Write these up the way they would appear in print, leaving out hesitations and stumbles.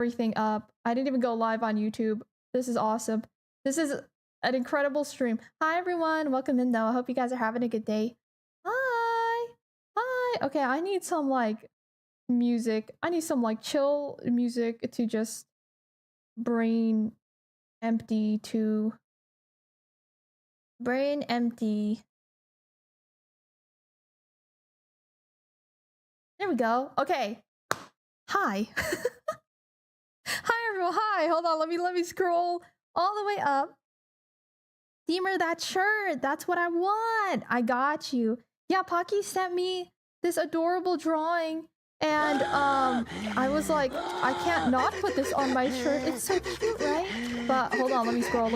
everything up. I didn't even go live on YouTube. This is awesome. This is an incredible stream. Hi everyone, welcome in though. I hope you guys are having a good day. Hi. Hi. Okay, I need some like music. I need some like chill music to just brain empty to brain empty. There we go. Okay. Hi. Hi everyone. Hi. Hold on. Let me scroll all the way up. Steamer, that shirt. That's what I want. I got you. Yeah, Pocky sent me this adorable drawing and I was like, I can't not put this on my shirt. It's so cute, right? But hold on, let me scroll.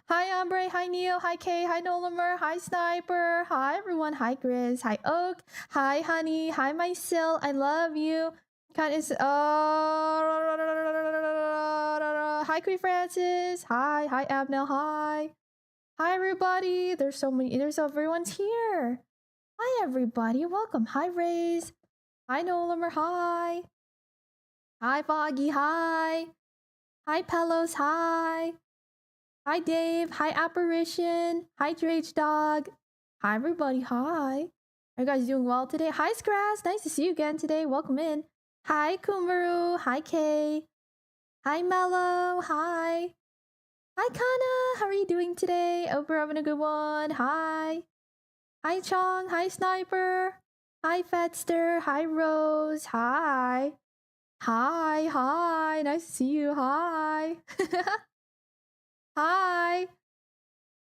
Hi Ombre, hi Neil, hi Kay, hi Nolamer, hi Sniper, hi everyone, hi Grizz, hi Oak, hi Honey, hi Mysil, I love you. Hi Queen Francis, hi Abnel, hi everybody. There's everyone's here. Hi everybody, welcome. Hi Rays, hi Nolamer, hi Foggy, hi Pelos, hi Dave, hi Apparition, hi Drage Dog, hi everybody, hi. Are you guys doing well today? Hi Scrass, nice to see you again today. Welcome in. Hi Kumaru, hi Kay, hi Mellow, hi Kana, how are you doing today? Hope you're having a good one. Hi Chong, hi Sniper, hi Fetster, hi Rose, hi, nice to see you, hi, hi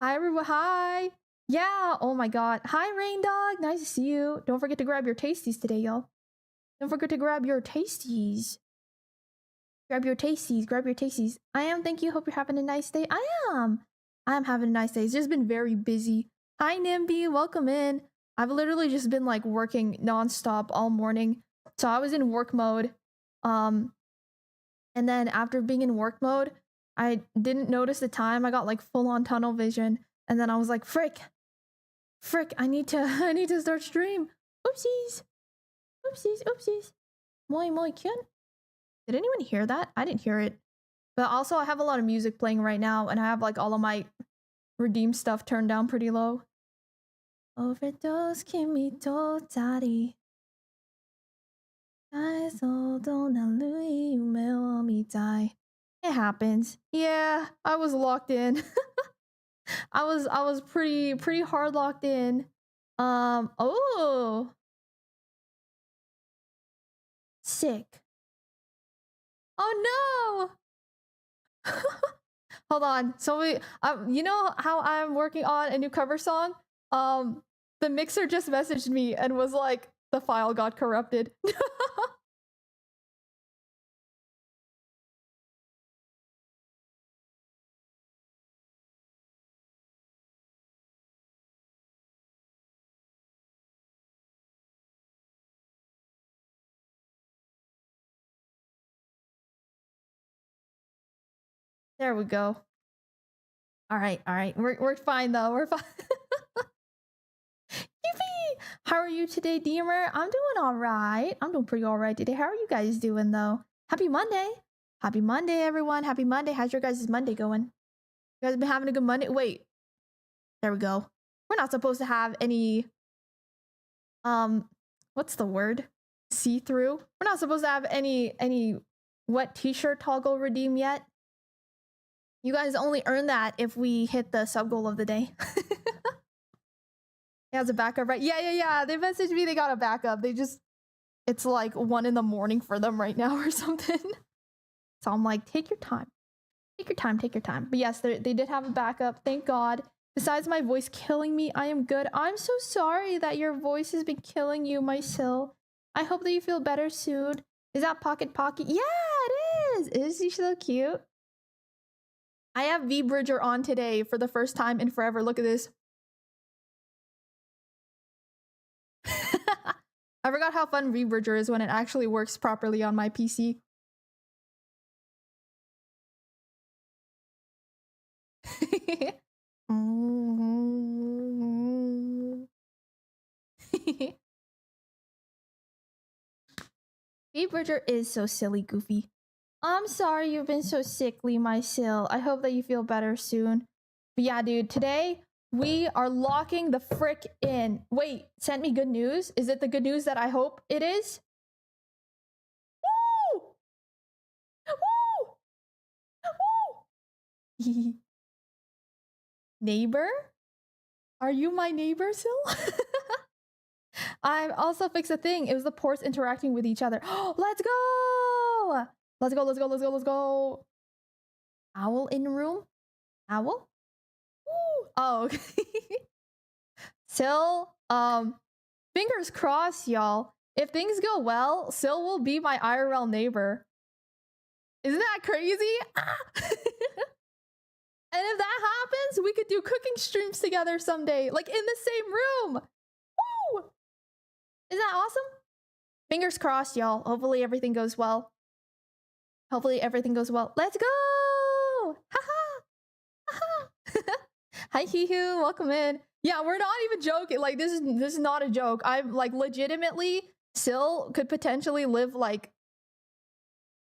everyone, hi, yeah, oh my god, hi Rain Dog, nice to see you. Don't forget to grab your tasties today, y'all. Don't forget to grab your tasties. Grab your tasties. I am, thank you, hope you're having a nice day. I am having a nice day. It's just been very busy. Hi Nimby, welcome in. I've literally just been like working nonstop all morning. So I was in work mode. And then after being in work mode, I didn't notice the time. I got like full on tunnel vision. And then I was like, frick, I need to start stream. Oopsies. Moi kyun. Did anyone hear that? I didn't hear it. But also I have a lot of music playing right now and I have like all of my redeem stuff turned down pretty low. Overdose kimi to tari. It happens. Yeah, I was locked in. I was pretty hard locked in. Oh. Sick. Oh no. Hold on. So you know how I'm working on a new cover song? The mixer just messaged me and was like, the file got corrupted. There we go. All right. We're fine though. We're fine. Yippee! How are you today, Deemer? I'm doing all right. I'm doing pretty all right today. How are you guys doing though? Happy Monday. Happy Monday, everyone. Happy Monday. How's your guys' Monday going? You guys been having a good Monday? Wait. There we go. We're not supposed to have any what's the word? See-through. We're not supposed to have any wet t-shirt toggle redeem yet. You guys only earn that if we hit the sub goal of the day. It has a backup, right? Yeah. They messaged me, they got a backup. It's like 1 in the morning for them right now or something. So I'm like, take your time. Take your time. But yes, they did have a backup, thank God. Besides my voice killing me, I am good. I'm so sorry that your voice has been killing you, Mysil. I hope that you feel better soon. Is that Pocket? Yeah, it is. Is she so cute? I have V-Bridger on today for the first time in forever. Look at this. I forgot how fun V-Bridger is when it actually works properly on my PC. V-Bridger is so silly goofy. I'm sorry you've been so sickly, my Sil. I hope that you feel better soon. But yeah, dude, today we are locking the frick in. Wait, sent me good news? Is it the good news that I hope it is? Woo! Woo! Woo! Neighbor? Are you my neighbor, Sil? I also fixed a thing. It was the ports interacting with each other. Let's go! Let's go, let's go, let's go, let's go. Owl in room? Owl? Woo! Oh, okay. Sil, fingers crossed, y'all. If things go well, Sil will be my IRL neighbor. Isn't that crazy? And if that happens, we could do cooking streams together someday, like in the same room. Woo! Isn't that awesome? Fingers crossed, y'all. Hopefully everything goes well. Hopefully everything goes well. Let's go! Haha! Haha! Hi, Hihu. Welcome in. Yeah, we're not even joking. Like, this is not a joke. I'm like legitimately, Sil could potentially live like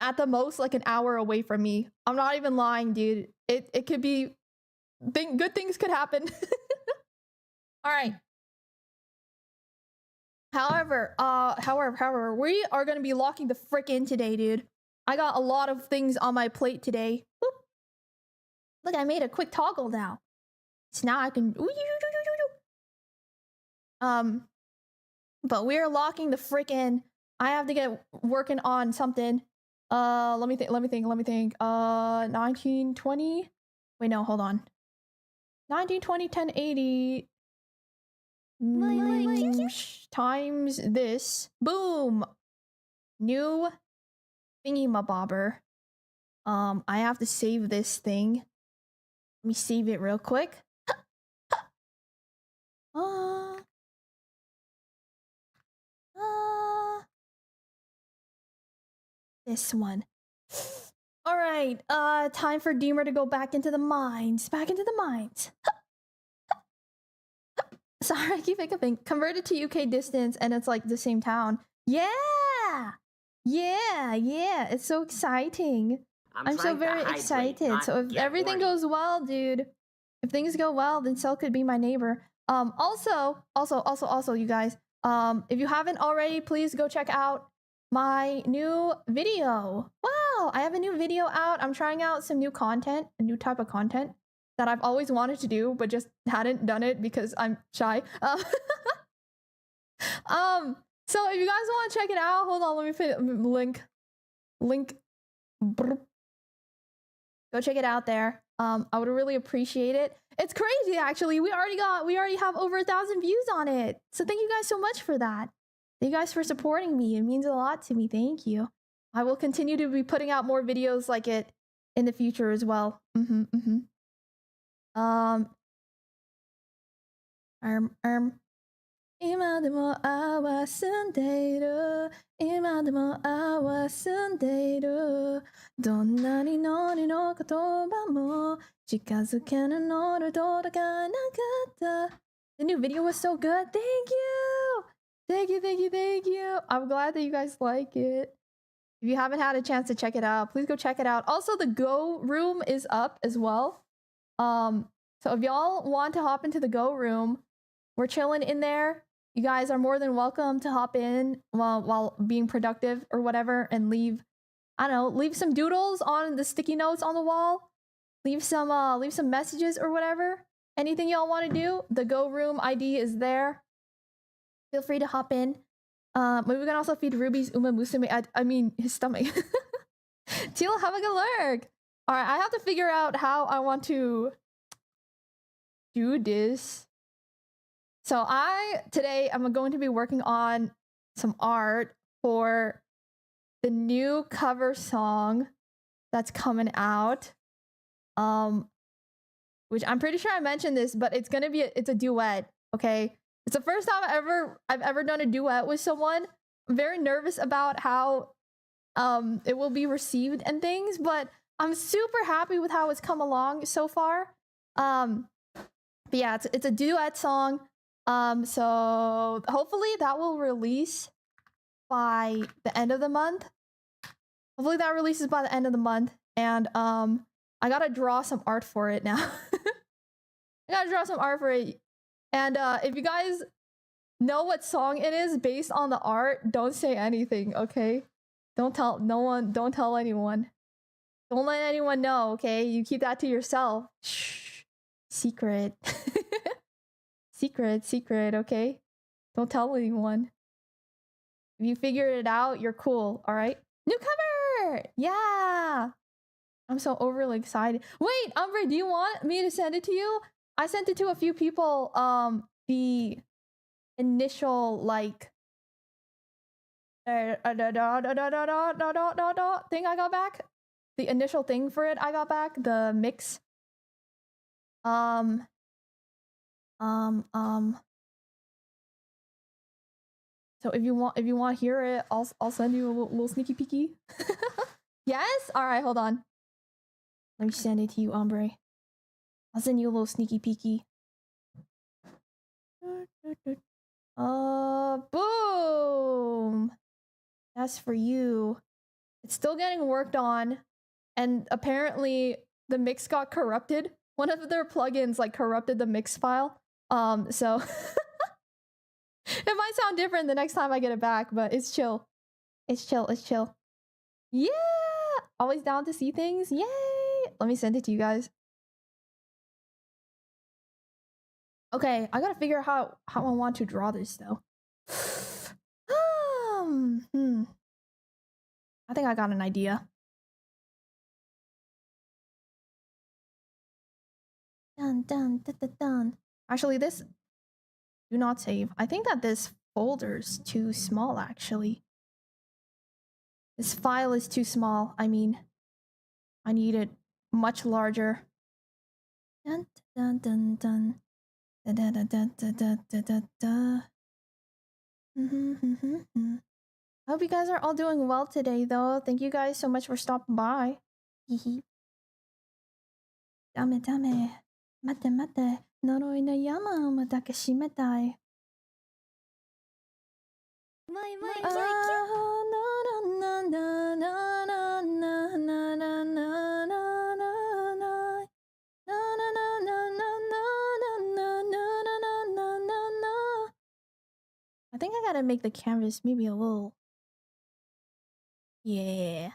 at the most like an hour away from me. I'm not even lying, dude. It could be good things could happen. All right. However, we are gonna be locking the frick in today, dude. I got a lot of things on my plate today. Whoop. Look, I made a quick toggle now. So now I can but we're locking the frick in. I have to get working on something. Let me think. 1920. Wait, no, hold on. 1920, 1080 times this. Boom. New thingy-mabobber. I have to save this thing. Let me save it real quick. This one. All right, time for Dima to go back into the mines. Back into the mines. Sorry, I keep hiccuping. Converted to UK distance, and it's like the same town. Yeah! Yeah. It's so exciting. I'm so very excited. So if everything goes well, dude, if things go well, then Cell could be my neighbor. Also, you guys, if you haven't already, please go check out my new video. Wow, I have a new video out. I'm trying out some new content, a new type of content that I've always wanted to do, but just hadn't done it because I'm shy. So if you guys want to check it out, hold on, let me put link. Brr. Go check it out there. I would really appreciate it. It's crazy, actually. We already have over 1,000 views on it. So thank you guys so much for that. Thank you guys for supporting me. It means a lot to me. Thank you. I will continue to be putting out more videos like it in the future as well.今でも合わせんでいる今でも合わせんでいるどんなにノリの言葉も近づけるので届かなかった The new video was so good. Thank you. I'm glad that you guys like it. If you haven't had a chance to check it out, please go check it out. Also, the Go room is up as well. So if y'all want to hop into the Go room, we're chilling in there. You guys are more than welcome to hop in while being productive or whatever and leave, I don't know, leave some doodles on the sticky notes on the wall. Leave some messages or whatever. Anything y'all want to do, the Go room ID is there. Feel free to hop in. Maybe we can also feed Ruby's Uma Musume. I mean, his stomach. Teal, have a good lurk. All right, I have to figure out how I want to do this. So today I'm going to be working on some art for the new cover song that's coming out. Which I'm pretty sure I mentioned this, but it's a duet, okay? It's the first time I've ever done a duet with someone. I'm very nervous about how it will be received and things, but I'm super happy with how it's come along so far. But yeah, it's a duet song. So hopefully that will release by the end of the month. Hopefully that releases by the end of the month. And I gotta draw some art for it now. I gotta draw some art for it. And if you guys know what song it is based on the art, don't say anything, okay? Don't tell no one, don't tell anyone. Don't let anyone know, okay? You keep that to yourself. Shh. Secret. Secret, okay? Don't tell anyone. If you figure it out, you're cool, alright? New cover! Yeah! I'm so overly excited. Wait, Umbre, do you want me to send it to you? I sent it to a few people, the initial, like, thing I got back. The initial thing for it I got back. The mix. So if you want to hear it, I'll send you a little sneaky peeky. Yes? Alright, hold on. Let me send it to you, Ombre. I'll send you a little sneaky peeky. Boom! That's for you. It's still getting worked on, and apparently the mix got corrupted. One of their plugins like corrupted the mix file. So it might sound different the next time I get it back, but it's chill. It's chill. Yeah! Always down to see things. Yay! Let me send it to you guys. Okay, I gotta figure out how I want to draw this though. I think I got an idea. Dun. Actually, this do not save. I think that this folder's too small, actually. This file is too small. I mean, I need it much larger. Dun. I hope you guys are all doing well today, though. Thank you guys so much for stopping by. Dame. Mate. Noroi no yama mo dake shimetai. I think I gotta make the canvas maybe a little... Yeah.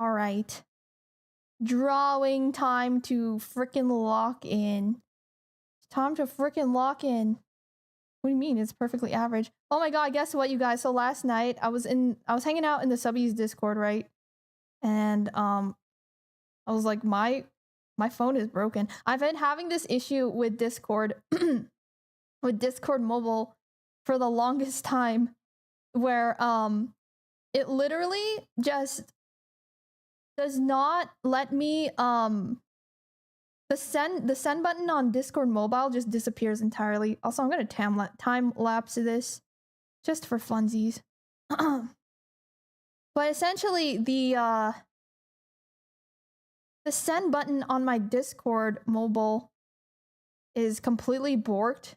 Alright. Drawing time to frickin' lock in. Time to frickin' lock in. What do you mean? It's perfectly average. Oh my god, guess what, you guys? So last night I was hanging out in the subbies Discord, right? And I was like, my phone is broken. I've been having this issue with Discord with Discord mobile for the longest time, where it literally just does not let me the send button on Discord mobile just disappears entirely. Also, I'm gonna time lapse this just for funsies. But essentially the send button on my Discord mobile is completely borked,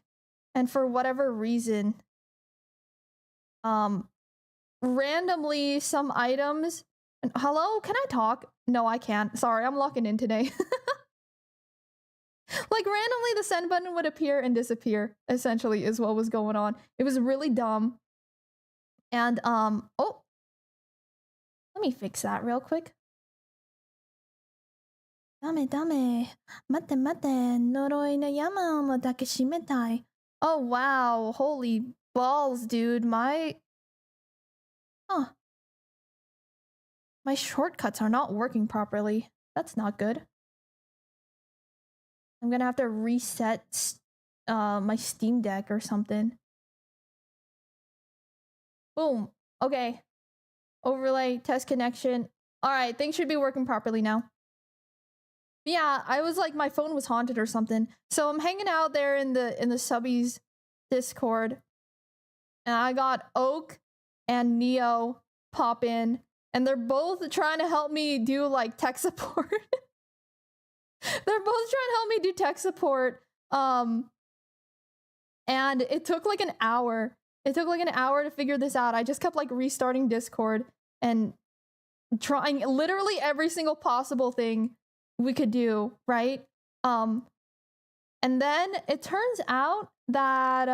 and for whatever reason randomly some items... Hello, can I talk? No, I can't. Sorry, I'm locking in today. Like, randomly the send button would appear and disappear, essentially, is what was going on. It was really dumb. And, oh! Let me fix that real quick. Mate. Noroi no yama mo dake shimetai. Oh, wow. Holy balls, dude. My shortcuts are not working properly. That's not good. I'm gonna have to reset my Steam Deck or something. Boom. Okay. Overlay, test connection. Alright, things should be working properly now. Yeah, I was like, my phone was haunted or something. So I'm hanging out there in the subbies Discord. And I got Oak and Neo pop in. And they're both trying to help me do like tech support. They're both trying to help me do tech support. And it took like an hour. It took like an hour to figure this out. I just kept like restarting Discord. and trying literally every single possible thing we could do, right? And then it turns out that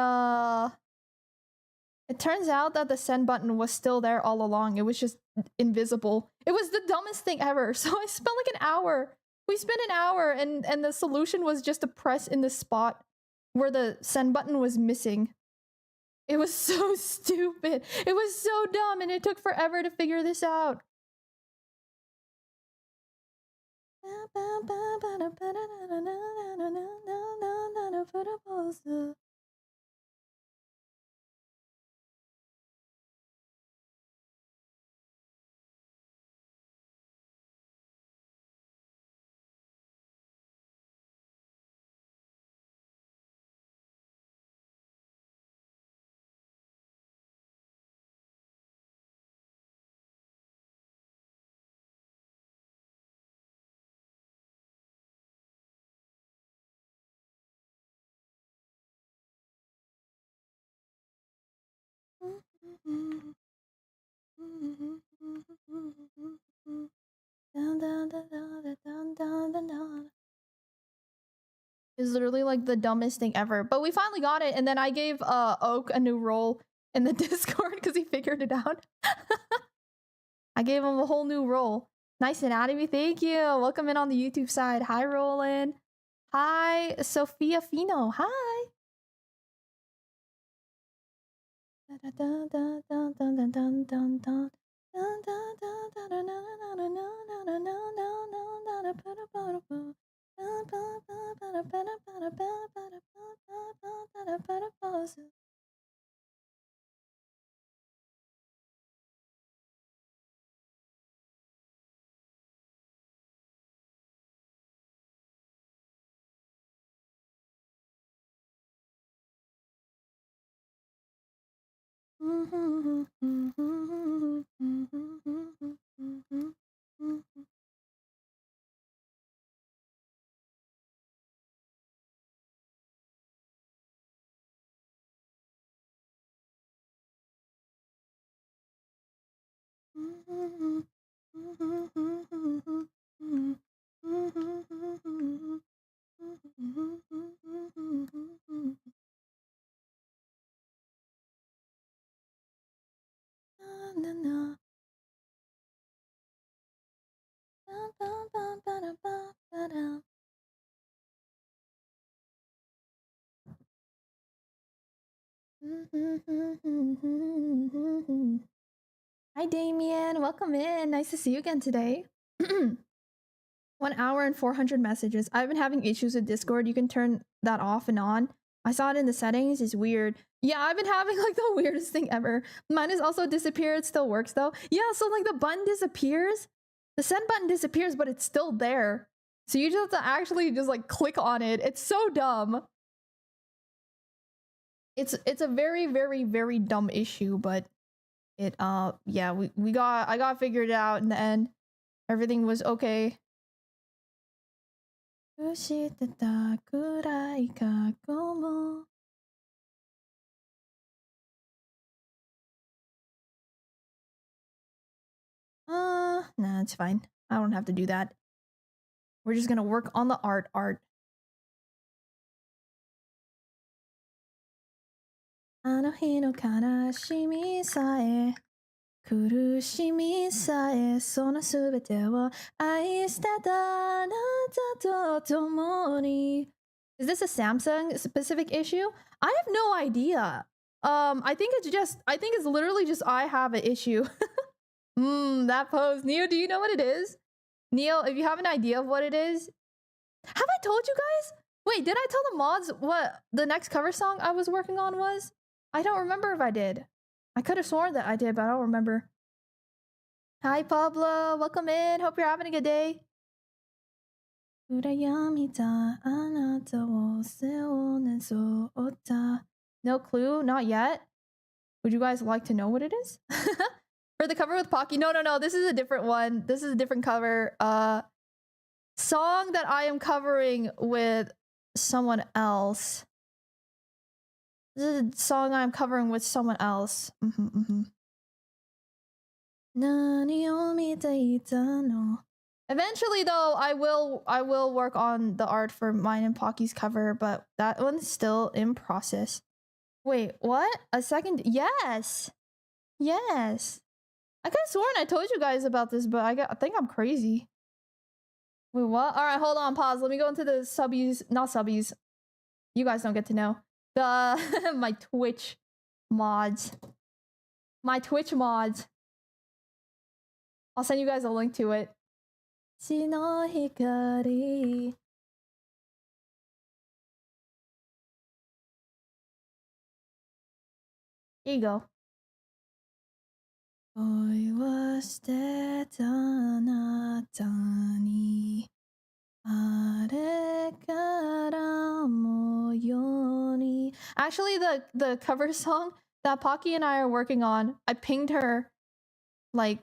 the send button was still there all along. It was just invisible. It was the dumbest thing ever. So I spent like an hour. We spent an hour, and the solution was just to press in the spot where the send button was missing. It was so stupid. It was so dumb, and it took forever to figure this out. It's literally like the dumbest thing ever. But we finally got it, and then I gave Oak a new role in the Discord because he figured it out. I gave him a whole new role. Nice anatomy, thank you. Welcome in on the YouTube side. Hi, Roland. Hi, Sophia Fino. Hi. Hi, Damien. Welcome in. Nice to see you again today. 1 hour and 400 messages. I've been having issues with Discord. You can turn that off and on. I saw it in the settings. It's weird. Yeah, I've been having like the weirdest thing ever. Mine has also disappeared. It still works though. Yeah, so like the button disappears. The send button disappears, but it's still there. So you just have to actually just like click on it. It's so dumb. It's a very, very, very dumb issue, but it yeah, I got figured out in the end. Everything was okay. Nah, it's fine. I don't have to do that. We're just gonna work on the art. あの日の悲しみさえ苦しみさえそのすべてを愛してたあなたと共に Is this a Samsung specific issue? I have no idea. I think it's literally just I have an issue. That pose. Neo, do you know what it is? Neo, if you have an idea of what it is. Have I told you guys? Wait, did I tell the mods what the next cover song I was working on was? I don't remember if I did. I could have sworn that I did, but I don't remember. Hi, Pablo. Welcome in. Hope you're having a good day. No clue? Not yet? Would you guys like to know what it is? For the cover with Pocky? No. This is a different one. This is a different cover. Song that I am covering with someone else. This is a song I'm covering with someone else. Nani o mitaita no. Eventually, though, I will work on the art for mine and Pocky's cover, but that one's still in process. Wait, what? A second? Yes, yes. I could have sworn I told you guys about this, but I think I'm crazy. Wait, what? All right, hold on, pause. Let me go into the subbies, not subbies. You guys don't get to know the my Twitch mods. My Twitch mods. I'll send you guys a link to it. Shino hikari. Here you go. 恋はしてたあなたにあれからもよに Actually, the cover song that Pocky and I are working on, I pinged her like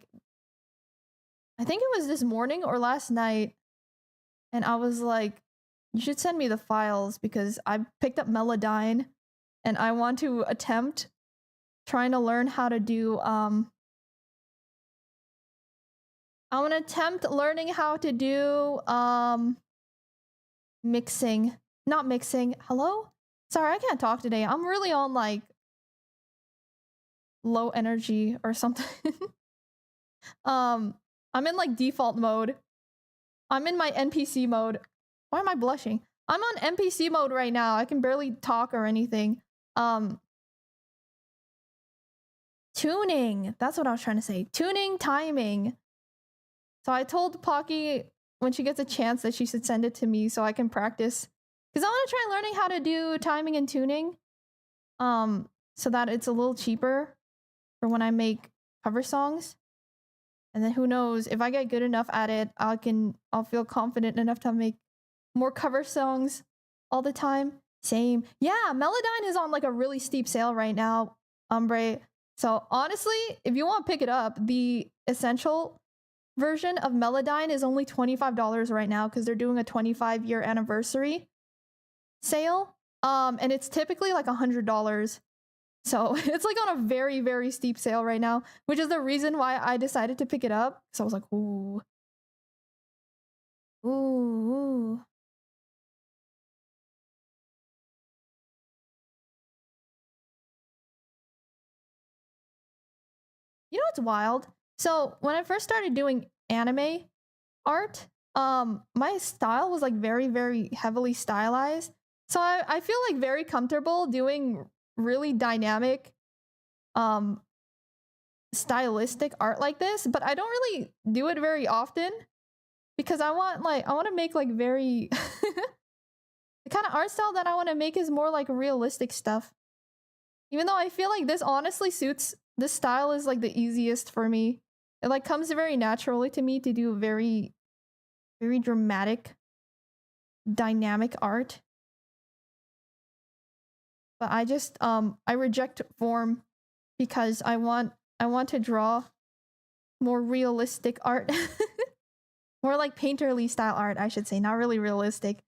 I think it was this morning or last night, and I was like, you should send me the files because I picked up Melodyne and I want to attempt trying to learn how to do I want to attempt learning how to do mixing. Not mixing. Hello? Sorry, I can't talk today. I'm really on like low energy or something. I'm in like default mode. I'm in my NPC mode. Why am I blushing? I'm on NPC mode right now. I can barely talk or anything. Tuning. That's what I was trying to say. Tuning, timing. So I told Pocky when she gets a chance that she should send it to me so I can practice. Because I want to try learning how to do timing and tuning. So that it's a little cheaper for when I make cover songs. And then who knows, if I get good enough at it, I'll feel confident enough to make more cover songs all the time. Same. Yeah, Melodyne is on like a really steep sale right now, Umbre. So honestly, if you want to pick it up, the essential version of Melodyne is only $25 right now because they're doing a 25-year anniversary sale. And it's typically like $100. So it's like on a very, very steep sale right now, which is the reason why I decided to pick it up. So I was like, ooh. Ooh, ooh. You know what's wild? So when I first started doing anime art, my style was like very, very heavily stylized. So I feel like very comfortable doing really dynamic, stylistic art like this, but I don't really do it very often because I want to make like very the kind of art style that I want to make is more like realistic stuff. Even though I feel like this honestly suits this style is like the easiest for me. It like comes very naturally to me to do very very dramatic dynamic art. But I just I reject form because I want to draw more realistic art. More like painterly style art, I should say, not really realistic.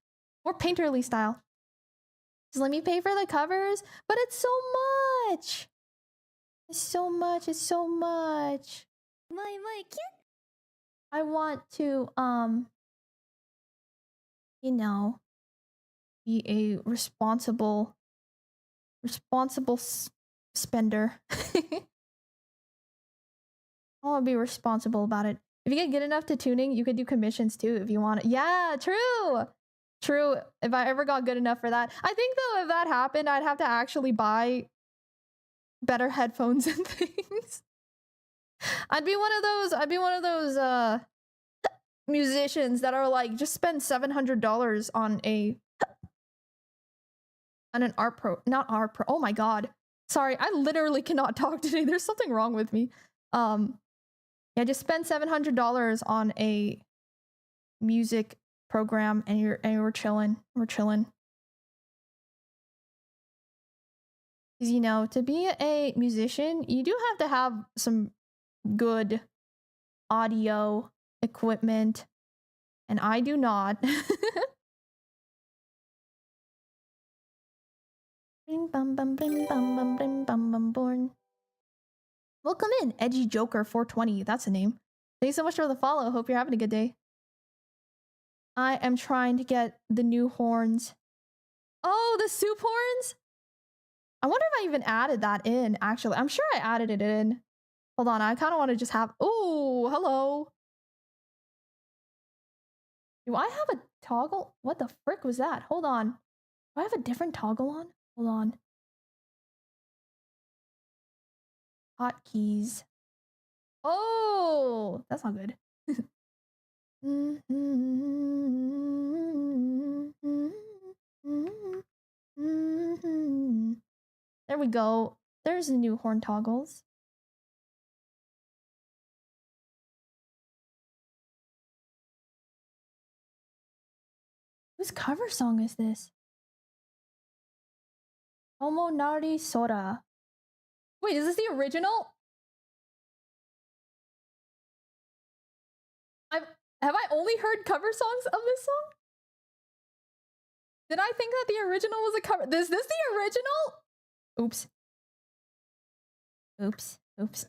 More painterly style. Just let me pay for the covers, but it's so much. It's so much. It's so much. I want to you know, be a responsible spender. I want to be responsible about it. If you get good enough to tuning, you could do commissions too if you want it. Yeah, true. True. If I ever got good enough for that. I think though if that happened, I'd have to actually buy better headphones and things. I'd be one of those musicians that are like just spend $700 on an art pro, not art pro. Oh my god. Sorry, I literally cannot talk today. There's something wrong with me. Yeah, just spend $700 on a music program and we're chilling. We're chilling. Because you know, to be a musician, you do have to have some good audio equipment, and I do not. Bing bum bum bing bum bum bing bum bum born. Welcome in, Edgy Joker 420. That's a name. Thanks so much for the follow. Hope you're having a good day. I am trying to get the new horns. Oh, the soup horns? I wonder if I even added that in, actually. I'm sure I added it in. Hold on, I kind of want to just have... Oh, hello. Do I have a toggle? What the frick was that? Hold on. Do I have a different toggle on? Hold on. Hotkeys. Oh, that's not good. There we go. There's the new horn toggles. Whose cover song is this? Homo Nari Sora. Wait, is this the original? Have I only heard cover songs of this song? Did I think that the original was a cover? Is this the original? Oops. Oops. Oops.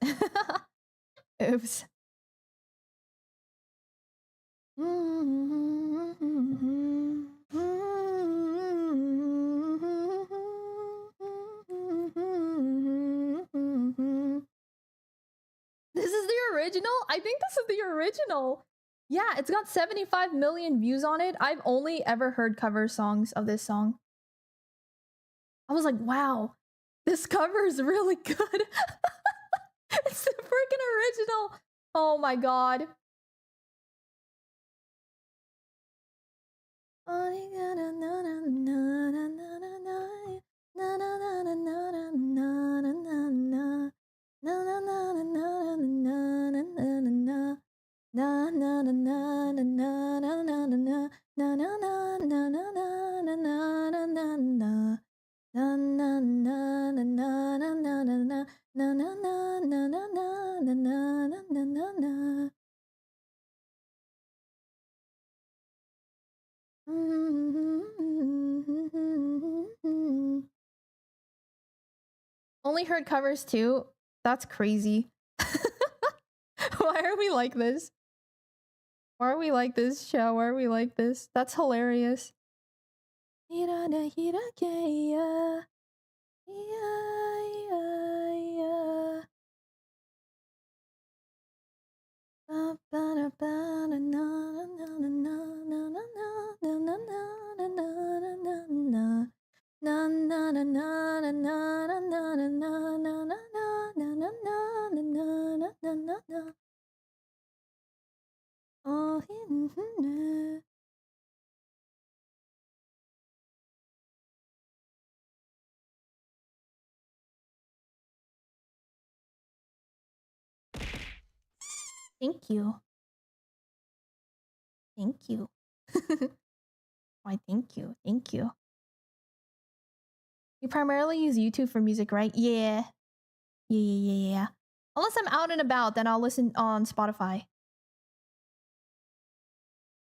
Oops. This is the original? I think this is the original. Yeah, it's got 75 million views on it. I've only ever heard cover songs of this song. I was like, wow, this cover is really good. It's the freaking original. Oh my god. Only heard covers too? That's crazy. Why are we like this? Why are we like this, Chow? Why are we like this? That's hilarious. Thank you. Thank you. Why, thank you. Thank you. You primarily use YouTube for music, right? Yeah. Yeah. Unless I'm out and about, then I'll listen on Spotify.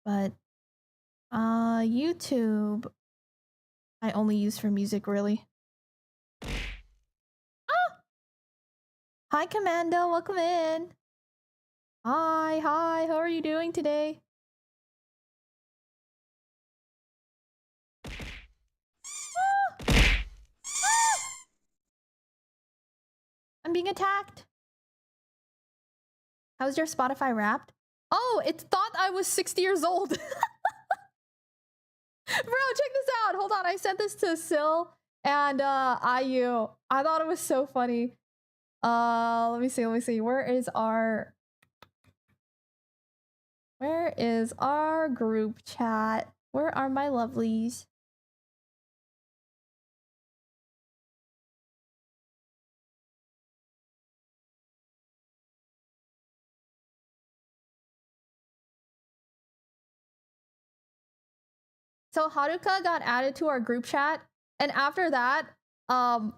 But YouTube I only use for music, really. Ah! Hi, Commando. Welcome in. Hi. How are you doing today? I'm being attacked. How's your Spotify Wrapped? Oh, it thought I was 60 years old. Bro, check this out. Hold on. I sent this to Sil and IU. I thought it was so funny. Let me see. Where is our group chat? Where are my lovelies? So Haruka got added to our group chat, and after that, I'll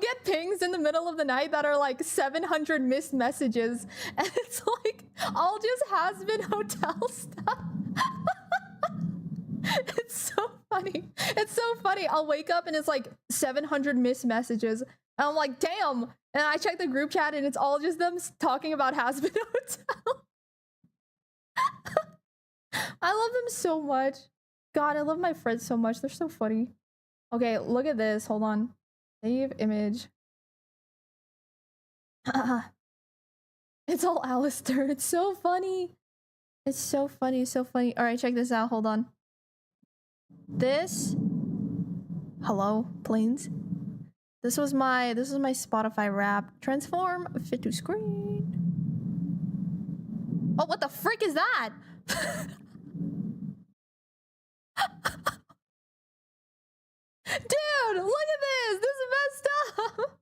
get pings in the middle of the night that are like 700 missed messages, and it's like all just has been hotel stuff. It's so funny. It's so funny. I'll wake up and it's like 700 missed messages. And I'm like, damn. And I check the group chat and it's all just them talking about Hazbin Hotel. I love them so much. God, I love my friends so much. They're so funny. Okay, look at this. Hold on. Save image. It's all Alistair. It's so funny. It's so funny. So funny. All right, check this out. Hold on. This. Hello, planes. This was my Spotify rap. Transform fit to screen. Oh, what the frick is that? Dude, look at this. This is messed up.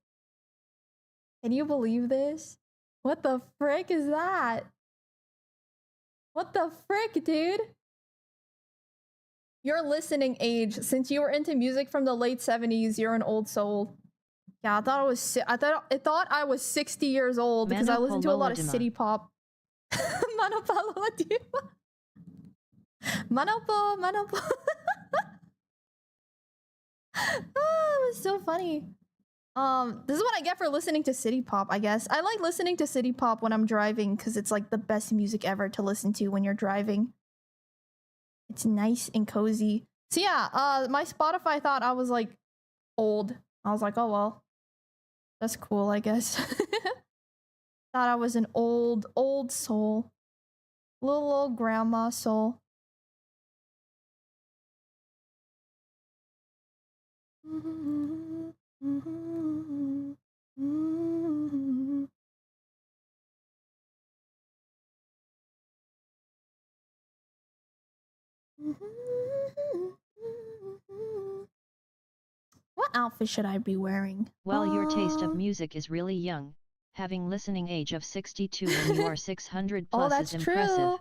Can you believe this? What the frick is that? What the frick, dude? Your listening age. Since you were into music from the late 70s, you're an old soul. Yeah, I thought I was 60 years old because I listened to a lot of city pop. Manopalo Dima. Manopo. Oh, it was so funny. This is what I get for listening to city pop, I guess. I like listening to city pop when I'm driving because it's like the best music ever to listen to when you're driving. It's nice and cozy. So yeah, my Spotify thought I was like old. I was like, oh well. That's cool, I guess. Thought I was an old soul. Little old grandma soul. What outfit should I be wearing? Well, your taste of music is really young. Having listening age of 62 when you are 600 plus that's is impressive. True.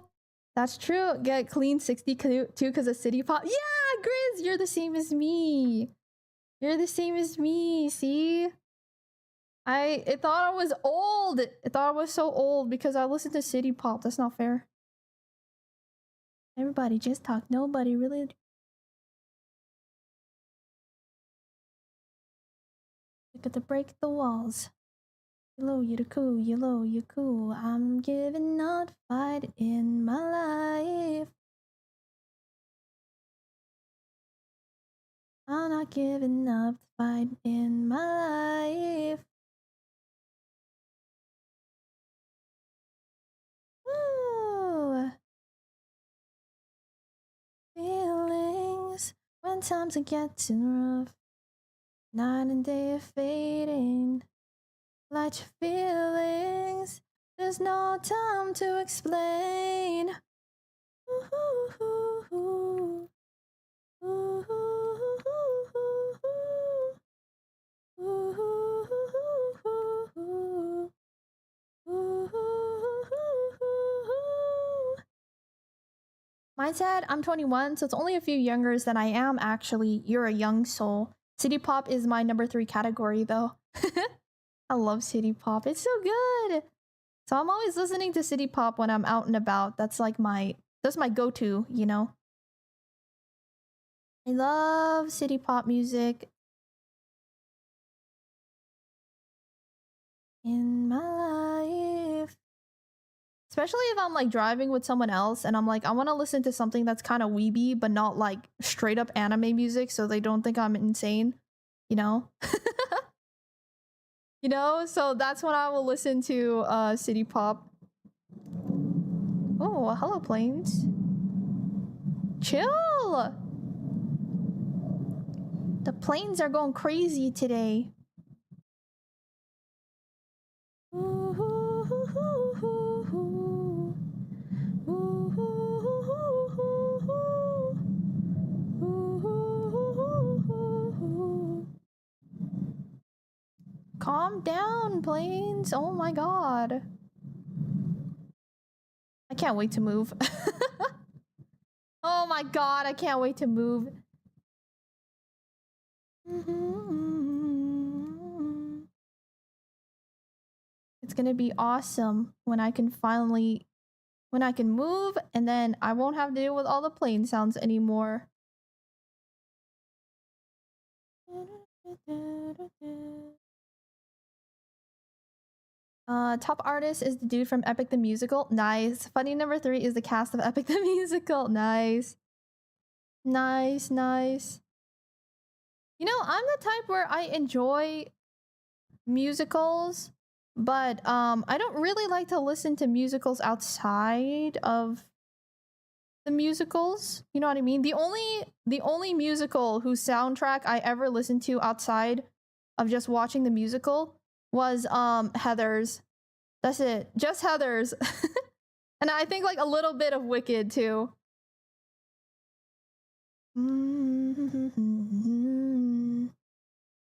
That's true. Get clean 62 because of city pop. Yeah, Grizz, you're the same as me. You're the same as me. See? I thought I was old. I thought I was so old because I listened to city pop. That's not fair. Everybody just talk. Nobody really. Look at the break the walls. Yellow, you the cool. Yellow, you cool. I'm giving up fight in my life. I'm not giving up the fight in my life. Woo! Feelings when times are getting rough. Night and day are fading. Let your feelings. There's no time to explain. Ooh. Mine said I'm 21, so it's only a few younger than I am actually. You're a young soul. City pop is my number 3 category though. I love city pop. It's so good. So I'm always listening to city pop when I'm out and about. That's like that's my go-to, you know. I love city pop music. In my life. Especially if I'm like driving with someone else and I'm like, I want to listen to something that's kind of weeby, but not like straight up anime music so they don't think I'm insane, you know? You know, so that's when I will listen to city pop. Oh, hello planes. Chill. The planes are going crazy today. Calm down, planes. Oh my god. I can't wait to move. Oh my god, I can't wait to move. It's gonna be awesome when I can move and then I won't have to deal with all the plane sounds anymore. Top artist is the dude from Epic the Musical. Nice. Funny number 3 is the cast of Epic the Musical. Nice. Nice, nice. You know, I'm the type where I enjoy musicals, but I don't really like to listen to musicals outside of the musicals. You know what I mean? The only musical whose soundtrack I ever listened to outside of just watching the musical was Heathers. That's it. Just Heathers. And I think like a little bit of Wicked too.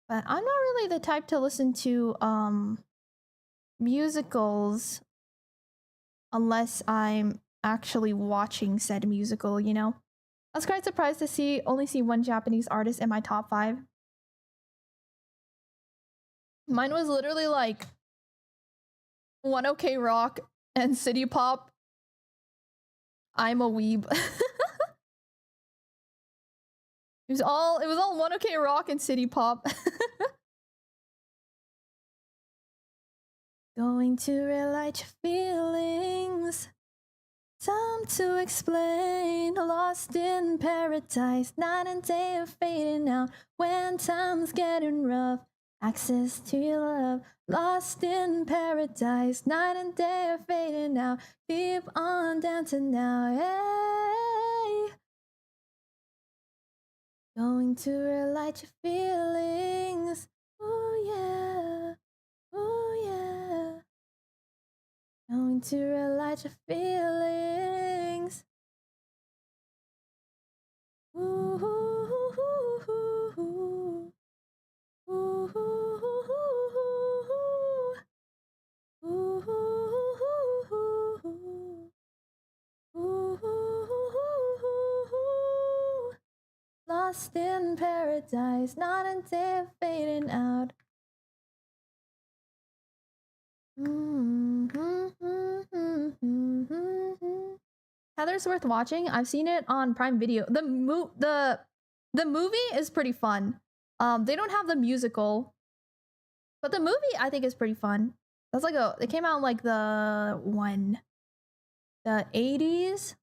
But I'm not really the type to listen to musicals unless I'm actually watching said musical, you know? I was quite surprised to only see one Japanese artist in my top 5. Mine was literally like 1OK Rock and City Pop. I'm a weeb. It was all 1OK Rock and City Pop. Going to relight your feelings. Time to explain. Lost in paradise. Night and day are fading out. When time's getting rough. Access to your love. Lost in paradise. Night and day are fading out. Keep on dancing now. Hey. Going to relight your feelings. Ooh yeah. Ooh yeah. Going to relight your feelings. Ooh, ooh, ooh, ooh, ooh. Ooh, ooh, ooh, ooh, ooh, ooh. Lost in paradise, not until fading out. Heather's worth watching. I've seen it on Prime Video. The movie is pretty fun. They don't have the musical, but the movie I think is pretty fun. That's like it came out in like the 80s.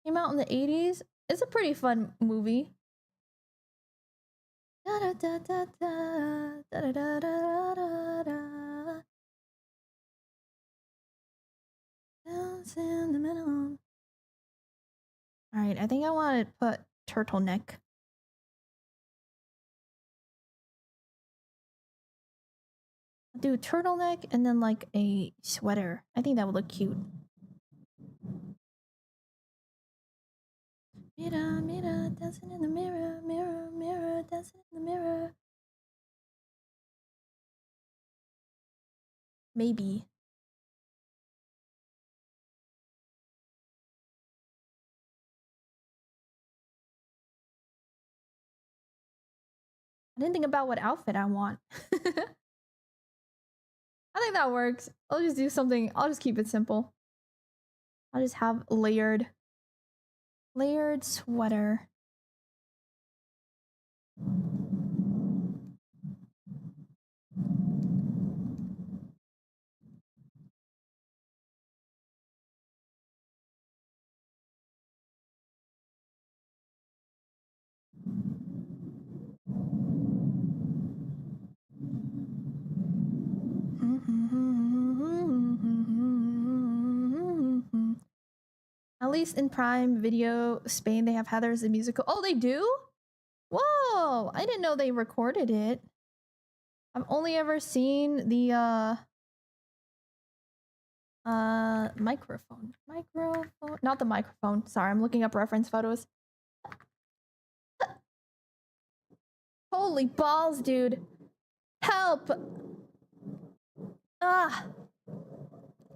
Came out in the 80s. It's a pretty fun movie. Da da da da da da da da da da. Dance in the middle. All right, I think I want to put turtleneck. I'll do turtleneck and then like a sweater. I think that would look cute. Mira, mira, dancing in the mirror, mirror, mirror, dancing in the mirror. Maybe. I didn't think about what outfit I want. I think that works. I'll just do something. I'll just keep it simple. I'll just have layered sweater. At least in Prime Video Spain, they have Heathers the Musical. Oh, they do? Whoa! I didn't know they recorded it. I've only ever seen the microphone. Not the microphone. Sorry, I'm looking up reference photos. Holy balls, dude. Help! Ah!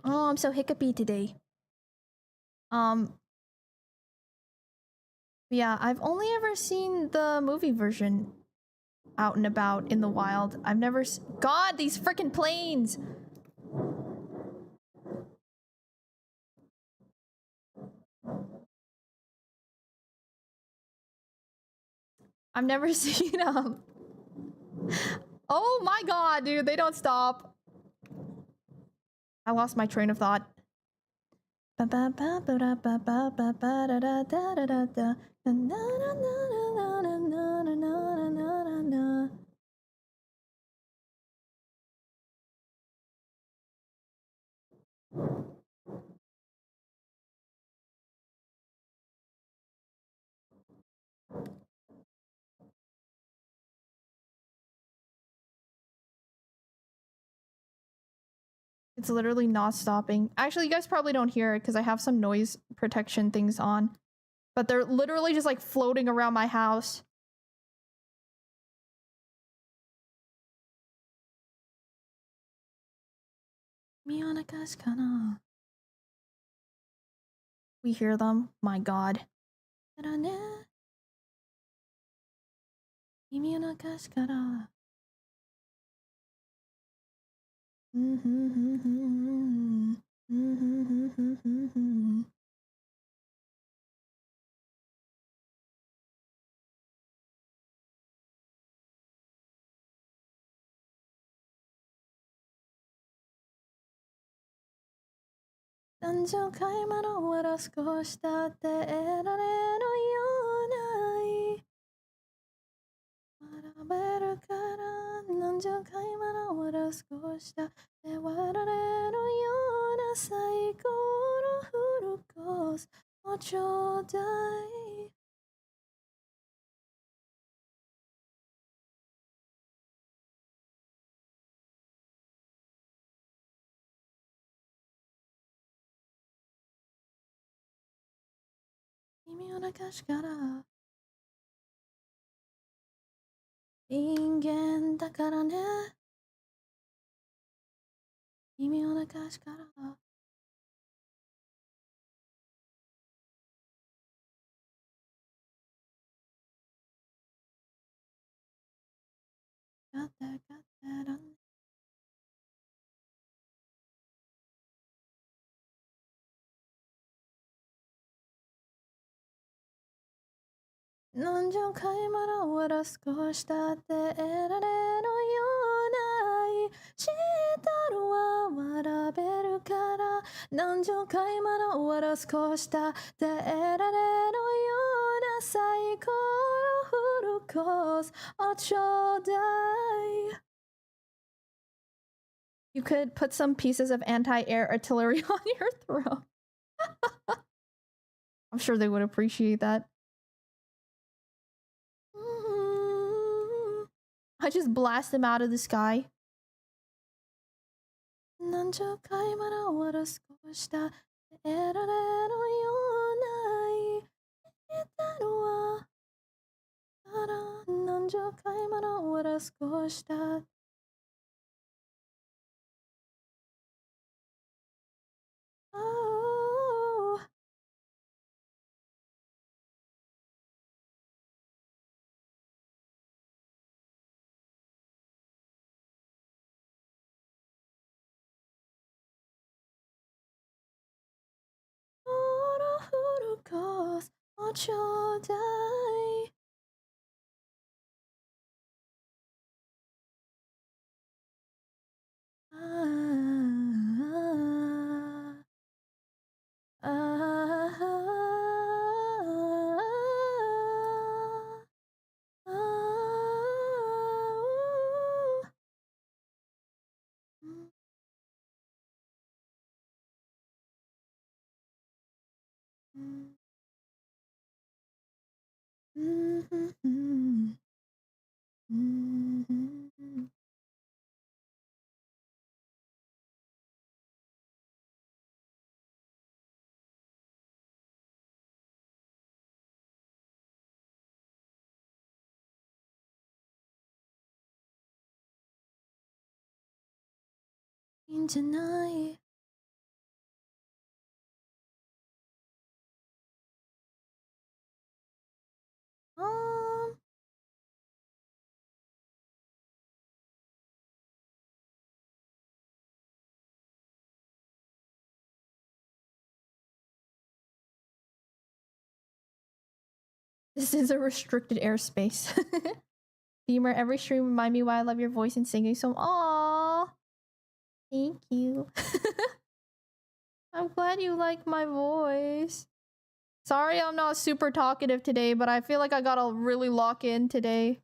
Oh, I'm so hiccupy today. Yeah, I've only ever seen the movie version out and about in the wild. I've never God, these freaking planes! I've never seen Oh my god, dude, they don't stop. I lost my train of thought. It's literally not stopping. Actually, you guys probably don't hear it because I have some noise protection things on. But they're literally just like floating around my house. We hear them. My god.何十回ものは少したって得られるようない学べるから何十回ものは少したって割られるような最高のフルコースをちょうだい君を昔から人間だからね君を昔からガタガタラン何十回ものは少したって得られるようない知ったのは学べるから何十回ものは少したって得られるような最高のフルコースをちょうだい You could put some pieces of anti-air artillery on your throat. I'm sure they would appreciate that. I just blast them out of the sky. 何十回ものは少した得られるようない言ったのはただ何十回ものは少したOhフルコースをちょうだいいいんじゃないThis is a restricted airspace. Beamer, every stream remind me why I love your voice and singing so. Aww. Thank you. I'm glad you like my voice. Sorry I'm not super talkative today, but I feel like I gotta really lock in today.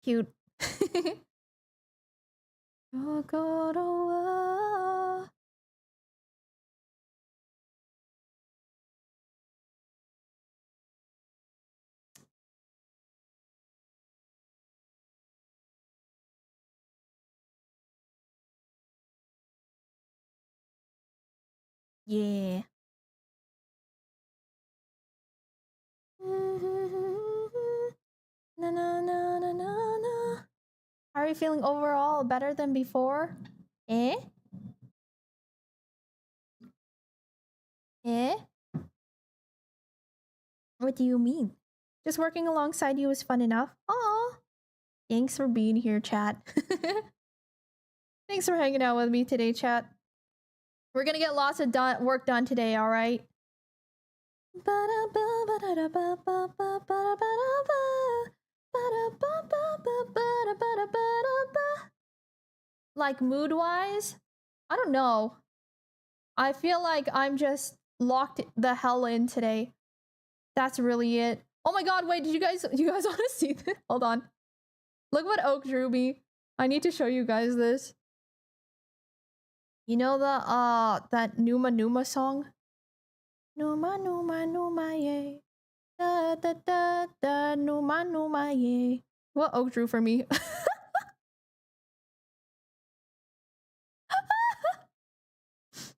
Cute. Yeah. Na na na na na na. How are you feeling overall? Better than before? Eh? Eh? What do you mean? Just working alongside you was fun enough? Aw. Thanks for being here, chat. Thanks for hanging out with me today, chat. We're gonna get lots of work done today, alright? Like mood-wise? I don't know. I feel like I'm just locked the hell in today. That's really it. Oh my god, wait, do you guys want to see this? Hold on. Look what Oak drew me. I need to show you guys this. You know the that Numa Numa song? Numa Numa Numa yay. Da da da da Numa Numa yay. What Oak drew for me.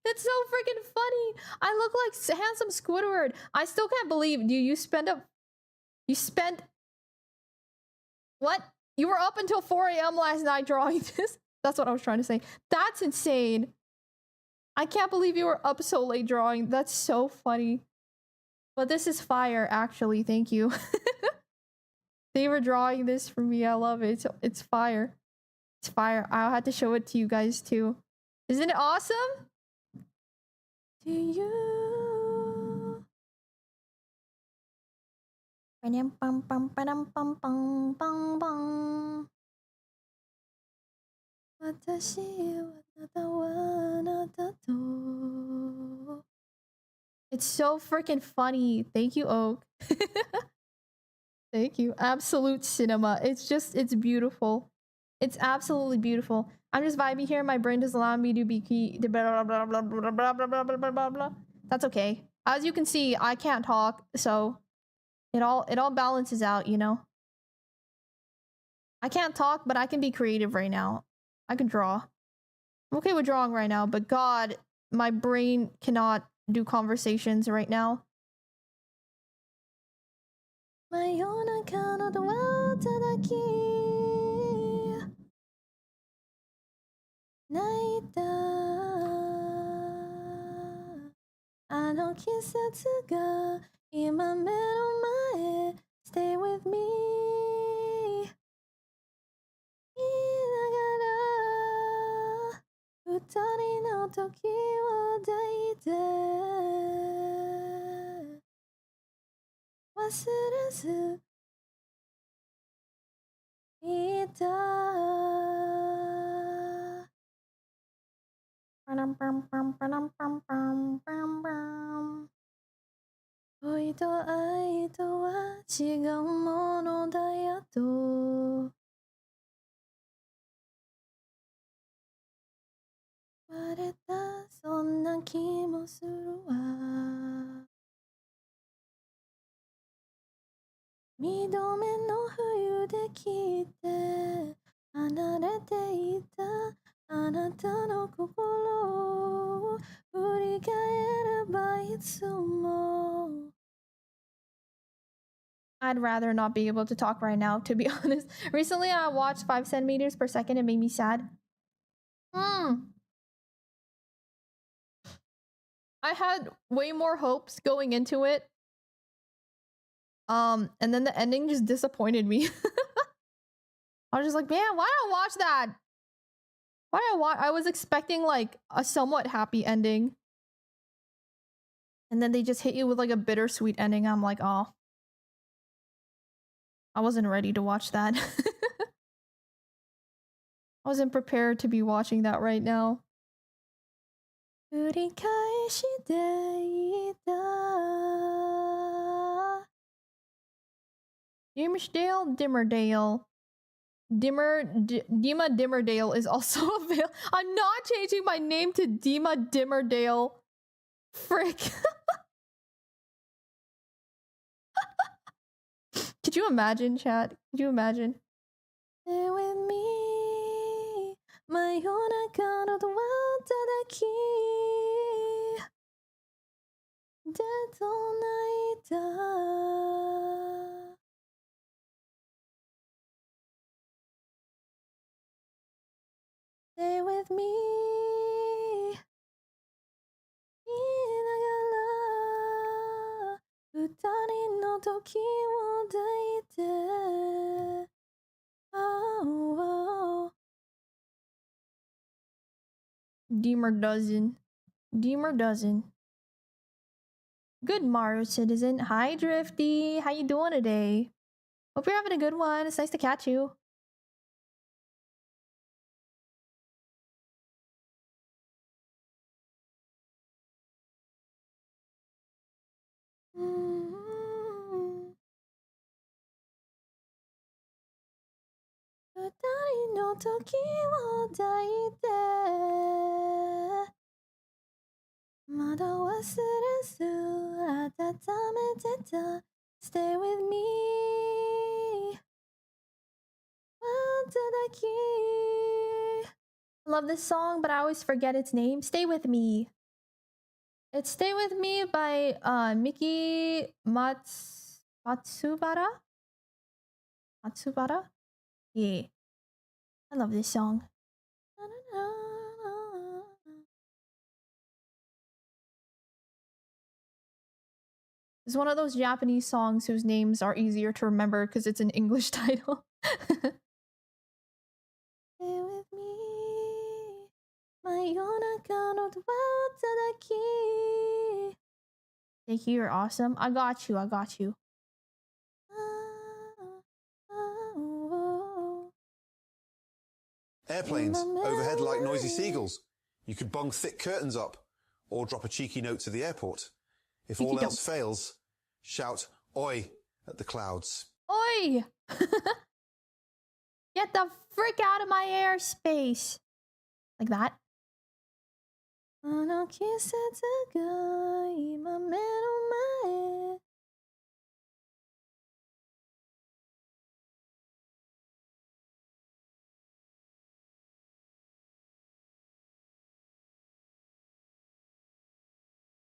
It's so freaking funny. I look like handsome Squidward. I still can't believe you spent what? You were up until 4 a.m. last night drawing this? That's what I was trying to say. That's insane. I can't believe you were up so late drawing. That's so funny. But this is fire, actually. Thank you. They were drawing this for me. I love it. It's fire. It's fire. I had to show it to you guys too. Isn't it awesome? To you. It's so freaking funny. Thank you, Oak. Thank you. Absolute cinema. It's beautiful. It's absolutely beautiful. I'm just vibing here. My brain doesn't allow me to be key. Blah, blah, blah, blah, blah, blah, blah, blah, blah, blah, blah. That's okay. As you can see, I can't talk, so it all balances out, you know? I can't talk, but I can be creative right now. I can draw. I'm okay with drawing right now, but God, my brain cannot do conversations right now. 真夜中のドアを叩き泣いたあの季節が今目の前 Stay with me 言いながら二人の時を抱いて忘れずいたパランパンパンパランパンパンパンパン恋と愛とは違うものだよと言われたそんな気もするわ二度目の冬で聞いて I'd rather not be able to talk right now, to be honest. Recently, I watched 5 centimeters per second. It made me sad. I had way more hopes going into it. And then the ending just disappointed me. I was just like, man, why did I watch that? Why did I watch? I was expecting like a somewhat happy ending. And then they just hit you with like a bittersweet ending. I'm like, oh. I wasn't ready to watch that. I wasn't prepared to be watching that right now. Dimmersdale, Dimmerdale. Dima Dimmerdale is also available. I'm not changing my name to Dima Dimmerdale. Frick. Could you imagine, chat? Could you imagine? Stay with me. My own account of the world to the key. Dead all night. Stay with me. Utani no toki wo daite. Oh. Deemer dozen. Deemer dozen. Good Mario citizen. Hi Drifty. How you doing today? Hope you're having a good one. It's nice to catch you. Utani no toki wo daite. Mada wasuresu atatameteta. Stay with me. I love this song, but I always forget its name. Stay with me. It's Stay With Me by Miki Matsubara? Matsubara? Yeah. I love this song. It's one of those Japanese songs whose names are easier to remember because it's an English title. Stay with me. My own account of the world to the key. Thank you, you're awesome. I got you, I got you. Airplanes overhead like noisy seagulls. You could bung thick curtains up or drop a cheeky note to the airport. If all else fails, shout oi at the clouds. Oi! Get the frick out of my airspace! Like that.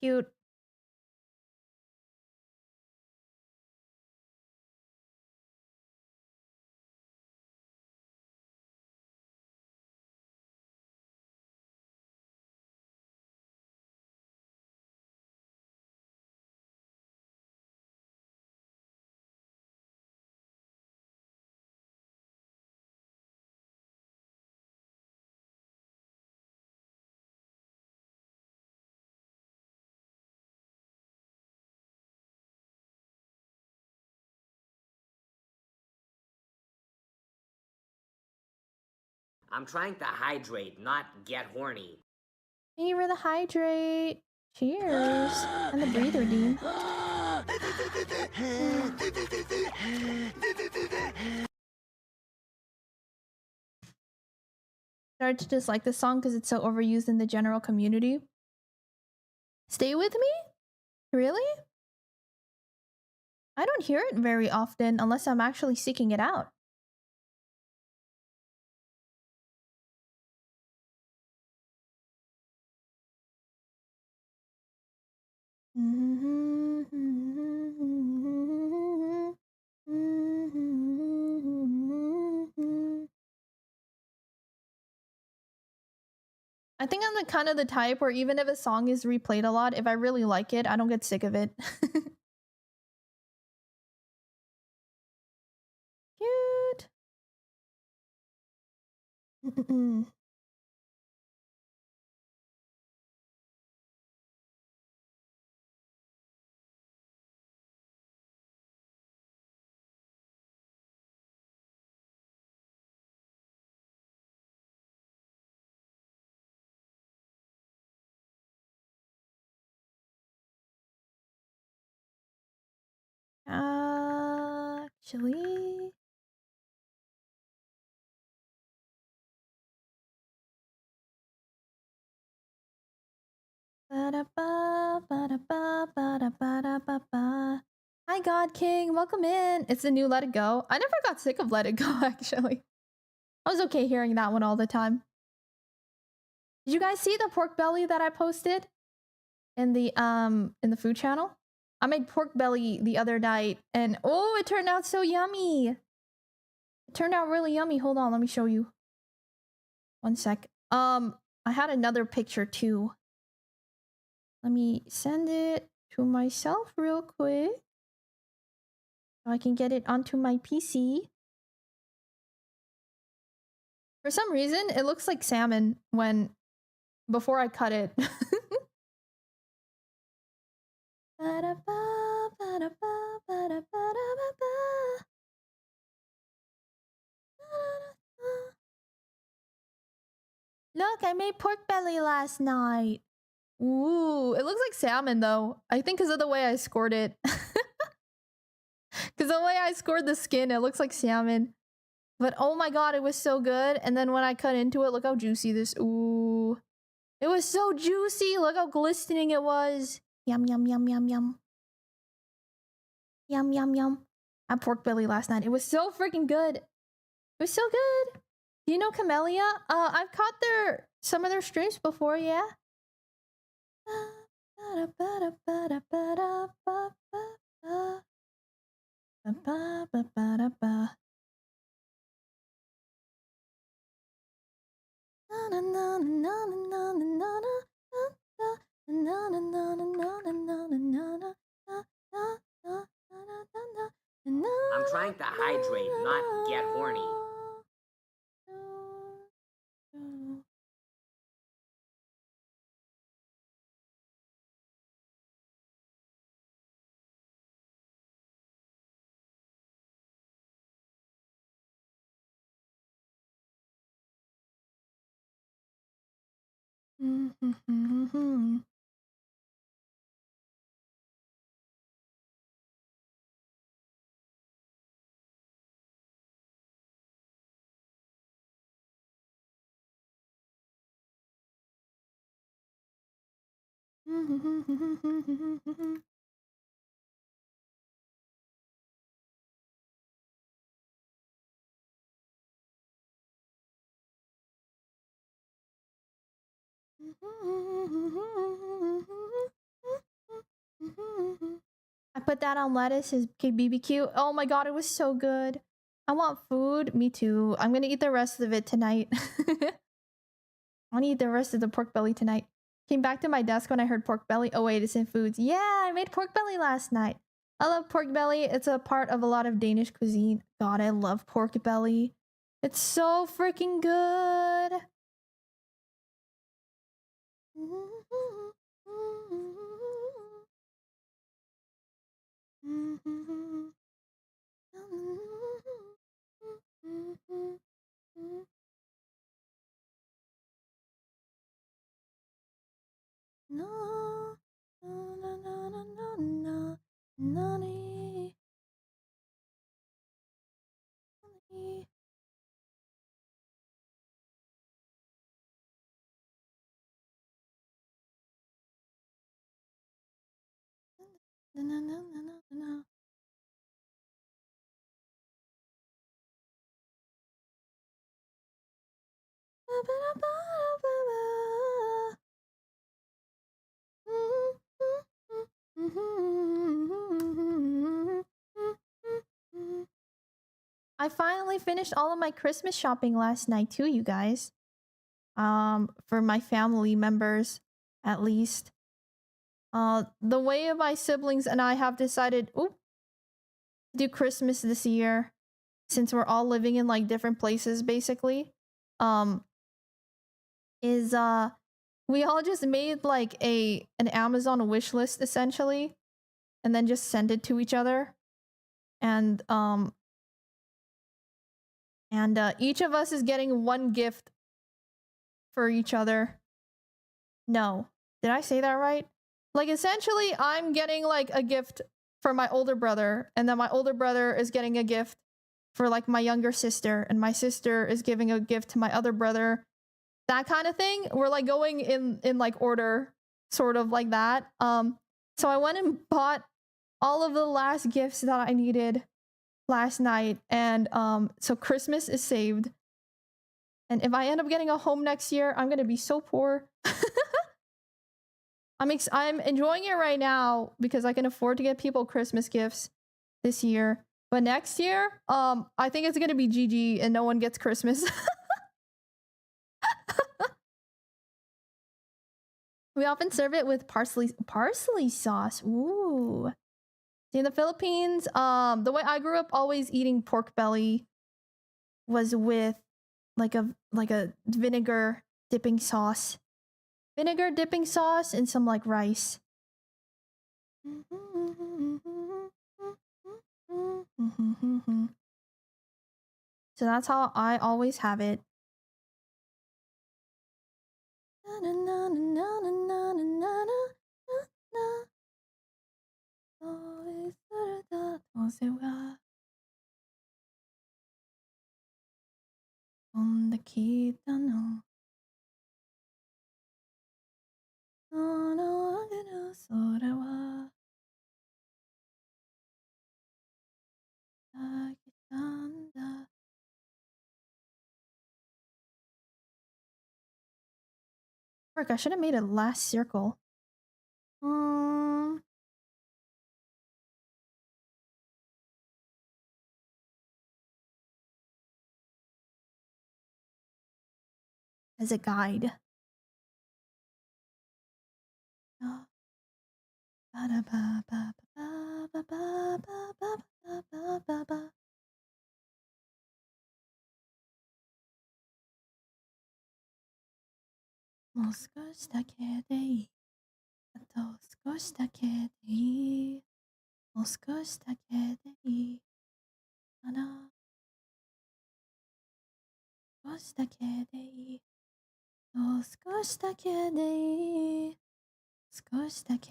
Cute. I'm trying to hydrate, not get horny. Thank you for the hydrate. Cheers. And the breather, Dean. Started to dislike this song because it's so overused in the general community. Stay with me? Really? I don't hear it very often unless I'm actually seeking it out. I think I'm the kind of the type where even if a song is replayed a lot, if I really like it, I don't get sick of it. Cute. Actually, hi God King, welcome in. It's the new Let It Go. I never got sick of Let It Go actually. I was okay hearing that one all the time. Did you guys see the pork belly that I posted in the food channel? I made pork belly the other night and oh, it turned out so yummy. It turned out really yummy. Hold on, let me show you. One sec. I had another picture too. Let me send it to myself real quick so I can get it onto my PC. For some reason, it looks like salmon before I cut it. Look, I made pork belly last night. Ooh, it looks like salmon though. I think because of the way I scored it. Because the way I scored the skin, it looks like salmon. But oh my god, it was so good. And then when I cut into it, look how juicy this. Ooh. It was so juicy. Look how glistening it was. Yum, yum, yum, yum, yum. Yum, yum, yum. I had pork belly last night. It was so freaking good. It was so good. Do you know Camellia? I've caught some of their streams before, yeah. I'm trying to hydrate, not get horny. I put that on lettuce as BBQ. Oh my god, it was so good. I want food. Me too. I'm gonna eat the rest of it tonight. I want to eat the rest of the pork belly tonight. Came back to my desk when I heard pork belly. Oh wait, it's in foods. Yeah, I made pork belly last night. I love pork belly. It's a part of a lot of Danish cuisine. God, I love pork belly. It's so freaking good. No, no, no, no, no, no, no, no. I finally finished all of my Christmas shopping last night too, you guys. For my family members, at least. The way my siblings and I have decided, to do Christmas this year, since we're all living in like different places, basically, is we all just made like an Amazon wish list essentially, and then just send it to each other, and each of us is getting one gift for each other. No, did I say that right? Like essentially, I'm getting like a gift for my older brother, and then my older brother is getting a gift for like my younger sister, and my sister is giving a gift to my other brother. That kind of thing. We're like going in like order, sort of like that. So I went and bought all of the last gifts that I needed last night, and so Christmas is saved. And if I end up getting a home next year, I'm gonna be so poor. I'm enjoying it right now because I can afford to get people Christmas gifts this year. But next year, I think it's gonna be GG and no one gets Christmas. We often serve it with parsley sauce. Ooh. See, in the Philippines, the way I grew up always eating pork belly was with like a vinegar dipping sauce. Vinegar dipping sauce and some like rice. So that's how I always have it. Frick, I should have made a last circle. As a guide. More 少しだけでいい。あと少しだけでいい。もう少しだけでいい。あら。少しだけでいい。もう少しだけでいい。少しだけ。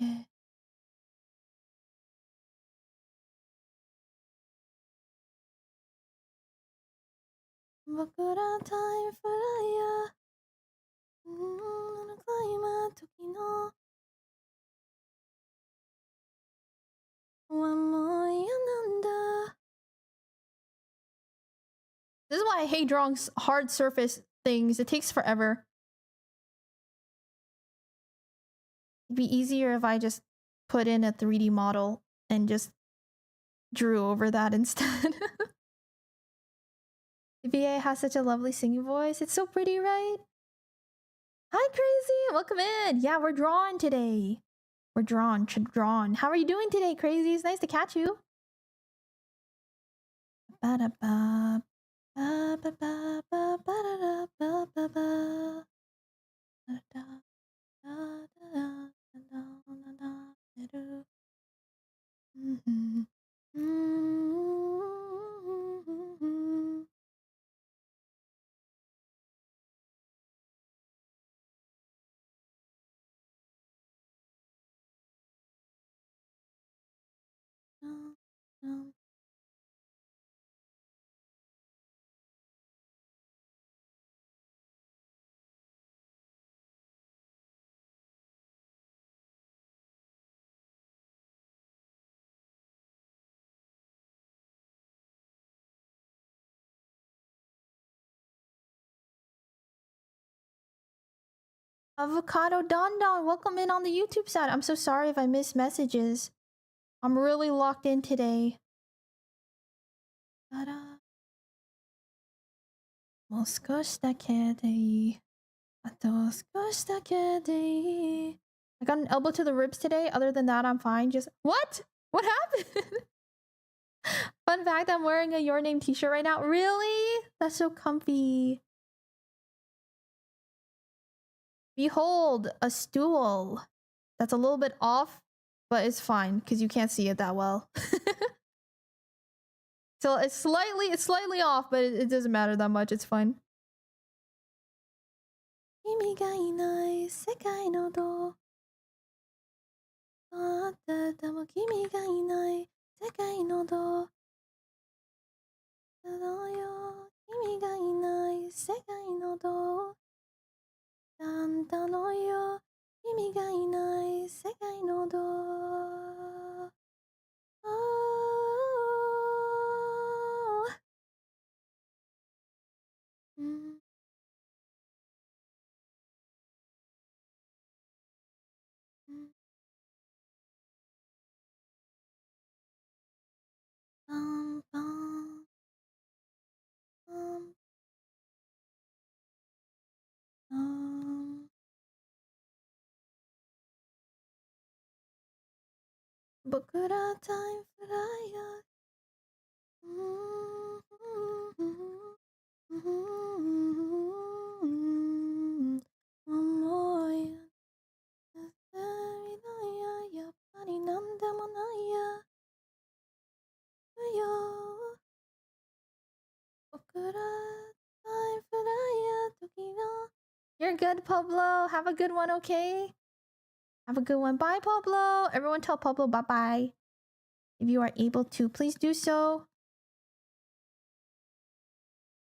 僕らタイムフライヤー。今時の。もう嫌なんだ。This is why I hate drawing hard surface things. It takes forever. It'd be easier if I just put in a 3D model and just drew over that instead. VA has such a lovely singing voice. It's so pretty, right? Hi, Crazy. Welcome in. Yeah, we're drawing today. We're drawn. How are you doing today, Crazy? It's nice to catch you. Ba-da-ba. Avocado Don Don, welcome in on the YouTube side. I'm so sorry if I missed messages. I'm really locked in today. Ta-da. もう少しだけでいい。あと少しだけでいい。I got an elbow to the ribs today. Other than that, I'm fine. Just what? What happened? Fun fact, I'm wearing a Your Name t-shirt right now. Really? That's so comfy. Behold, a stool. That's a little bit off, but it's fine because you can't see it that well. So it's slightly off, but it doesn't matter that much. It's fine. 君がいない世界のどこあってても君がいない世界のどこだよ君がいない世界のどこなんだろうよ君がいない世界のどこうんうんパンパンパンパン僕らタイムフライヤー思い出せみないややっぱりなんでもないやよ僕らタイムフライヤー時の You're good, Pablo. Have a good one, okay? Have a good one. Bye, Pablo. Everyone tell Pablo bye-bye. If you are able to, please do so.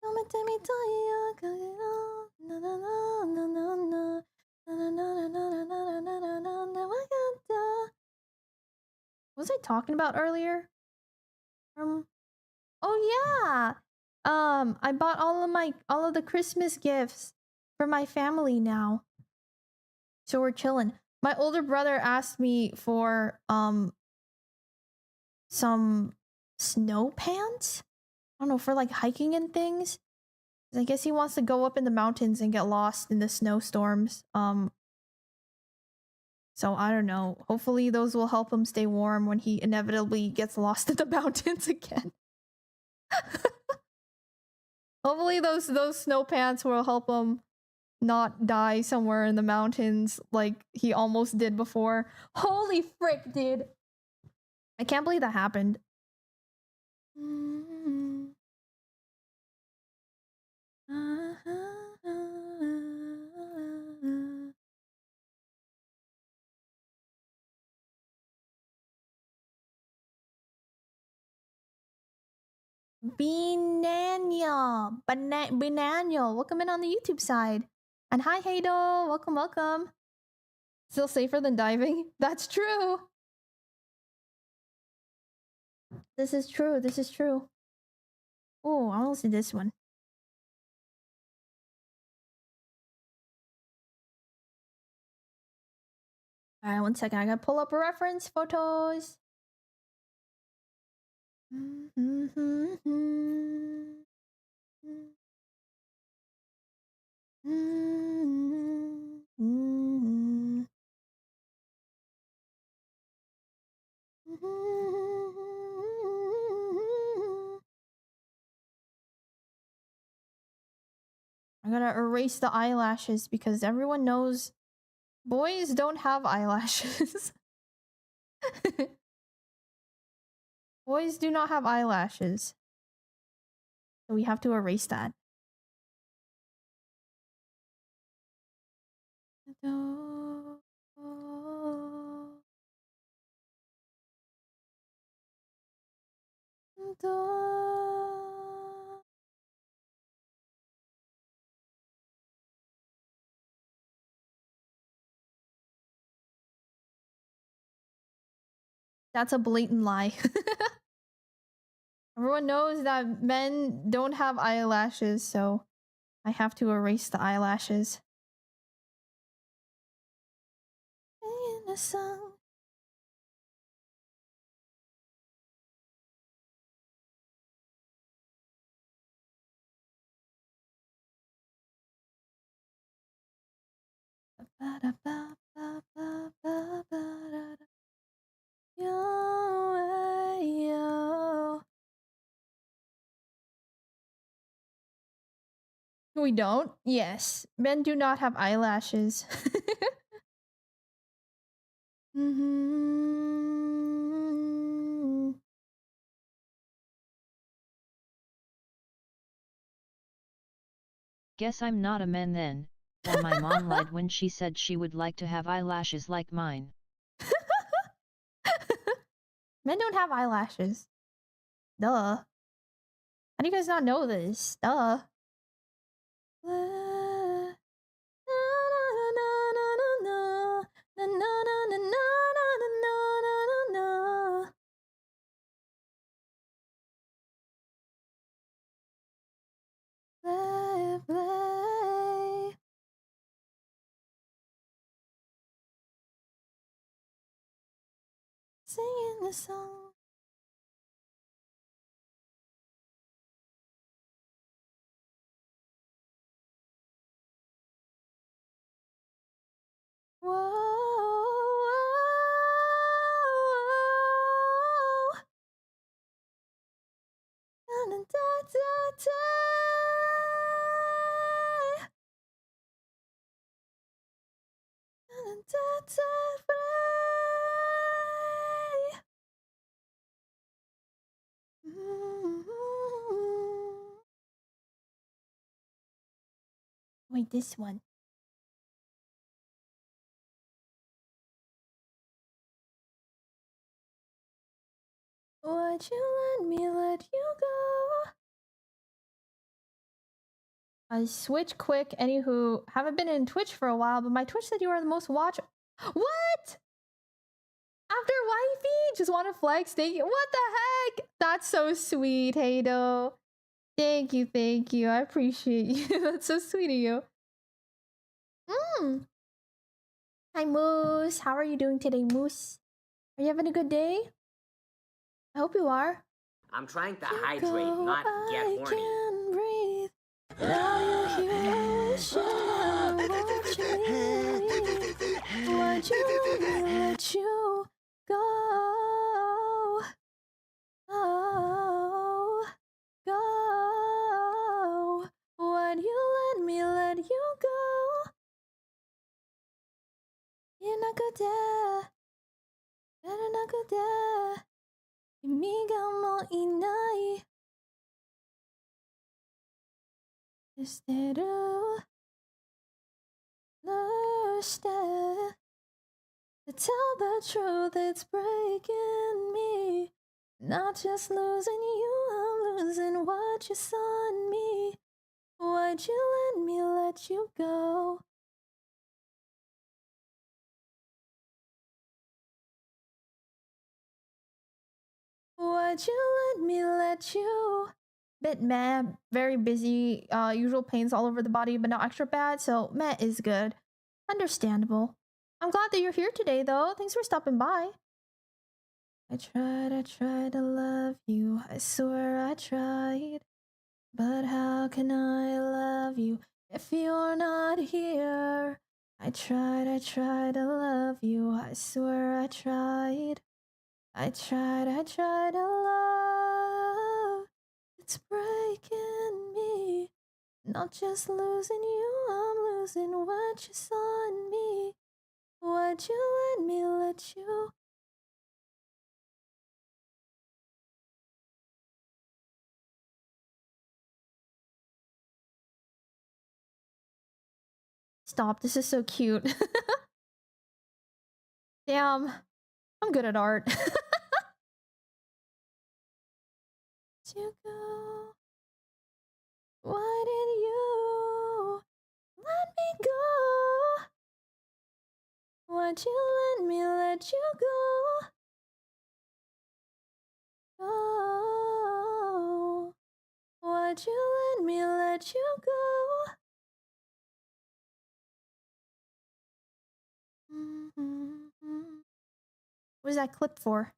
止めてみたいよ影のななななななななななななななななわかった What was I talking about earlier? Oh yeah. I bought all of the Christmas gifts for my family now. So we're chilling. My older brother asked me for some snow pants. I don't know, for like hiking and things. I guess he wants to go up in the mountains and get lost in the snowstorms. So I don't know. Hopefully those will help him stay warm when he inevitably gets lost in the mountains again. Hopefully those snow pants will help him not die somewhere in the mountains like he almost did before. Holy frick, dude. I can't believe that happened. Bananiel, welcome in on the YouTube side. And hi, Hado, welcome. Still safer than diving? That's true. This is true. Oh, I want to see this one. Alright, 1 second. I gotta pull up a reference photos. I gotta erase the eyelashes because everyone knows boys don't have eyelashes. Boys do not have eyelashes. So we have to erase that. That's a blatant lie. Everyone knows that men don't have eyelashes, so I have to erase the eyelashes. In the sun. We don't? Yes. Men do not have eyelashes. Mm-hmm. Guess I'm not a man then, or my mom lied when she said she would like to have eyelashes like mine. Men don't have eyelashes. Duh. How do you guys not know this? Duh. Play. Singing the song. Whoa, whoa, whoa. Da, da, da, da. Da, da, da, da. Wait, this one. Would you let me let you go? I switch quick. Anywho, haven't been in Twitch for a while, but my Twitch said you are the most watched. What? After wifey? Just want to flex? Thank you. What the heck? That's so sweet, Hado. Thank you, thank you. I appreciate you. That's so sweet of you. Hi, Moose. How are you doing today, Moose? Are you having a good day? I hope you are. I'm trying to hydrate, not get horny. I can breathe. Now you hear would you let you go? Oh, go. Would you let me let you go? You're not good there. You're not good there. 君がもういないしてるして To tell the truth, it's breaking me. Not just losing you, I'm losing what you saw in me. Why'd you let me let you go? Why'd you let me let you? Bit meh, very busy, usual pains all over the body, but not extra bad, so meh is good. Understandable. I'm glad that you're here today, though. Thanks for stopping by. I tried to love you. I swear I tried. But how can I love you if you're not here? I tried to love you. I swear I tried. I tried to love. It's breaking me. Not just losing you, I'm losing what you saw in me. Why'd you let me let you? Stop, this is so cute. Damn, I'm good at art. You go. Why did you let me go? Why'd you let me let you go? Oh, why'd you let me let you go? What is that clip for?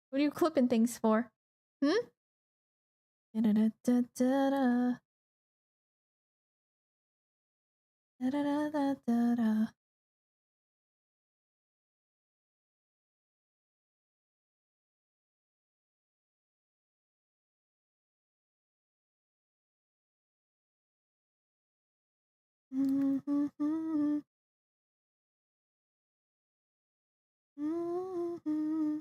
What are you clipping things for? Hmm? Da-da-da-da-da-da. Da da da da da da. Mm-hmm. Mm-hmm.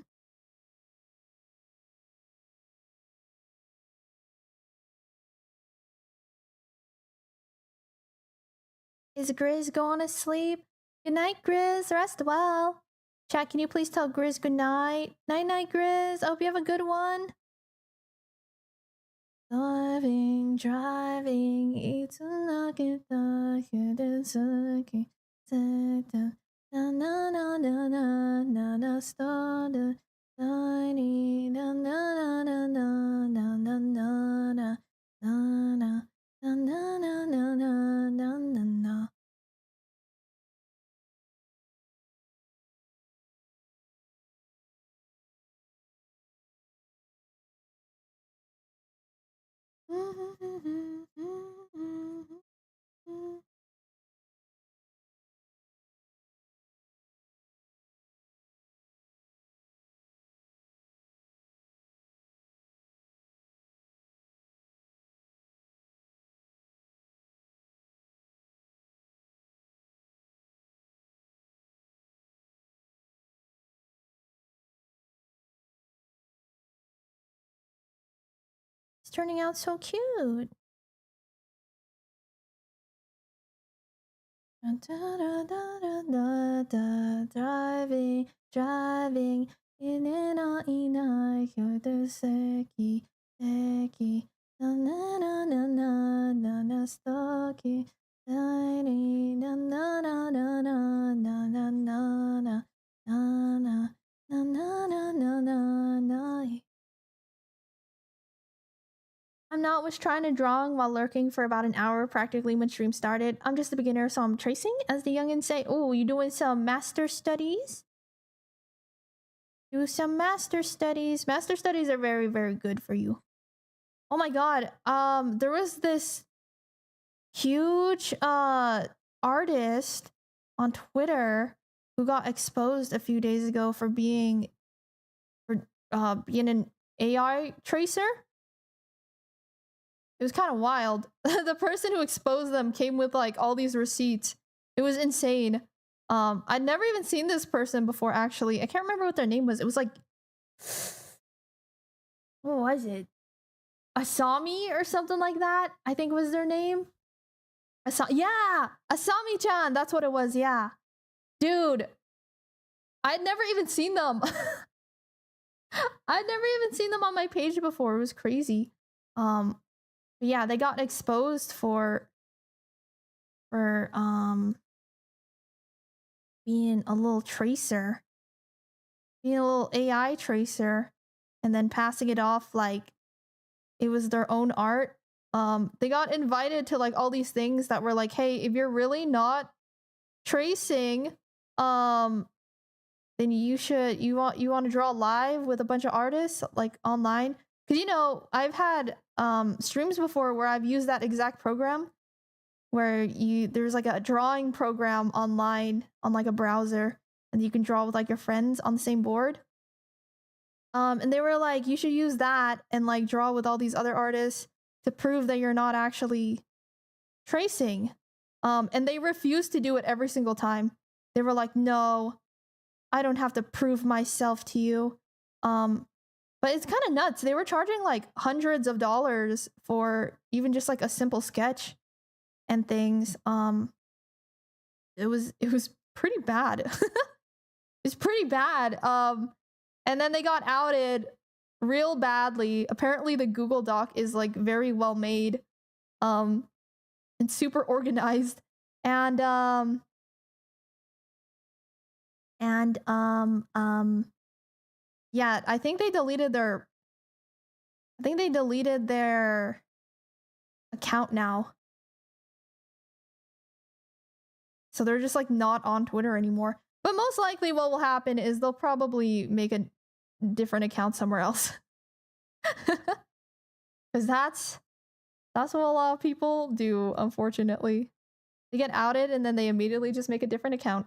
Is Grizz going to sleep? Good night, Grizz. Rest well. Chat, can you please tell Grizz good night? Night night, Grizz. I hope you have a good one. Driving, driving, it's a lucky thought, it's a lucky thought. Na na na na na na na start tiny na na na na na na na na na na na na na na na na na na. It's turning out so cute. Driving, driving, in and out, in I hear the seki, seki, na na na na na na na stocky, tiny, na na na na na na na na na na na na na na na na. I'm not was trying to drawing while lurking for about an hour practically when stream started. I'm just a beginner, so I'm tracing, as the youngins say. Oh, you doing some master studies? Do some master studies. Master studies are very, very good for you. Oh my god. There was this huge artist on Twitter who got exposed a few days ago for being an AI tracer. It was kind of wild. The person who exposed them came with like all these receipts. It was insane. I'd never even seen this person before, actually. I can't remember what their name was. It was like, what was it? Asami or something like that, I think was their name. Yeah, Asami-chan, that's what it was, yeah. Dude, I'd never even seen them. I'd never even seen them on my page before. It was crazy. But yeah, they got exposed for being a little tracer, being a little AI tracer, and then passing it off like it was their own art. They got invited to like all these things that were like, hey, if you're really not tracing, then you want to draw live with a bunch of artists like online. Because you know, I've had streams before where I've used that exact program where there's like a drawing program online on like a browser and you can draw with like your friends on the same board. And they were like, you should use that and like draw with all these other artists to prove that you're not actually tracing. And they refused to do it every single time. They were like, no, I don't have to prove myself to you. But it's kind of nuts. They were charging like hundreds of dollars for even just like a simple sketch and things. It was pretty bad. It's pretty bad. And then they got outed real badly. Apparently the Google Doc is like very well made, and super organized. And yeah, I think they deleted their account now. So they're just like not on Twitter anymore. But most likely what will happen is they'll probably make a different account somewhere else. Because that's what a lot of people do, unfortunately. They get outed and then they immediately just make a different account.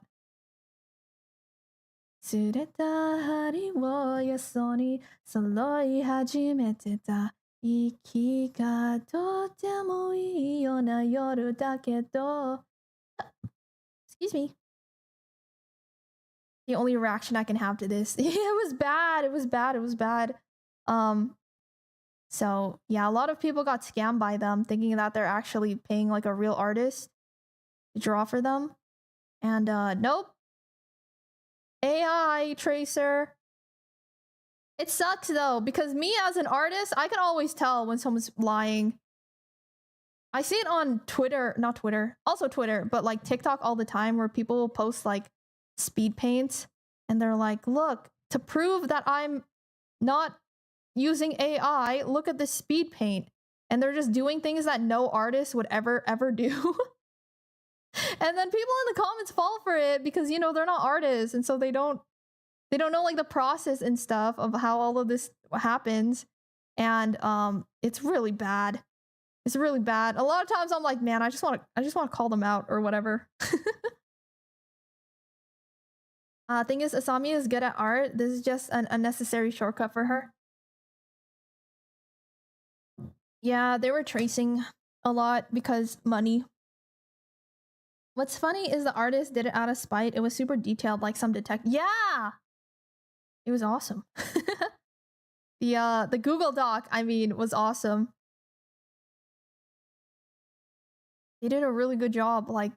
釣れた針をよそに揃い始めてた息がとてもいいような夜だけど Excuse me. The only reaction I can have to this. It was bad. It was bad. It was bad. So yeah, a lot of people got scammed by them thinking that they're actually paying like a real artist to draw for them. And nope. AI tracer. It sucks though, because me as an artist, I can always tell when someone's lying. I see it on Twitter, not Twitter, also Twitter, but like TikTok all the time where people will post like speed paints and they're like, look, to prove that I'm not using AI, look at the speed paint. And they're just doing things that no artist would ever do. And then people in the comments fall for it because, you know, they're not artists. And so they don't know like the process and stuff of how all of this happens. And it's really bad. It's really bad. A lot of times I'm like, man, I just want to call them out or whatever. Thing is, Asami is good at art. This is just an unnecessary shortcut for her. Yeah, they were tracing a lot because money. What's funny is the artist did it out of spite. It was super detailed, like some detective. Yeah, it was awesome. The Google Doc, I mean, was awesome. They did a really good job, like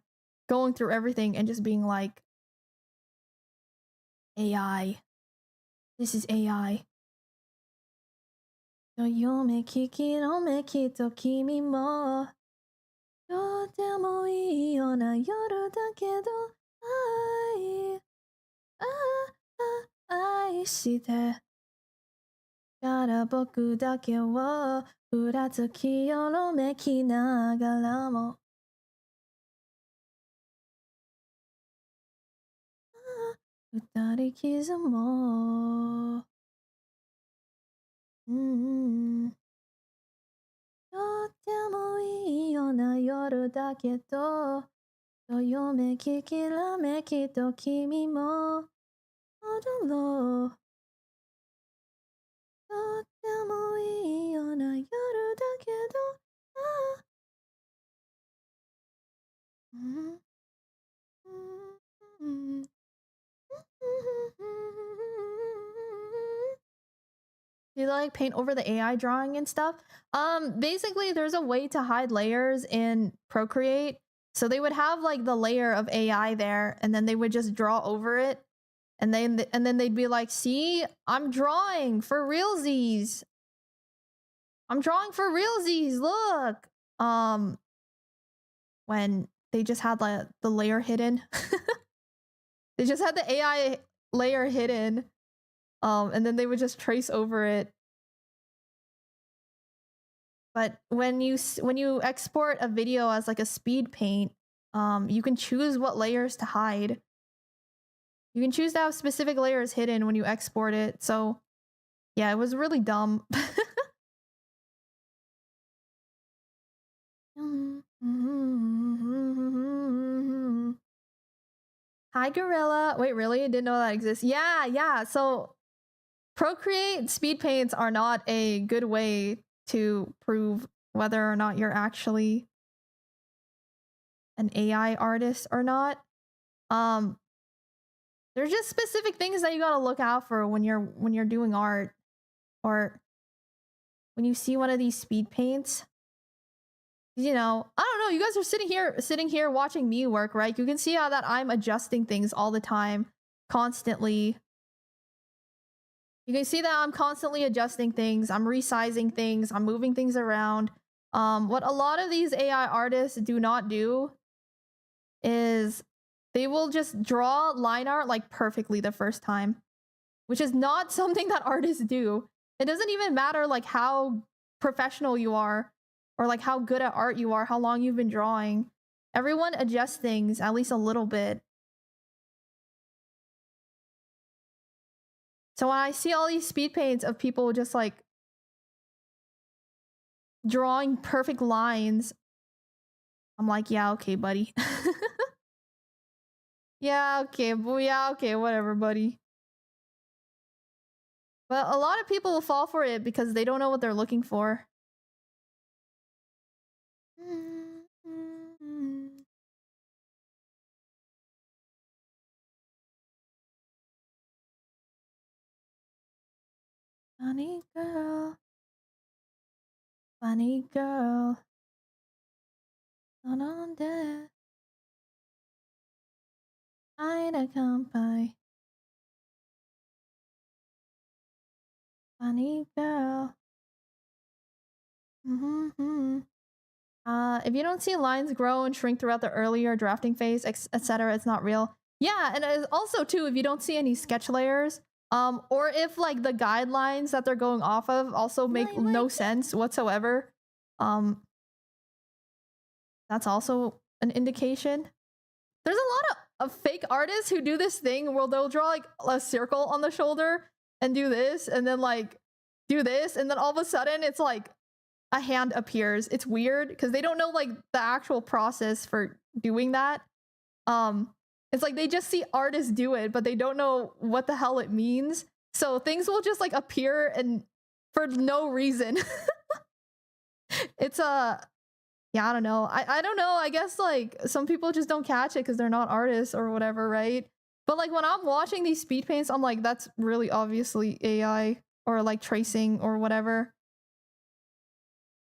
going through everything and just being like, AI. This is AI. 読め聞きのめきっと君もとてもいいような夜だけど愛してから僕だけをふらつきよろめきながらも二人傷もとてもいいような夜だけどどよめききらめきと君も踊ろうとてもいいような夜だけどDo you like paint over the AI drawing and stuff? Basically there's a way to hide layers in Procreate. So they would have like the layer of AI there and then they would just draw over it. And then they'd be like, see, I'm drawing for realsies. I'm drawing for realsies, look. When they just had like the layer hidden. They just had the AI layer hidden. And then they would just trace over it. But when you export a video as like a speed paint, you can choose what layers to hide. You can choose to have specific layers hidden when you export it. So yeah, it was really dumb. Hi, Gorilla. Wait, really? I didn't know that exists. Yeah. So Procreate speed paints are not a good way to prove whether or not you're actually an AI artist or not. There's just specific things that you gotta look out for when you're doing art, or when you see one of these speed paints. You know, I don't know. You guys are sitting here watching me work, right? You can see how that I'm adjusting things all the time, constantly. You can see that I'm constantly adjusting things. I'm resizing things. I'm moving things around. What a lot of these AI artists do not do is they will just draw line art like perfectly the first time, which is not something that artists do. It doesn't even matter like how professional you are or like how good at art you are, how long you've been drawing. Everyone adjusts things at least a little bit. So when I see all these speed paints of people just like drawing perfect lines, I'm like, yeah, okay, buddy. Yeah, okay, whatever, buddy. But a lot of people will fall for it because they don't know what they're looking for. Funny girl. Funny girl. Not on deck. Ida come by. Funny girl. If you don't see lines grow and shrink throughout the earlier drafting phase, etc., it's not real. Yeah, and also too, if you don't see any sketch layers, or if like the guidelines that they're going off of also make no sense whatsoever, that's also an indication. There's a lot of fake artists who do this thing where they'll draw like a circle on the shoulder and do this, and then like do this, and then all of a sudden it's like a hand appears. It's weird because they don't know like the actual process for doing that. It's like they just see artists do it, but they don't know what the hell it means. So things will just like appear and for no reason. It's yeah, I don't know. I don't know. I guess like some people just don't catch it because they're not artists or whatever, right? But like when I'm watching these speed paints, I'm like, that's really obviously AI or like tracing or whatever.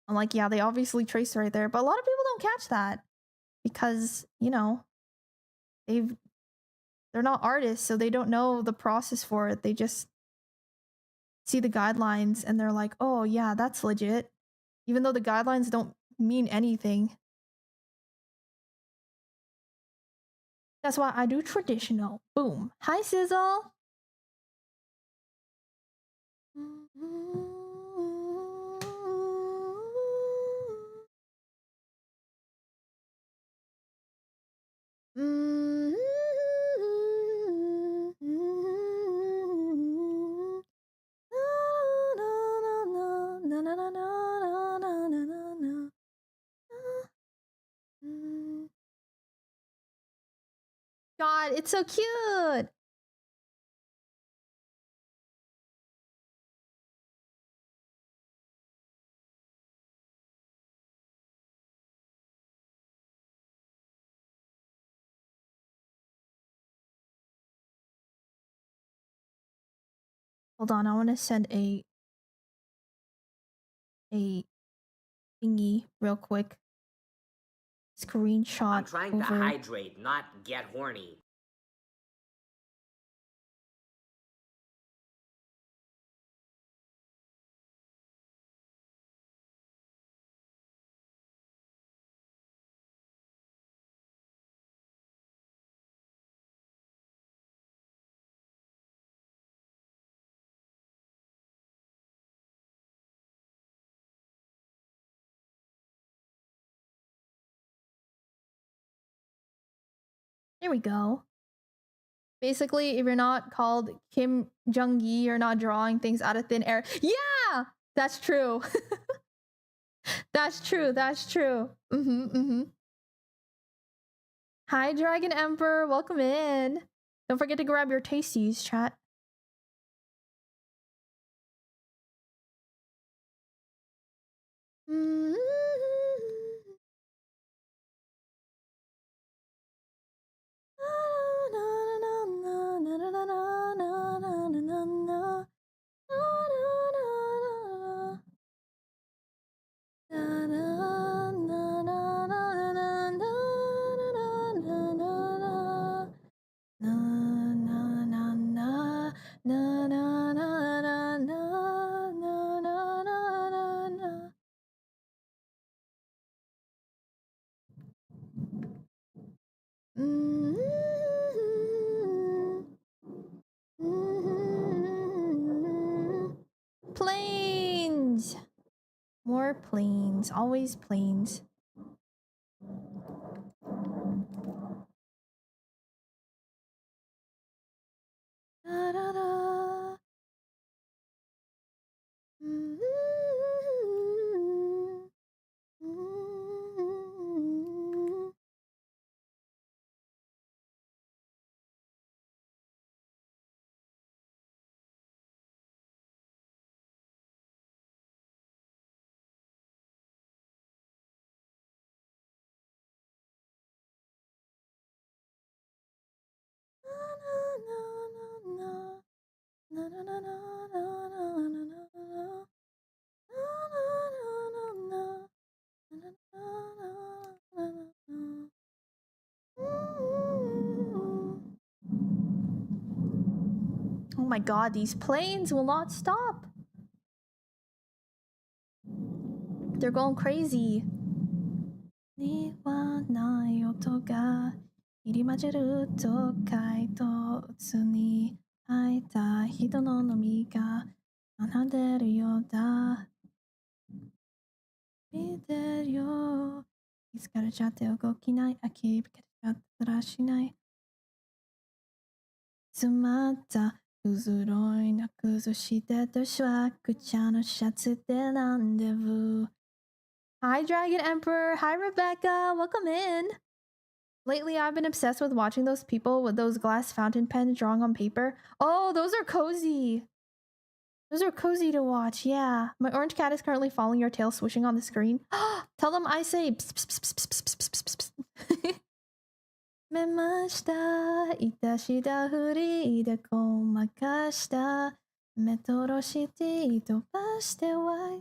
I'm like, yeah, they obviously traced right there. But a lot of people don't catch that because, you know, they're not artists, so they don't know the process for it. They just see the guidelines and they're like, oh yeah, that's legit. Even though the guidelines don't mean anything. That's why I do traditional. Boom. Hi, Sizzle. God, it's so cute. Hold on, I want to send a thingy real quick. Screenshot. I'm trying to hydrate, not get horny. There we go. Basically, if you're not called Kim Jung-gi, you're not drawing things out of thin air. Yeah! That's true. That's true. That's true. Hi, Dragon Emperor. Welcome in. Don't forget to grab your tasties, chat. Planes! More planes. Always planes. Da, da, da. my god, these planes will not stop. They're going crazy. にはない音が入り混じる都会と鬱に入った人の飲みが学んでるようだ。見てるよ。疲れちゃって動きない。諦めちゃったらしない。詰まったくずろいな崩してたしわくちゃのシャツでランデブー。Hi, Dragon Emperor. Hi, Rebecca. Welcome in. Lately, I've been obsessed with watching those people with those glass fountain pens drawing on paper. Oh, those are cozy. Those are cozy to watch, yeah. My orange cat is currently following your tail swishing on the screen. Tell them I say pss, pss, pss, pss, pss, pss, pss, pss. めました。いたしたふりでごまかした。メトロシティ飛ばしては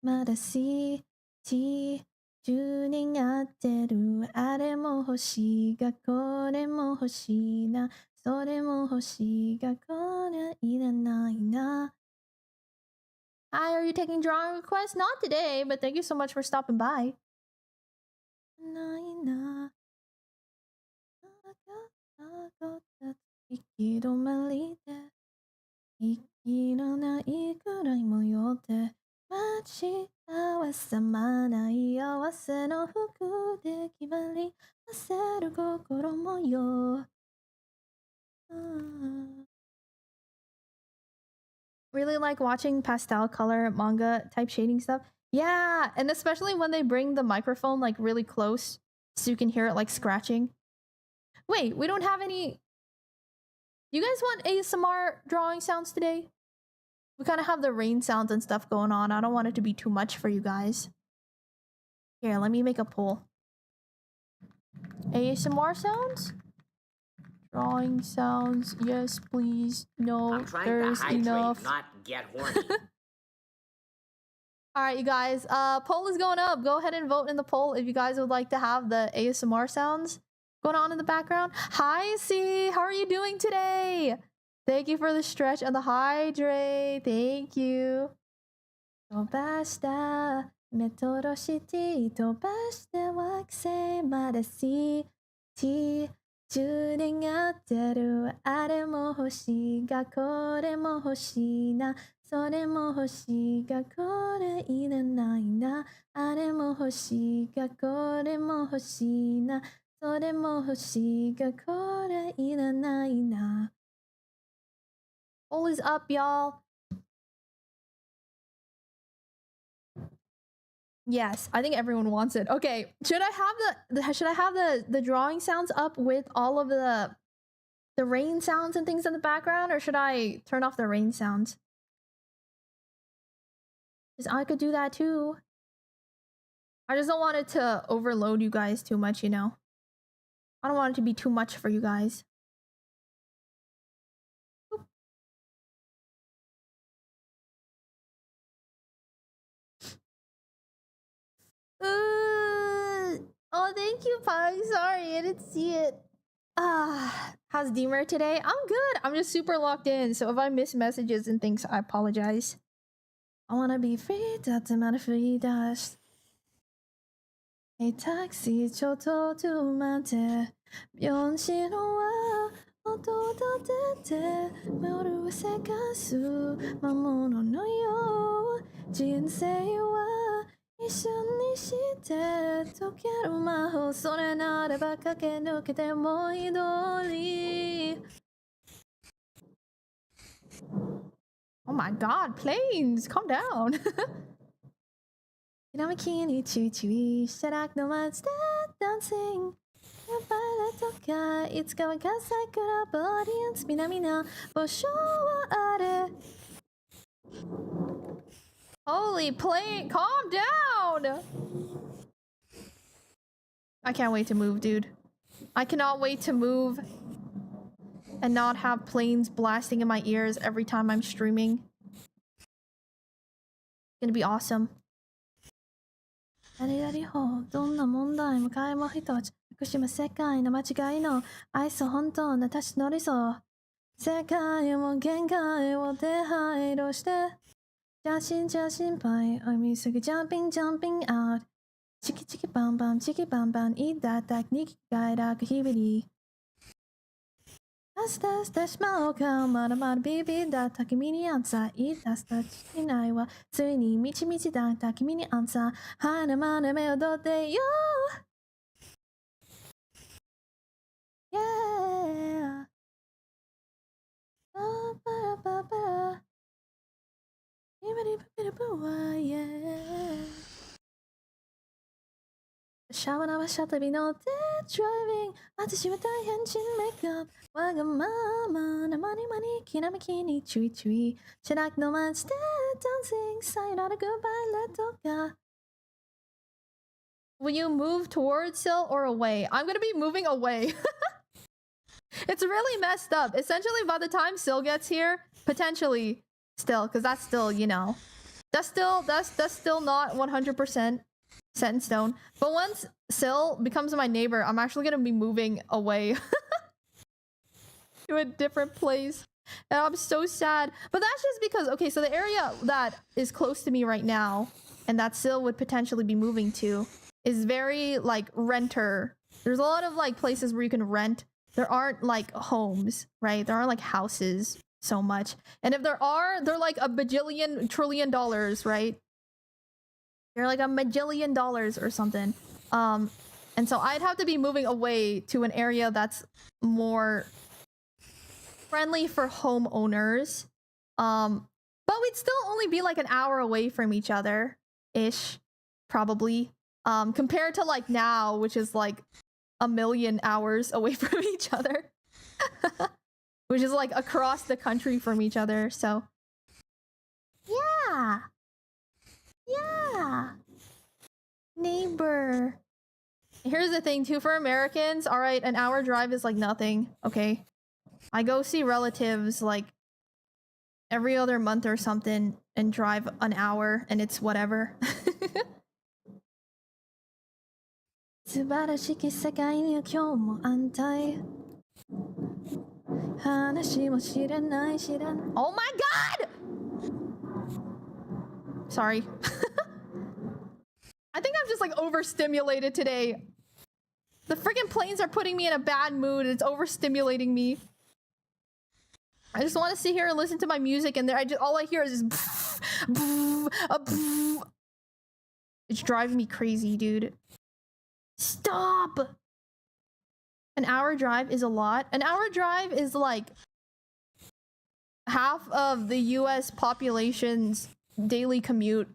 まだし10人合ってる。あれも欲しいがこれも欲しいな。それも欲しいがこれいらないな。Hi, are you taking drawing requests? Not today, but thank you so much for stopping by. ないな。行き止まりで息のないくらい模様で待ち合わさまない合わせの服で決まり合わせる心模様。Really like watching pastel color manga type shading stuff. Yeah, and especially when they bring the microphone like really close so you can hear it like scratching. Wait, we don't have any... You guys want ASMR drawing sounds today? We kind of have the rain sounds and stuff going on. I don't want it to be too much for you guys. Here, let me make a poll. ASMR sounds? Drawing sounds, yes please. No, I'm trying there's to hydrate, enough. not get horny. Alright, you guys, poll is going up. Go ahead and vote in the poll if you guys would like to have the ASMR sounds going on in the background. Hi, C. How are you doing today? Thank you for the stretch and the hydrate. Thank you. 飛ばしたメトロシティ飛ばして惑星まで CT 10年やってるあれも欲しいがこれも欲しいなそれも欲しいがこれいらないなあれも欲しいがこれも欲しいなそれも欲しいがこれいらないな Poll is up, y'all. Yes, I think everyone wants it. Okay, should I have the drawing sounds up with all of the rain sounds and things in the background, or should I turn off the rain sounds? Because I could do that too. I just don't want it to overload you guys too much, you know. I don't want it to be too much for you guys. Oh, thank you, Pug. Sorry, I didn't see it. How's Deemer today? I'm good. I'm just super locked in, so if I miss messages and things, I apologize. I wanna be free, that's a matter free dash. Hey, taxi, choto to mate. Bionshiro wa oto tatete. Moru wa sekasu, mamono no yo. Jinsei wa 一緒にして溶ける魔法それならば駆け抜けてもいい通り Oh my god, planes! Calm down! ひらめきにチュイチュイしたらの街で dancing やばいとかいつかは関西クラブオーディエンスみなみな場所はあれ Holy plane, calm down! I can't wait to move, dude. I cannot wait to move and not have planes blasting in my ears every time I'm streaming. It's gonna be awesome. 誰々ほどんな問題も変えも一つ福島世界の間違いの愛想本当の立ち乗りそう世界も限界を手配としてじゃ心配お見すぎ jumping out チキチキバンバンチキバンバンいたたに機械だく日々に出してしまおうかまだまだビビだった君にアンサー言い出したしないわついにみちみちだった君にアンサー花まで目を取ってよYeahシャワーはシャトビのデードライビング私は大変人メイクアップわがままなまにまにきらめきに注意注意しなくの街でダンシングさよならグッバイレッドが Will you move towards Sil or away? I'm gonna be moving away. It's really messed up. Essentially, by the time Sil gets here, potentially still, because that's still, you know, that's still not 100% set in stone. But once Sil becomes my neighbor, I'm actually gonna be moving away to a different place. And I'm so sad. But that's just because, okay, so the area that is close to me right now, and that Sil would potentially be moving to, is very, like, renter. There's a lot of, like, places where you can rent. There aren't, like, homes, right? There aren't, like, houses so much. And if there are, they're, like, a bajillion trillion dollars, right? They're, like, a majillion dollars or something. And so I'd have to be moving away to an area that's more friendly for homeowners. But we'd still only be, like, an hour away from each other-ish, probably. Compared to, like, now, which is, like, a million hours away from each other. Which is like across the country from each other, so yeah. Yeah. Neighbor. Here's the thing too, for Americans, all right, an hour drive is like nothing, okay? I go see relatives like every other month or something and drive an hour and it's whatever. 素晴らしき世界に今日も安泰話も知らない知らない Oh my god! Sorry. I think I'm just like overstimulated today. The freaking planes are putting me in a bad mood. It's overstimulating me. I just want to sit here and listen to my music and all I hear is this It's driving me crazy, dude. Stop! An hour drive is a lot. An hour drive is like half of the US population's daily commute.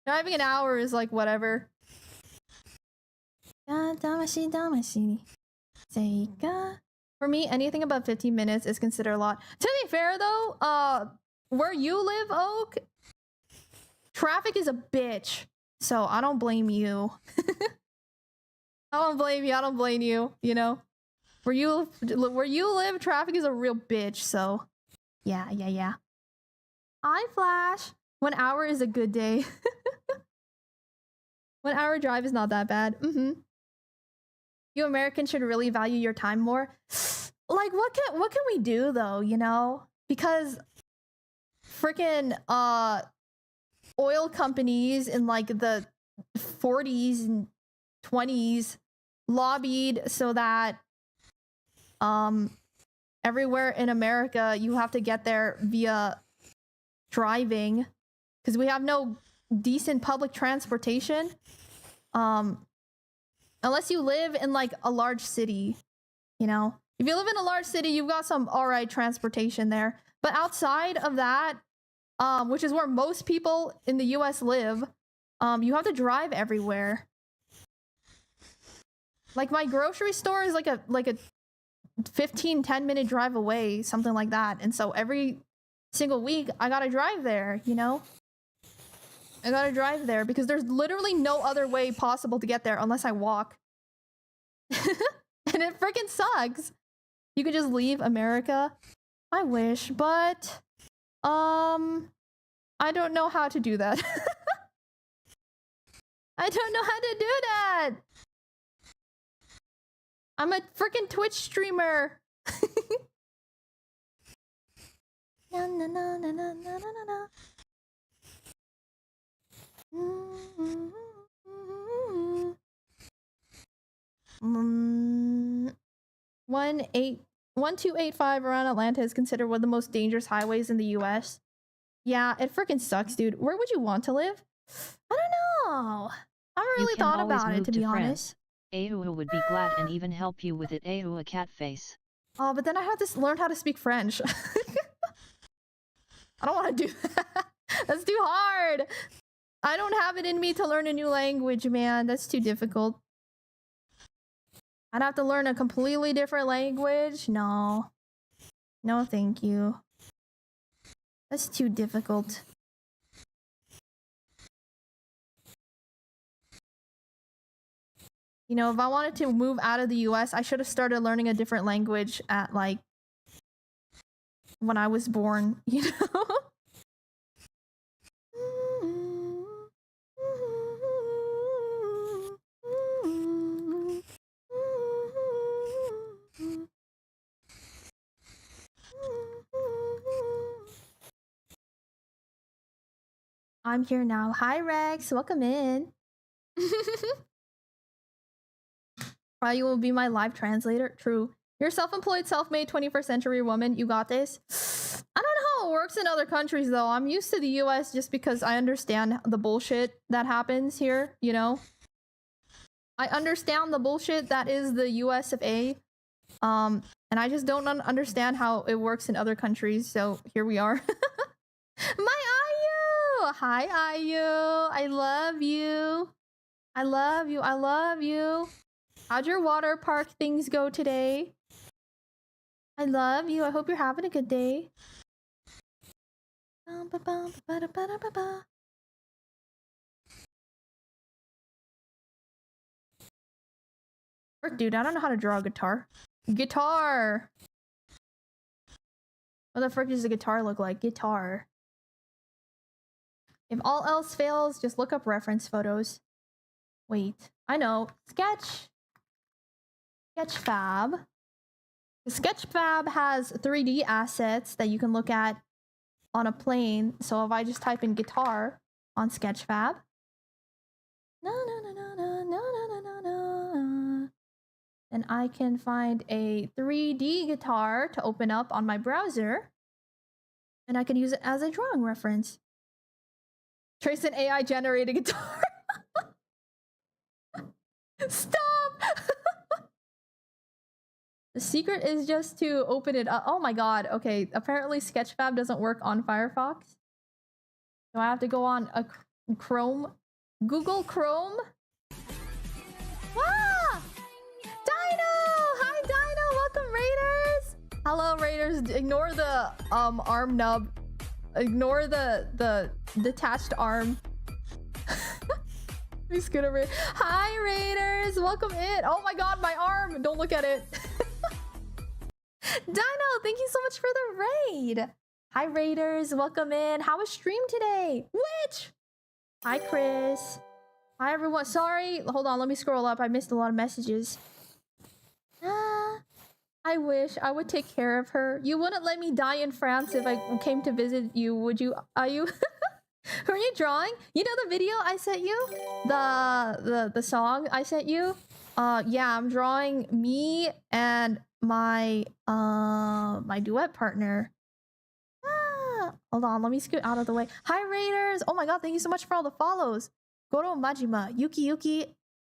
Driving an hour is like whatever. For me, anything above 15 minutes is considered a lot. To be fair though, where you live, Oak, traffic is a bitch. So I don't blame you. I don't blame you, you know? Where you live, traffic is a real bitch, so yeah. Hi, Flash. 1 hour is a good day. 1 hour drive is not that bad. You Americans should really value your time more. Like, what can we do though, you know? Because freaking oil companies in like the 40s and 20s lobbied so that everywhere in America you have to get there via driving because we have no decent public transportation unless you live in like a large city, you know. If you live in a large city, you've got some alright transportation there, but outside of that, which is where most people in the US live, you have to drive everywhere. Like my grocery store is like a 10 minute drive away, something like that. And so every single week I gotta drive there, you know? I gotta drive there because there's literally no other way possible to get there unless I walk. And it freaking sucks. You could just leave America. I wish, but I don't know how to do that. I don't know how to do that. I'm a freaking Twitch streamer. Na, na, na, na, na, na, na, na. 1285 around Atlanta is considered one of the most dangerous highways in the US. Yeah, it freaking sucks, dude. Where would you want to live? I don't know. I haven't really thought about it, to be honest. Ahu would be glad and even help you with it. Ahu a cat face. Oh, but then I have to learn how to speak French. I don't want to do that. That's too hard. I don't have it in me to learn a new language, man. That's too difficult. I'd have to learn a completely different language. No. No, thank you. That's too difficult. You know, if I wanted to move out of the US, I should have started learning a different language at, like, when I was born, you know? I'm here now. Hi, Rex. Welcome in. You will be my live translator. True. You're self-employed, self-made 21st century woman. You got this. I don't know how it works in other countries, though. I'm used to the US just because I understand the bullshit that happens here, you know? I understand the bullshit that is the US of A. And I just don't understand how it works in other countries, so here we are. My Ayu! Hi, Ayu! I love you. I love you. I love you. How'd your water park things go today? I love you. I hope you're having a good day. Frick, dude, I don't know how to draw a guitar. Guitar! What the frick does a guitar look like? Guitar. If all else fails, just look up reference photos. Wait, I know. Sketchfab. Sketchfab has 3D assets that you can look at on a plane. So if I just type in guitar on Sketchfab, then I can find a 3D guitar to open up on my browser, and I can use it as a drawing reference. Trace an AI generated guitar. Stop! The secret is just to open it up. Oh my god, okay. Apparently Sketchfab doesn't work on Firefox. So I have to go on a Chrome. Google Chrome? Ah! Dino! Hi Dino! Welcome Raiders! Hello Raiders. Ignore the arm nub. Ignore the detached arm. We scoot over. Hi Raiders! Welcome in! Oh my god, my arm! Don't look at it. Dino, thank you so much for the raid. Hi Raiders, welcome in. How was stream today? Witch! Hi Chris. Hi everyone. Sorry, hold on, let me scroll up. I missed a lot of messages. I wish I would take care of her. You wouldn't let me die in France if I came to visit you, would you? Are you? Who are you drawing? You know the video I sent you? The song I sent you? Yeah, I'm drawing me and my my duet partner. Hold on, let me scoot out of the way. Hi Raiders! Oh my god, thank you so much for all the follows. Goro Majima, Yuki,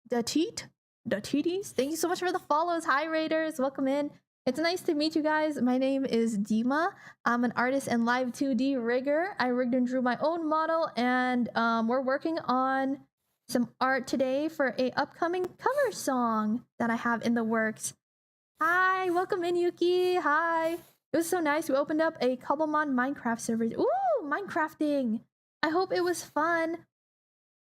the Titis. Thank you so much for the follows. Hi Raiders, welcome in. It's nice to meet you guys. My name is Dima. I'm an artist and live 2D rigger. I rigged and drew my own model, and we're working on some art today for a upcoming cover song that I have in the works. Hi, welcome in Yuki. Hi. It was so nice. We opened up a Cobblemon Minecraft server. Ooh, Minecrafting. I hope it was fun.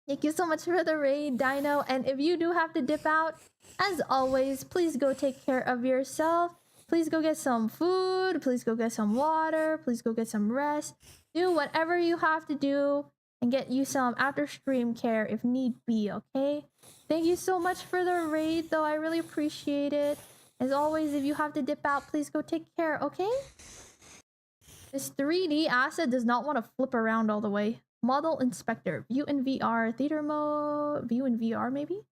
Thank you so much for the raid, Dino. And if you do have to dip out, as always, please go take care of yourself. Please go get some food. Please go get some water. Please go get some rest. Do whatever you have to do and get you some after stream care if need be, okay? Thank you so much for the raid, though. I really appreciate it. As always, if you have to dip out, please go take care, okay? This 3D asset does not want to flip around all the way. Model inspector. View in VR. Theater mode. View in VR, maybe?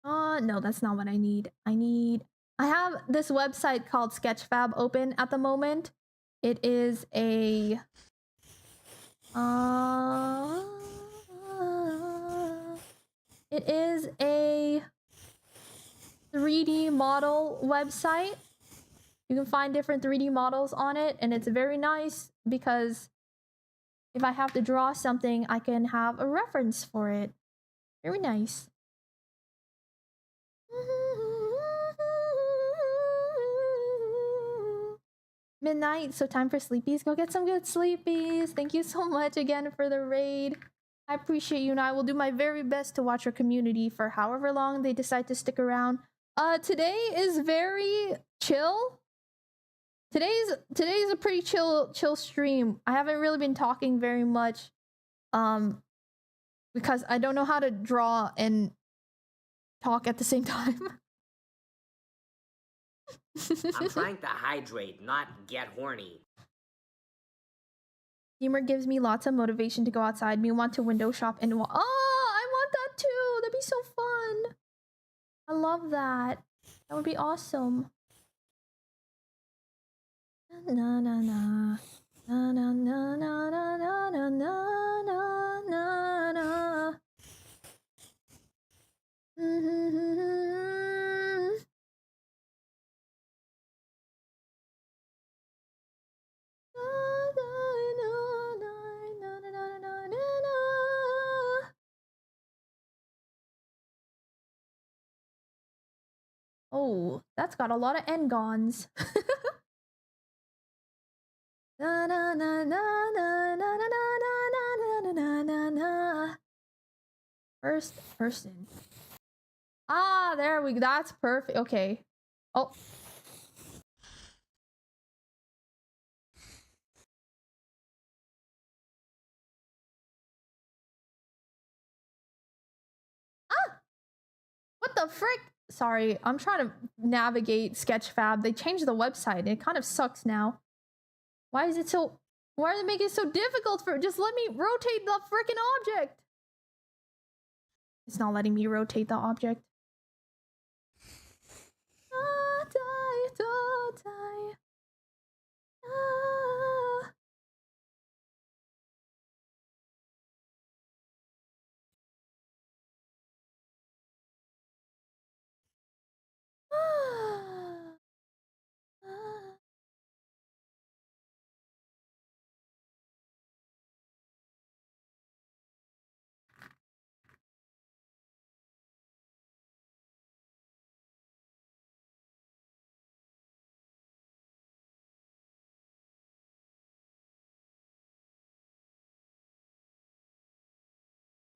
No, that's not what I need. I have this website called Sketchfab open at the moment. It is a... It is a 3D model website. You can find different 3D models on it, and it's very nice because if I have to draw something, I can have a reference for it. Very nice. Midnight, so time for sleepies. Go get some good sleepies. Thank you so much again for the raid. I appreciate you, and I will do my very best to watch our community for however long they decide to stick around. Today is very chill. Today's a pretty chill stream. I haven't really been talking very much, because I don't know how to draw and talk at the same time. I'm trying to hydrate, not get horny. Humor gives me lots of motivation to go outside. Me want to window shop and oh, I want that too. That'd be so fun. I love that. That would be awesome. Na na na na na na na na na na na na na. Oh, that's got a lot of n-gons. Na na na na na na na na na na na na. First person. Ah, there we go. That's perfect. Okay. Oh. Ah! What the frick? Sorry, I'm trying to navigate Sketchfab. They changed the website and it kind of sucks now. Why is it so... Why are they making it so difficult for... Just let me rotate the freaking object! It's not letting me rotate the object.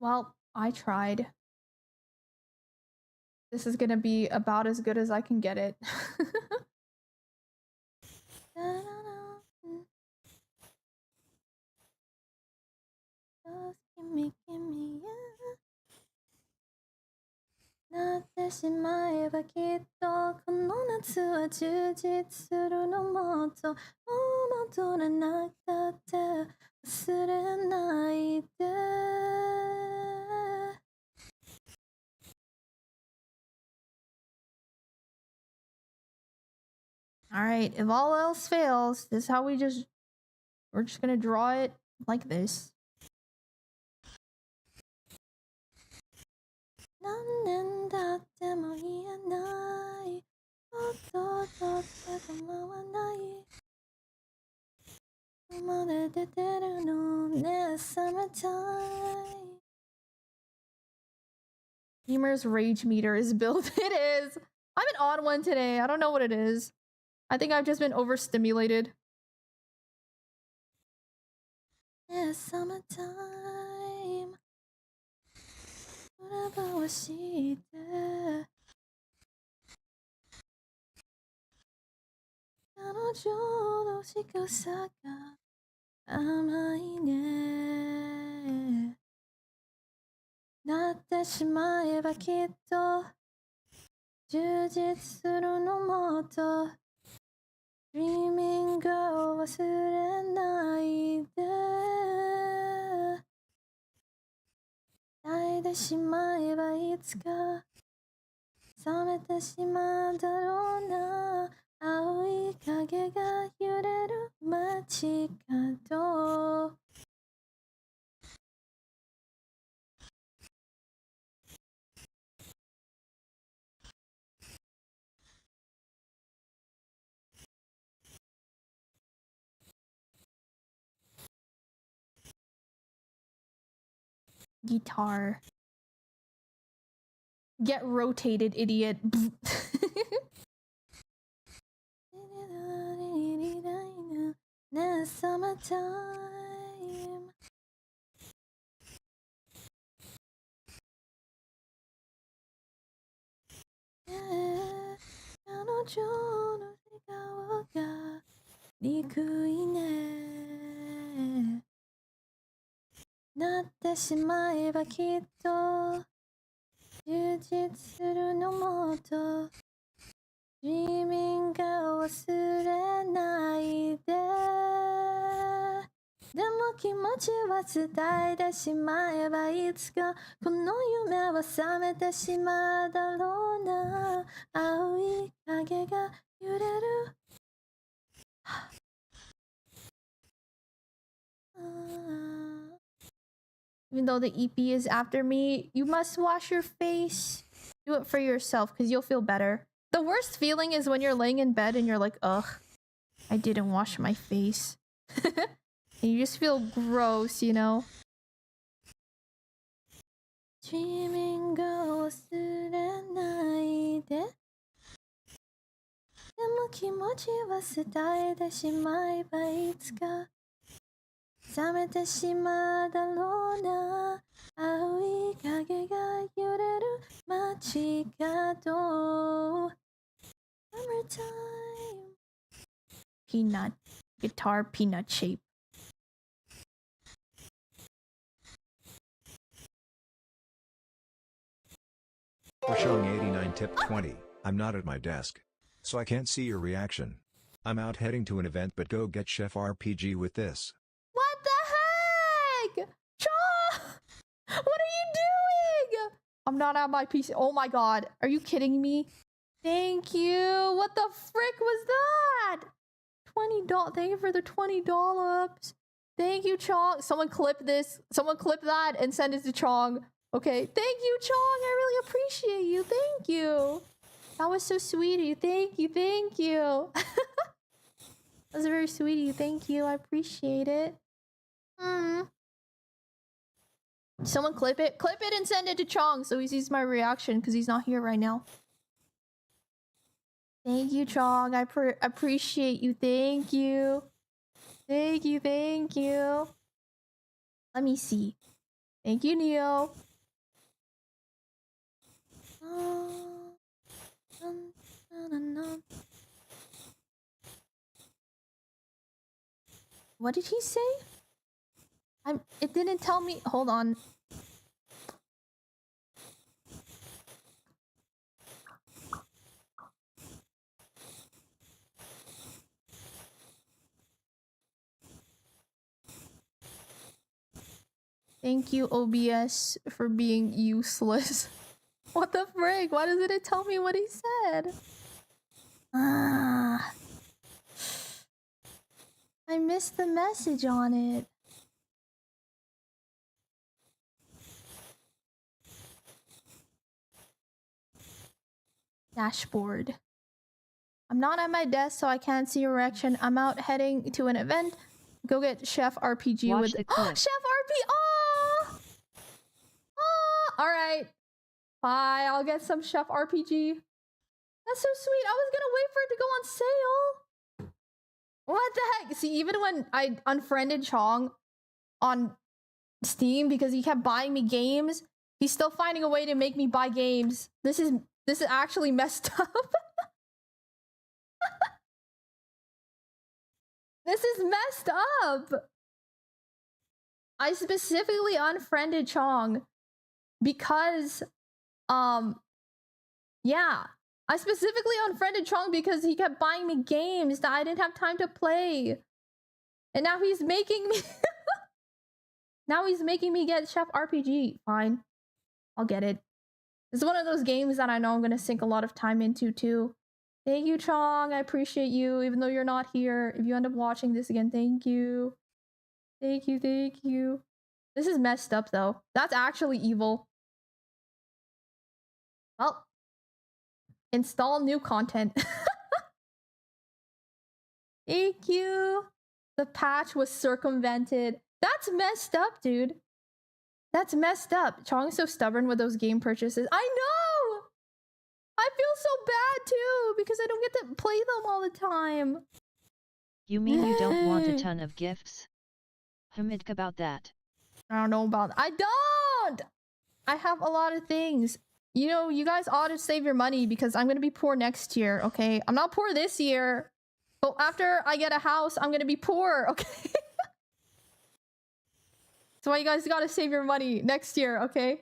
Well, I tried. This is gonna be about as good as I can get it. Gimme, gimme, yeah. なってしまえばきっとこの夏は充実するのもっともう戻らなくたって忘れないで Alright, if all else fails, this is how we're just gonna draw it like this. 何年経っても言えない音とって構わないまで出てるのね Summertime Gamer's rage meter is built. It is. I'm an odd one today. I don't know what it is. I think I've just been overstimulated. Yeah, summertime. Whatever was she there? 彼女の仕草が甘いねなってしまえばきっと充実するのもっと Dreaming を忘れないで泣いてしまえばいつか覚めてしまうだろうな青い影が揺れる街角Guitar. Get rotated, idiot. Now summertime. Yeah, 彼女の笑顔が憎いね。なってしまえばきっと充実するのもっと Dreaming が忘れないででも気持ちは伝えてしまえばいつかこの夢は覚めてしまうだろうな青い影が揺れるEven though the EP is after me, you must wash your face. Do it for yourself because you'll feel better. The worst feeling is when you're laying in bed and you're like, ugh, I didn't wash my face. And you just feel gross, you know? Dreaming を忘れないででも気持ちは伝えてしまえばいつか覚めてしまうだろうな青い影が揺れる街角 Summertime Peanut Guitar peanut shape For showing 89 tip 20, I'm not at my desk. So I can't see your reaction. I'm out heading to an event but go get Chef RPG with this. What the heck? Cha! What are you doing? I'm not at my PC. Oh my god. Are you kidding me? Thank you. What the frick was that? $20. Thank you for the $20. Thank you, Chong. Someone clip this. Someone clip that and send it to Chong. Okay. Thank you, Chong. I really appreciate you. Thank you. That was so sweet of you. Thank you. Thank you. That was very sweet of you. Thank you. I appreciate it. Someone clip it. Clip it and send it to Chong so he sees my reaction because he's not here right now. Thank you, Chong. I appreciate you. Thank you. Thank you. Thank you. Let me see. Thank you, Neo. What did he say? It didn't tell me. Hold on. Thank you, OBS, for being useless. What the frig? Why doesn't it tell me what he said? I missed the message on it. Dashboard. I'm not at my desk, so I can't see your reaction. I'm out heading to an event. Go get Chef RPG Watch with the clip. Chef RP. Oh, all right. Bye. I'll get some Chef RPG. That's so sweet. I was gonna wait for it to go on sale. What the heck? See, even when I unfriended Chong on Steam because he kept buying me games, he's still finding a way to make me buy games. This is actually messed up. This is messed up. I specifically unfriended Chong because yeah, I specifically unfriended Chong because he kept buying me games that I didn't have time to play. And now he's making me... now he's making me get Chef RPG. Fine. I'll get it. It's one of those games that I know I'm going to sink a lot of time into too. Thank you, Chong. I appreciate you, even though you're not here. If you end up watching this again, thank you. Thank you, thank you. This is messed up though. That's actually evil. Well, install new content. Thank you. The patch was circumvented. That's messed up, dude. That's messed up. Chong's so stubborn with those game purchases. I know! I feel so bad too because I don't get to play them all the time. You mean you don't want a ton of gifts? Hamid about that. I don't know about that. I don't! I have a lot of things. You know, you guys ought to save your money because I'm gonna be poor next year, okay? I'm not poor this year. But after I get a house, I'm gonna be poor, okay? That's why you guys gotta save your money next year, okay?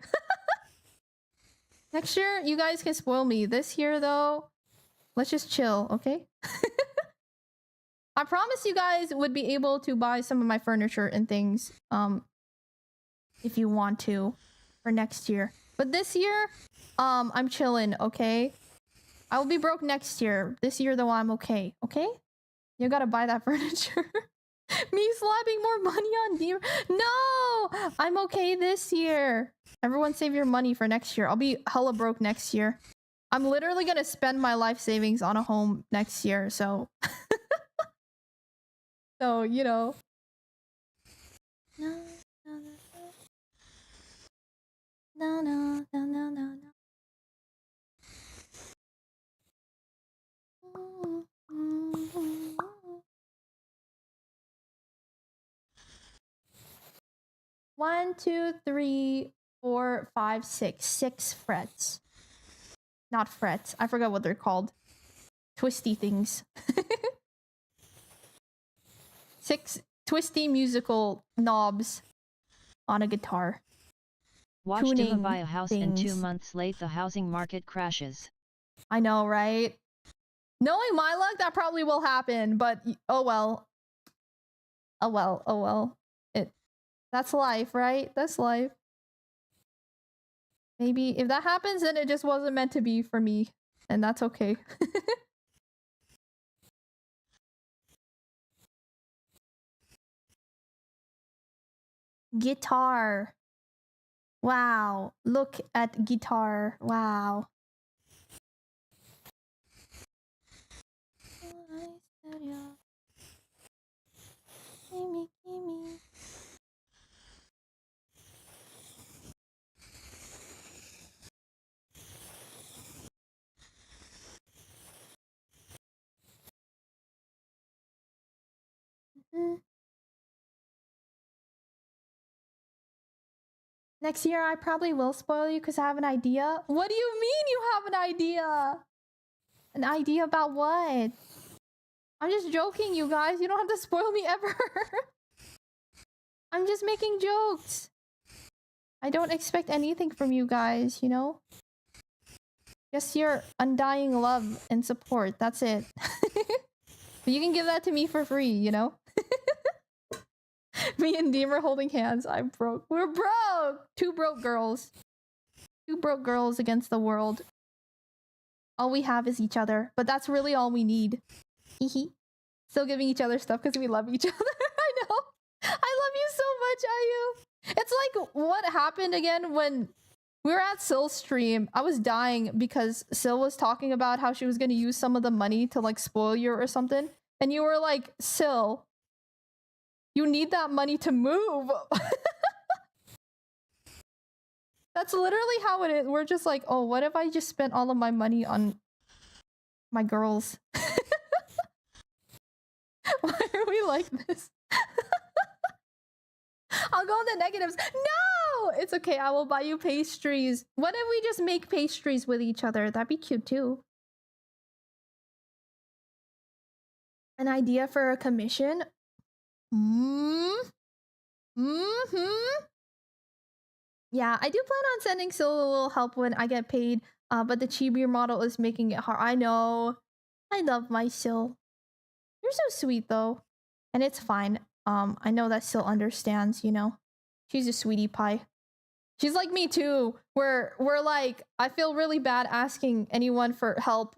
Next year, you guys can spoil me. This year, though, let's just chill, okay? I promise you guys would be able to buy some of my furniture and things, if you want to, for next year. But this year, I'm chilling, okay? I will be broke next year. This year, though, I'm okay, okay? You gotta buy that furniture. Me slapping more money on Dima. No! I'm okay this year. Everyone save your money for next year. I'll be hella broke next year. I'm literally gonna spend my life savings on a home next year, so... so, you know. No, no, no, no, no, no, no, no. One, two, three, 4, 5, 6. 6 frets. Not frets. I forgot what they're called. Twisty things. 6 twisty musical knobs on a guitar. Watch Dima Tuning buy a house and 2 things. months late the housing market crashes. I know, right? Knowing my luck, that probably will happen, but oh well. Oh well, oh well. That's life, right? That's life. Maybe if that happens, then it just wasn't meant to be for me. And that's okay. Guitar. Wow. Look at guitar. Wow. Gimme. Next year, I probably will spoil you because I have an idea. What do you mean you have an idea? An idea about what? I'm just joking, you guys. You don't have to spoil me ever. I'm just making jokes. I don't expect anything from you guys, you know? Just your undying love and support. That's it. But you can give that to me for free, you know? Me and Deem are holding hands. I'm broke. We're broke! 2 broke girls. 2 broke girls against the world. All we have is each other. But that's really all we need. Hehe. Still giving each other stuff because we love each other. I know. I love you so much, Ayu. It's like what happened again when we were at Sill's stream. I was dying because Sill was talking about how she was going to use some of the money to like spoil you or something. And you were like, Sill, you need that money to move. That's literally how it is. We're just like, oh, what if I just spent all of my money on my girls? Why are we like this? I'll go in the negatives. No! It's okay. I will buy you pastries. What if we just make pastries with each other? That'd be cute too. An idea for a commission? Yeah, I do plan on sending Syl a little help when I get paid. But the Chibi model is making it hard. I know. I love my Sil. You're so sweet though. And it's fine. I know that Sil understands, you know. She's a sweetie pie. She's like me too. We're like, I feel really bad asking anyone for help.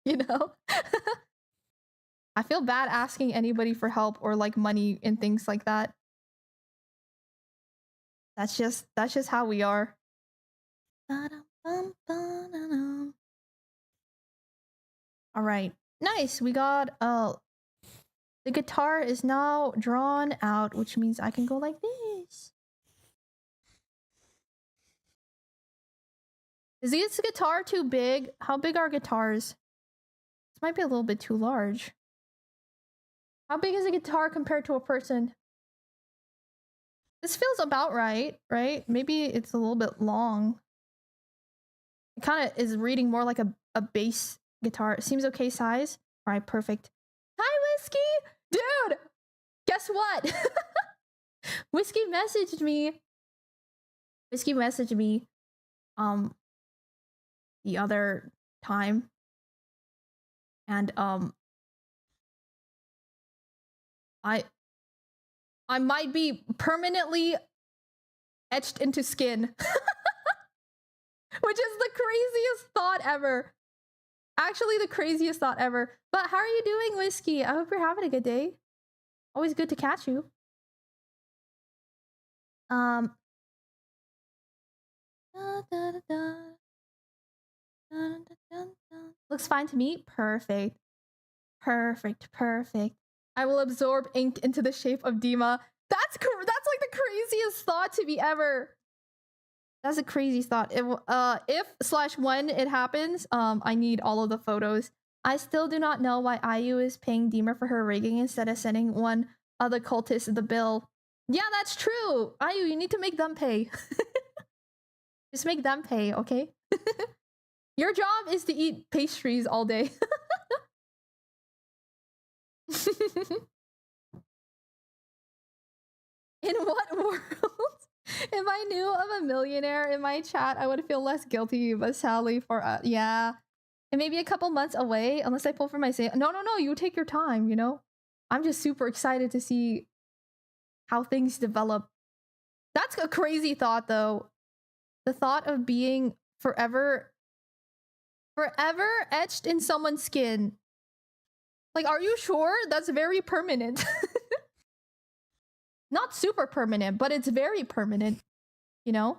You know? I feel bad asking anybody for help or like money and things like that. That's just how we are. All right. Nice. We got the guitar is now drawn out, which means I can go like this. Is this guitar too big? How big are guitars? This might be a little bit too large. How big is a guitar compared to a person? This feels about right, right? Maybe it's a little bit long. It kind of is reading more like a bass guitar. It seems okay size. All right, perfect. Hi, Whiskey! Dude! Guess what? Whiskey messaged me. Whiskey messaged me the other time. And I might be permanently etched into skin. Which is the craziest thought ever. Actually, the craziest thought ever. But how are you doing, Whiskey? I hope you're having a good day. Always good to catch you. Looks fine to me. Perfect. Perfect. Perfect. I will absorb ink into the shape of Dima. That's like the craziest thought to me ever. That's a crazy thought. If/when it happens, I need all of the photos. I still do not know why IU is paying Deemer for her rigging instead of sending one of the cultists the bill. Yeah, that's true. IU, you need to make them pay. Just make them pay, okay? Your job is to eat pastries all day. In what world? If I knew of a millionaire in my chat, I would feel less guilty, but sadly for yeah. And maybe a couple months away, unless I pull for my sale. No, you take your time, you know? I'm just super excited to see how things develop. That's a crazy thought, though. The thought of being forever etched in someone's skin. Like, are you sure? That's very permanent. Not super permanent, but it's very permanent, you know?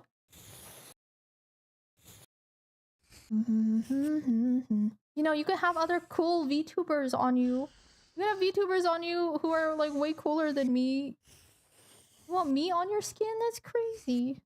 You know, you could have other cool VTubers on you. You could have VTubers on you who are like way cooler than me. You want me on your skin? That's crazy.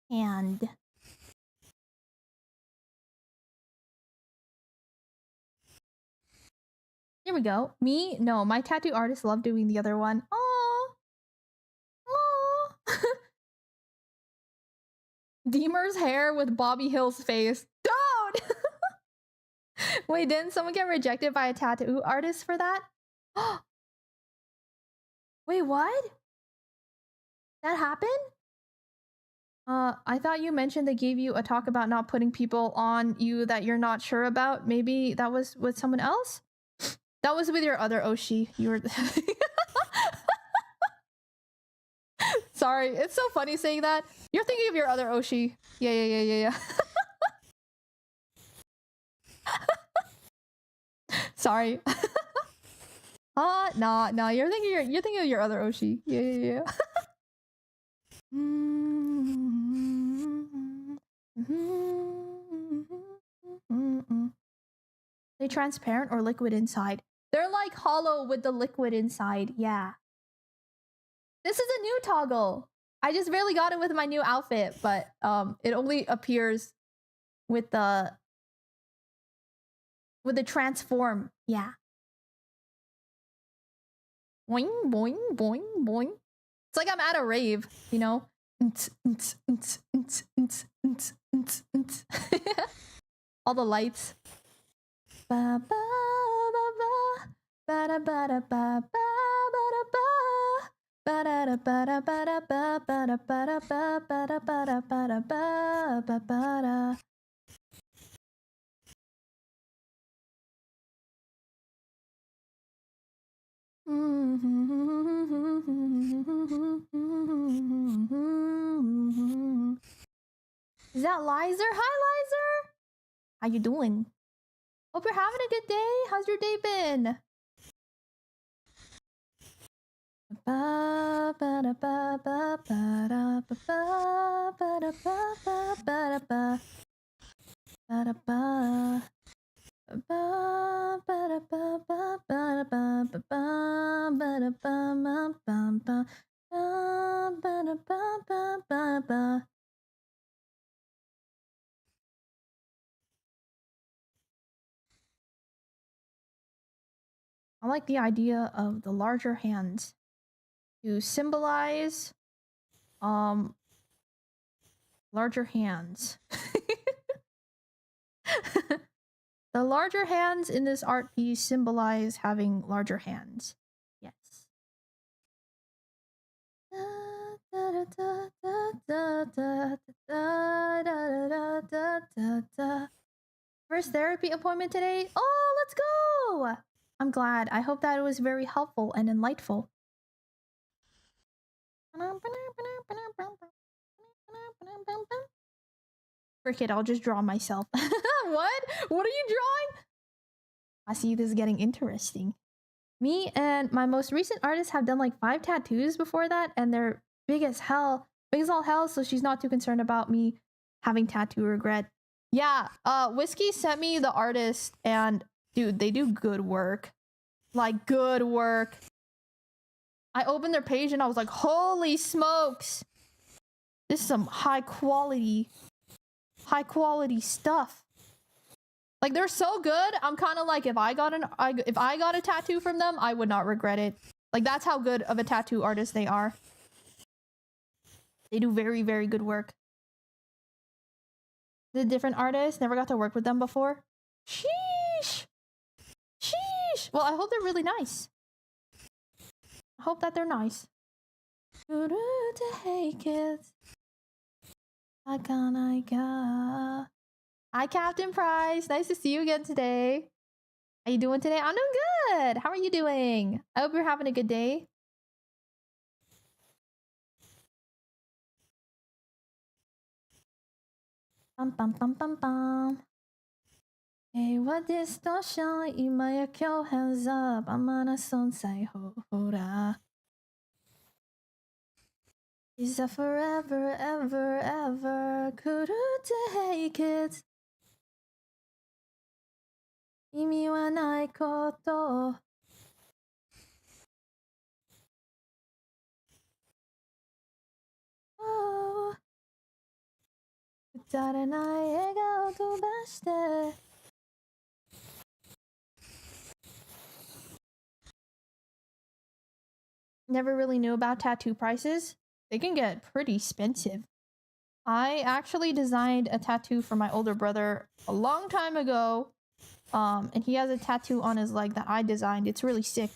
And here we go. Me? No, my tattoo artist loved doing the other one. Oh, oh. Deemer's hair with Bobby Hill's face. Don't! Wait, didn't someone get rejected by a tattoo artist for that? Wait, what? That happened? I thought you mentioned they gave you a talk about not putting people on you that you're not sure about. Maybe that was with someone else? That was with your other Oshi. You were... Sorry, it's so funny saying that. You're thinking of your other Oshi. Yeah. Sorry. Nah. You're thinking of your other Oshi. Yeah. They transparent or liquid inside? They're like hollow with the liquid inside. Yeah. This is a new toggle. I just barely got it with my new outfit, but it only appears with the transform. Yeah. Boing, boing, boing, boing. It's like I'm at a rave, you know? All the lights. Ba ba ba ba ba da ba da ba ba ba da ba ba da da ba da ba da ba ba da ba da ba ba da ba da ba da ba ba ba da. Is that Lizer? Hi, Lizer! How you doing? Hope you're having a good day. How's your day been? Ba ba da ba ba ba da ba ba ba da ba ba ba da ba ba da ba. Ba ba da ba ba ba da ba ba ba ba da ba ma ba ba ba da ba ba ba ba. I like the idea of the larger hands to symbolize larger hands. The larger hands in this art piece symbolize having larger hands. Yes. First therapy appointment today? Oh, let's go! I'm glad. I hope that it was very helpful and enlightful. Frick it, I'll just draw myself. What? What are you drawing? I see this is getting interesting. Me and my most recent artist have done like 5 tattoos before that, and they're big as hell. Big as all hell, so she's not too concerned about me having tattoo regret. Yeah, Whiskey sent me the artist, and dude, they do good work. Like, good work. I opened their page and I was like, holy smokes! This is some high quality stuff. Like, they're so good. I'm kind of like, if I got a tattoo from them, I would not regret it. Like, that's how good of a tattoo artist they are. They do very, very good work. The different artists, never got to work with them before. Sheesh. Sheesh. Well, I hope they're really nice. I hope that they're nice. Hey kids. Hi Captain Price. Nice to see you again today. How you doing today? I'm doing good. How are you doing? I hope you're having a good day. Bum bum bum bum bum. Hey, what distortion? Imaya kyo hands up. Amana sonsai hora. Is a forever, ever, ever. Kurute hey kids. Imi wa nai koto. Oh. Utarenai egao tobashite. Never really knew about tattoo prices. They can get pretty expensive. I actually designed a tattoo for my older brother a long time ago. And he has a tattoo on his leg that I designed. It's really sick.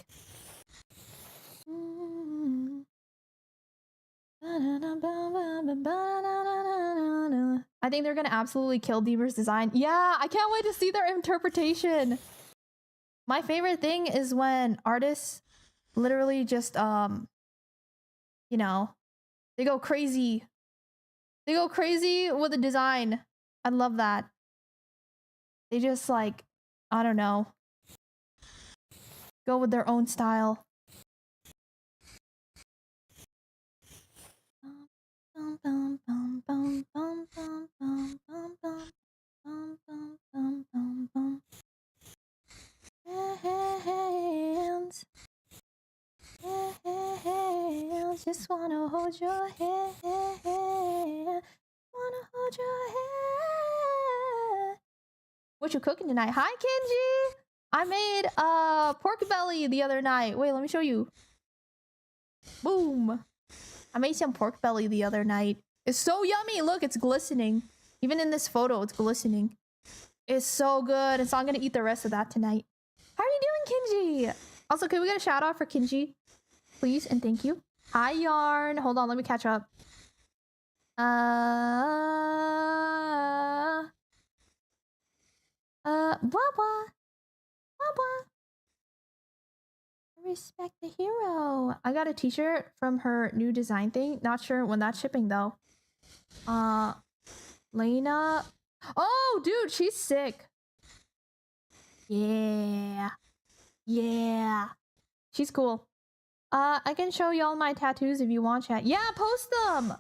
I think they're gonna absolutely kill Deemer's design. Yeah, I can't wait to see their interpretation. My favorite thing is when artists literally just you know, they go crazy. They go crazy with the design. I love that. They just like, I don't know. go with their own style. Hands. Just wanna hold your hand. Wanna hold your hand. What you cooking tonight? Hi, Kenji. I made pork belly the other night. Wait, let me show you. Boom. I made some pork belly the other night. It's so yummy. Look, it's glistening. Even in this photo, it's glistening. It's so good. And so I'm gonna eat the rest of that tonight. How are you doing, Kenji? Also, can we get a shout out for Kenji? Please and thank you. Hi, Yarn. Hold on, let me catch up. Blah. Respect the hero. I got a t-shirt from her new design thing. Not sure when that's shipping though. Lena. Oh, dude, she's sick. Yeah. She's cool. I can show y'all my tattoos if you want, chat. Yeah, post them.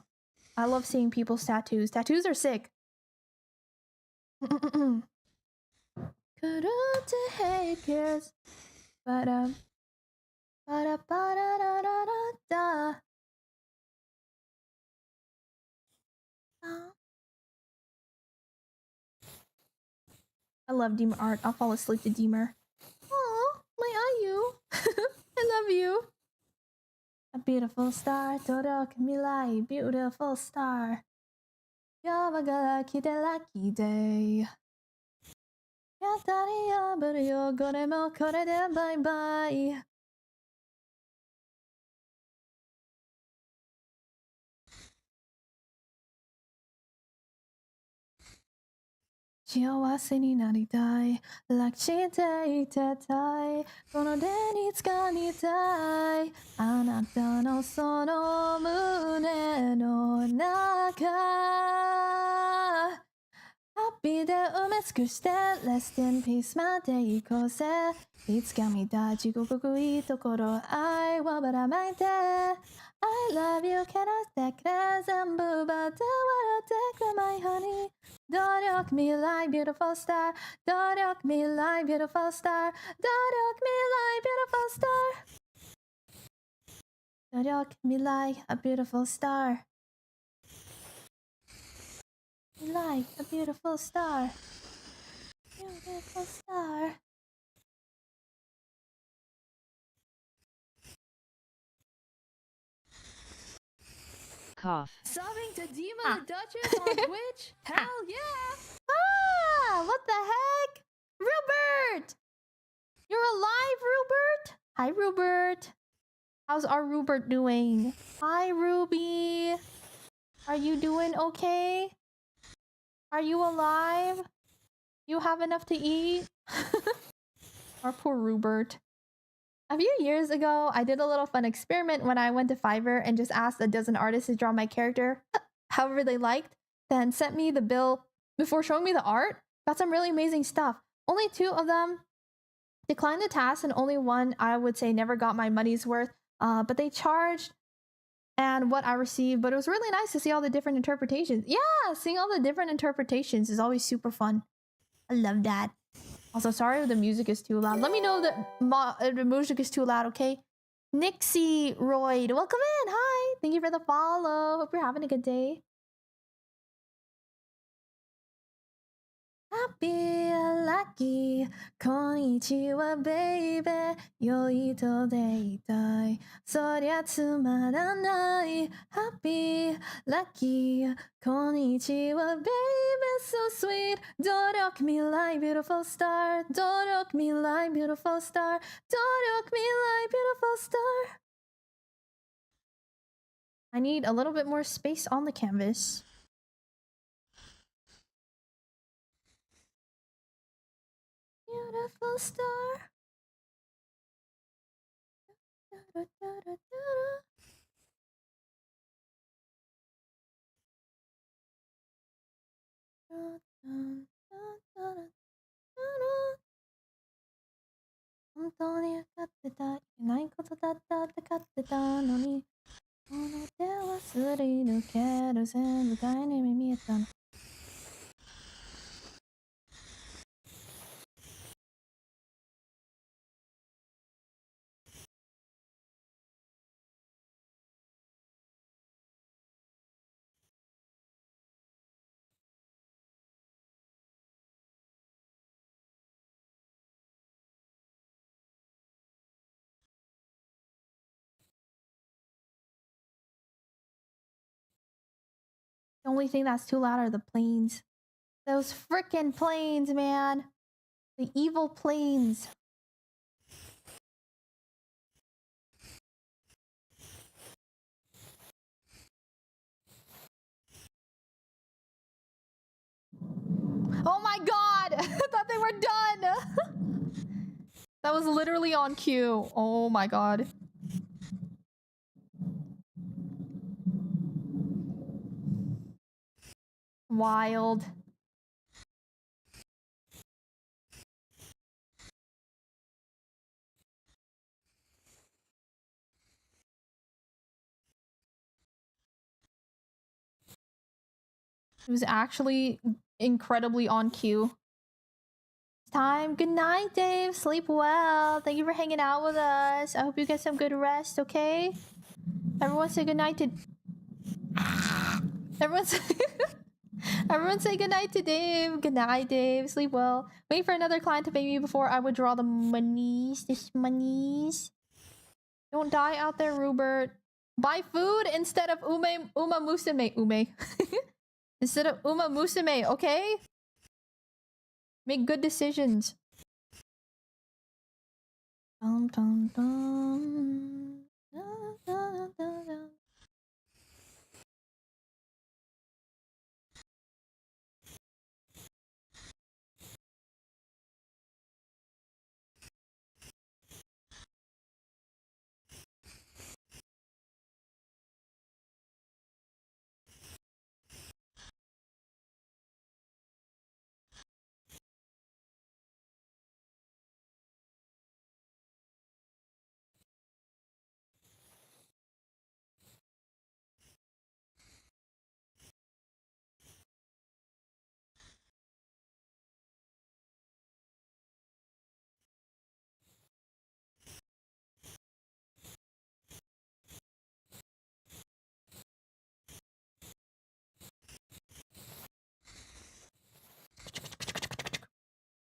I love seeing people's tattoos. Tattoos are sick. Couldn't hate kiss. Ba-da. Ba-da-ba-da-da-da-da. I love Deemer art. I'll fall asleep to Deemer. Oh, my Ayu. I love you. A beautiful star, Todok Milai, beautiful star. Yawaga kite lucky day. Yatari yabaru yo, gore mo kore de bye bye. Shiawase ni naritai, lakshite itetai, kono de ni tsukamitai, anata no sono mune no naka. Happy de umetsukushite, rest in peace made ikose, itsukamita jikoku ii tokoro ai wa baramaite. I love you, cannot take zenbu, but I take my honey. Don't rock me like beautiful star. Don't rock me like beautiful star. Don't rock me like beautiful star. Don't rock me like a beautiful star. Like a beautiful star. Beautiful star. Cough. Subbing to Dima the Duchess on Twitch? Hell yeah! Ah! What the heck? Rupert! You're alive, Rupert? Hi, Rupert. How's our Rupert doing? Hi, Ruby. Are you doing okay? Are you alive? You have enough to eat? Our poor Rupert. A few years ago, I did a little fun experiment when I went to Fiverr and just asked a dozen artists to draw my character however they liked, then sent me the bill before showing me the art. Got some really amazing stuff. Only 2 of them declined the task, and only one, I would say, never got my money's worth. But they charged and what I received. But it was really nice to see all the different interpretations. Yeah, seeing all the different interpretations is always super fun. I love that. Also, sorry if the music is too loud. Let me know that the music is too loud, okay? Nixie Royd, welcome in. Hi. Thank you for the follow. Hope you're having a good day. Happy lucky, konnichiwa baby, 良いとでいたい、そりゃつまらない。Happy lucky, konnichiwa baby, so sweet. Don't rock me like beautiful star. Don't rock me like beautiful star. Don't rock me like beautiful star. I need a little bit more space on the canvas. Beautiful star. だったって買ってたのにこの手はすり抜ける全部概念に見えたの The only thing that's too loud are the planes. Those frickin' planes, man. The evil planes. Oh my god! I thought they were done! That was literally on cue. Oh my god. Wild. It was actually incredibly on cue. Time. Good night, Dave. Sleep well. Thank you for hanging out with us. I hope you get some good rest, okay? Everyone say good night to... Everyone say... Everyone say good night to Dave. Good night, Dave. Sleep well. Wait for another client to pay me before I withdraw the monies. This monies. Don't die out there, Rupert. Buy food instead of Uma Musume. Ume. Instead of Uma Musume, okay? Make good decisions. Dun, dun, dun. Dun, dun, dun, dun.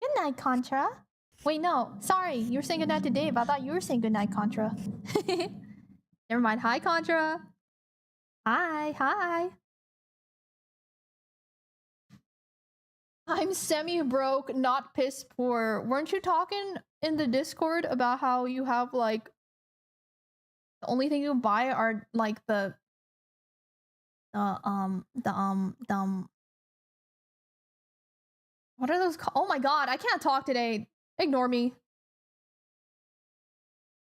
Good night, Contra. Wait, no. Sorry, you were saying goodnight to Dave. I thought you were saying goodnight, Contra. Never mind. Hi, Contra. Hi, hi. I'm semi-broke, not piss poor. Weren't you talking in the Discord about how you have, like... The only thing you buy are, like, the... What are those called? Oh my god, I can't talk today. Ignore me.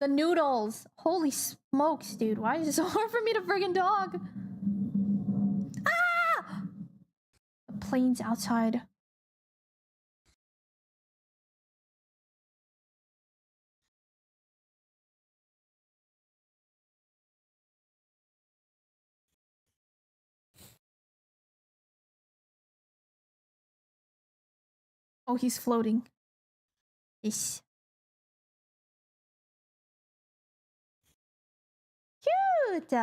The noodles. Holy smokes, dude. Why is it so hard for me to friggin' talk? Ah! The plane's outside. Oh, he's floating. Yes. Cute!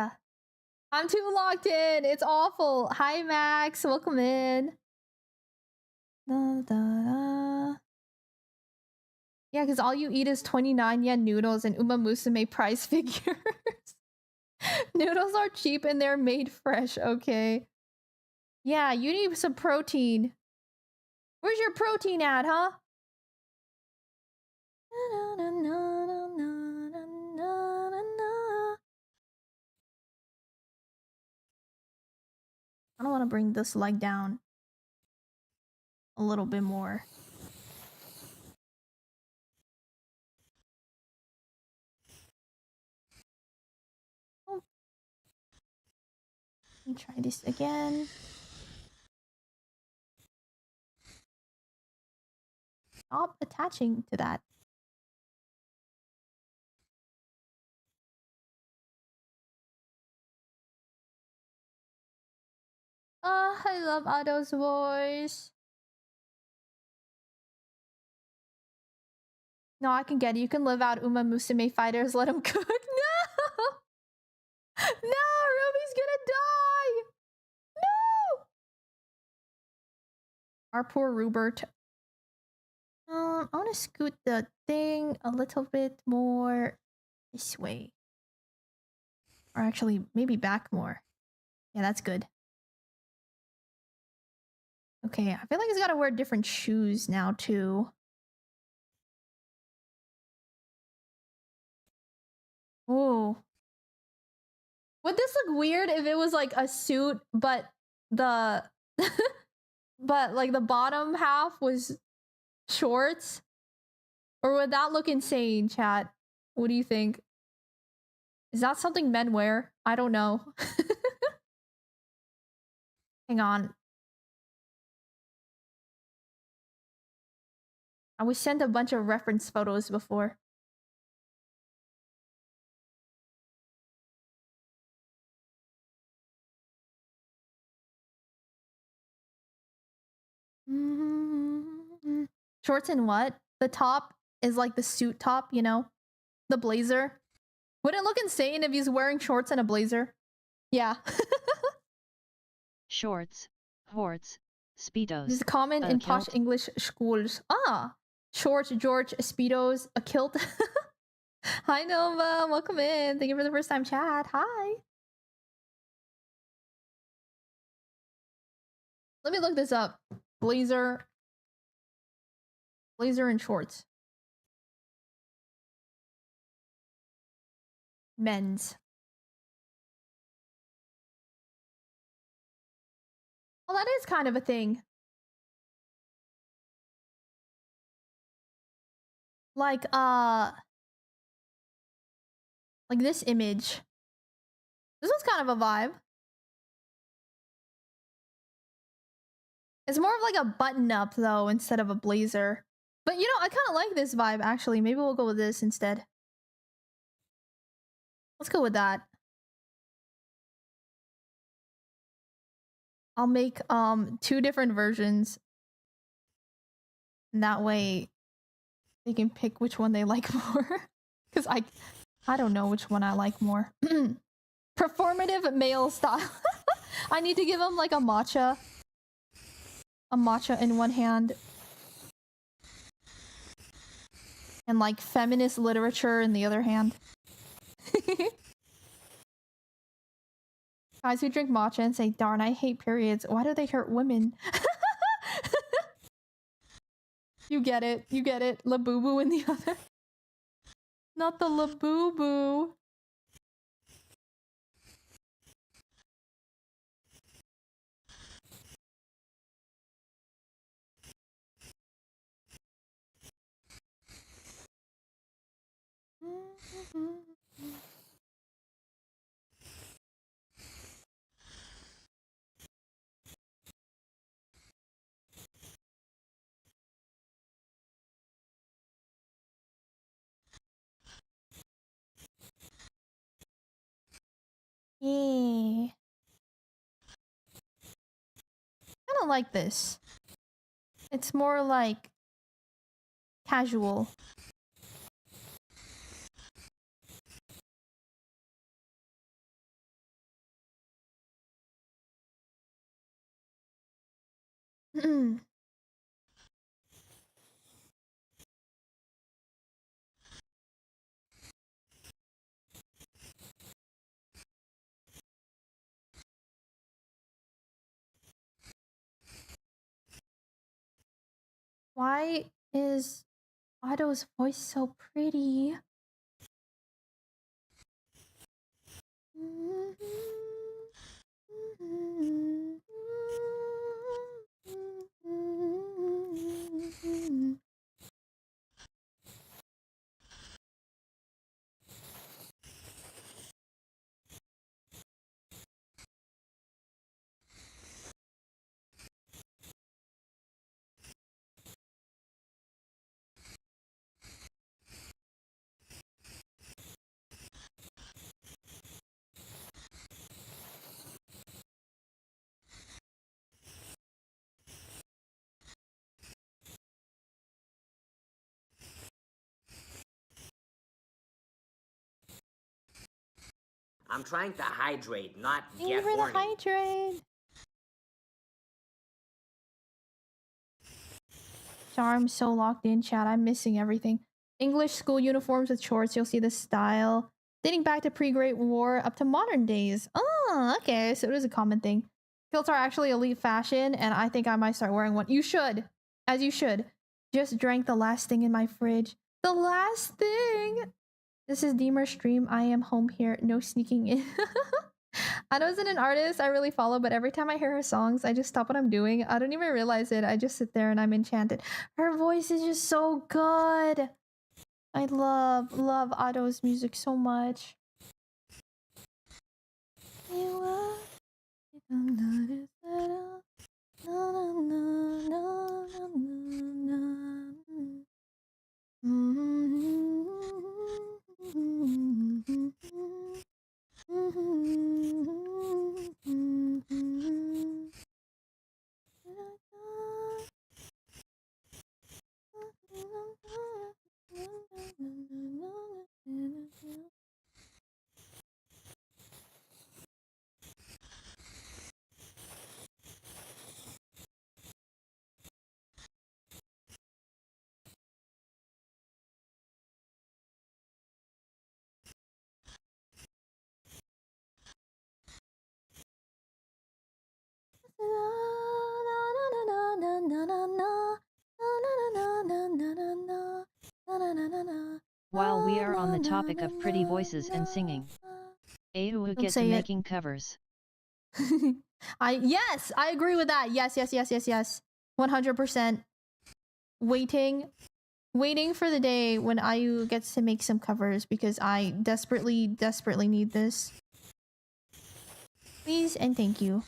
I'm too locked in. It's awful. Hi, Max. Welcome in. Da, da, da. Yeah, because all you eat is 29 yen noodles and Uma Musume price figures. Noodles are cheap and they're made fresh, okay? Yeah, you need some protein. Where's your protein at, huh? I don't want to bring this leg down a little bit more. Oh. Let me try this again. Stop attaching to that. I love Otto's voice. No, I can get it. You can live out Uma Musume fighters. Let him cook. No! No! Ruby's gonna die! No! Our poor Rupert. I want to scoot the thing a little bit more this way. Or actually, maybe back more. Yeah, that's good. Okay, I feel like he's got to wear different shoes now, too. Oh. Would this look weird if it was like a suit, but the... but like the bottom half was shorts? Or would that look insane, chat? What do you think? Is that something men wear? I don't know. Hang on. I was sent a bunch of reference photos before. Shorts and what? The top is like the suit top, you know? The blazer. Would it look insane if he's wearing shorts and a blazer? Yeah. Shorts, horts, speedos. This is common in posh English schools. Ah! Shorts, George, speedos, a kilt. Hi Nova, welcome in. Thank you for the first time chat. Hi. Let me look this up. Blazer. Blazer and shorts. Men's. Well, that is kind of a thing. Like this image. This was kind of a vibe. It's more of like a button up though, instead of a blazer. But you know, I kind of like this vibe actually. Maybe we'll go with this instead. Let's go with that. I'll make 2 different versions. And that way they can pick which one they like more. Cuz I don't know which one I like more. Performative male style. I need to give him like a matcha. A matcha in one hand. And like feminist literature in the other hand. Guys who drink matcha and say, darn, I hate periods. Why do they hurt women? You get it. You get it. La boo boo in the other. Not the la boo boo. Yeah. I don't like this. It's more like casual. Why is Otto's voice so pretty? I'm trying to hydrate, not Thank you get for the horny. hydrate. Sorry, I'm so locked in, chat. I'm missing everything. English school uniforms with shorts. You'll see the style. Dating back to pre-Great War up to modern days. Oh, okay. So it is a common thing. Kilts are actually elite fashion, and I think I might start wearing one. You should. As you should. Just drank the last thing in my fridge. The last thing! This is Deemer's stream. I am home here. No sneaking in. Anna isn't an artist I really follow, but every time I hear her songs, I just stop what I'm doing. I don't even realize it. I just sit there and I'm enchanted. Her voice is just so good. I love Otto's music so much. While we are on the topic of pretty voices and singing, Ahu gets say it. making covers. Yes, I agree with that. Yes. 100%. Waiting for the day when Ayu gets to make some covers because I desperately need this. Please and thank you.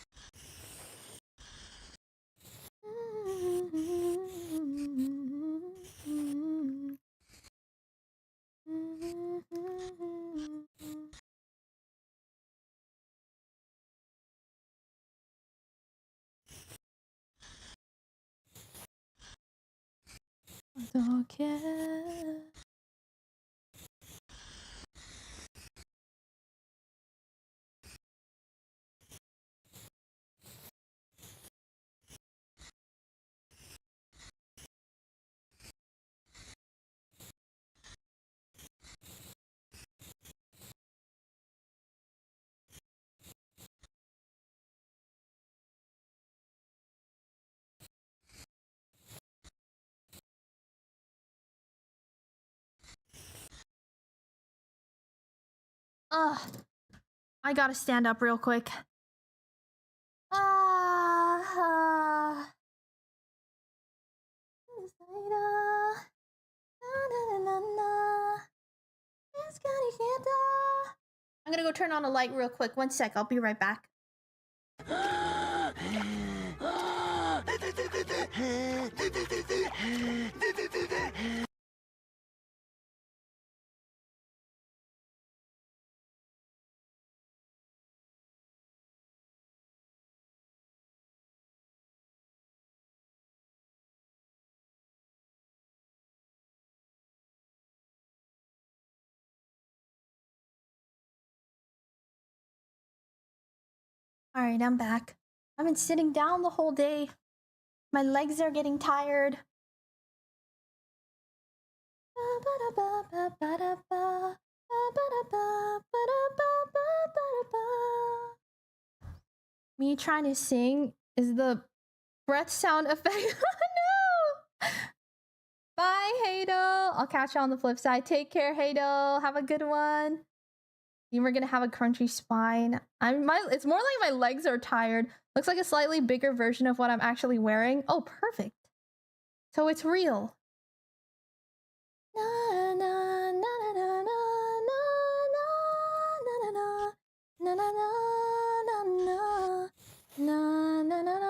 Okay. I gotta stand up real quick. I'm gonna go turn on a light real quick. 1 sec, I'll be right back. Alright, I'm back. I've been sitting down the whole day. My legs are getting tired. Me trying to sing is the breath sound effect. No! Bye, Hado. I'll catch you on the flip side. Take care, Hado. Have a good one. You were gonna have a crunchy spine. It's more like my legs are tired. Looks like a slightly bigger version of what I'm actually wearing. Oh, perfect. So it's real. Na na na na na na na na na na na na na na na na na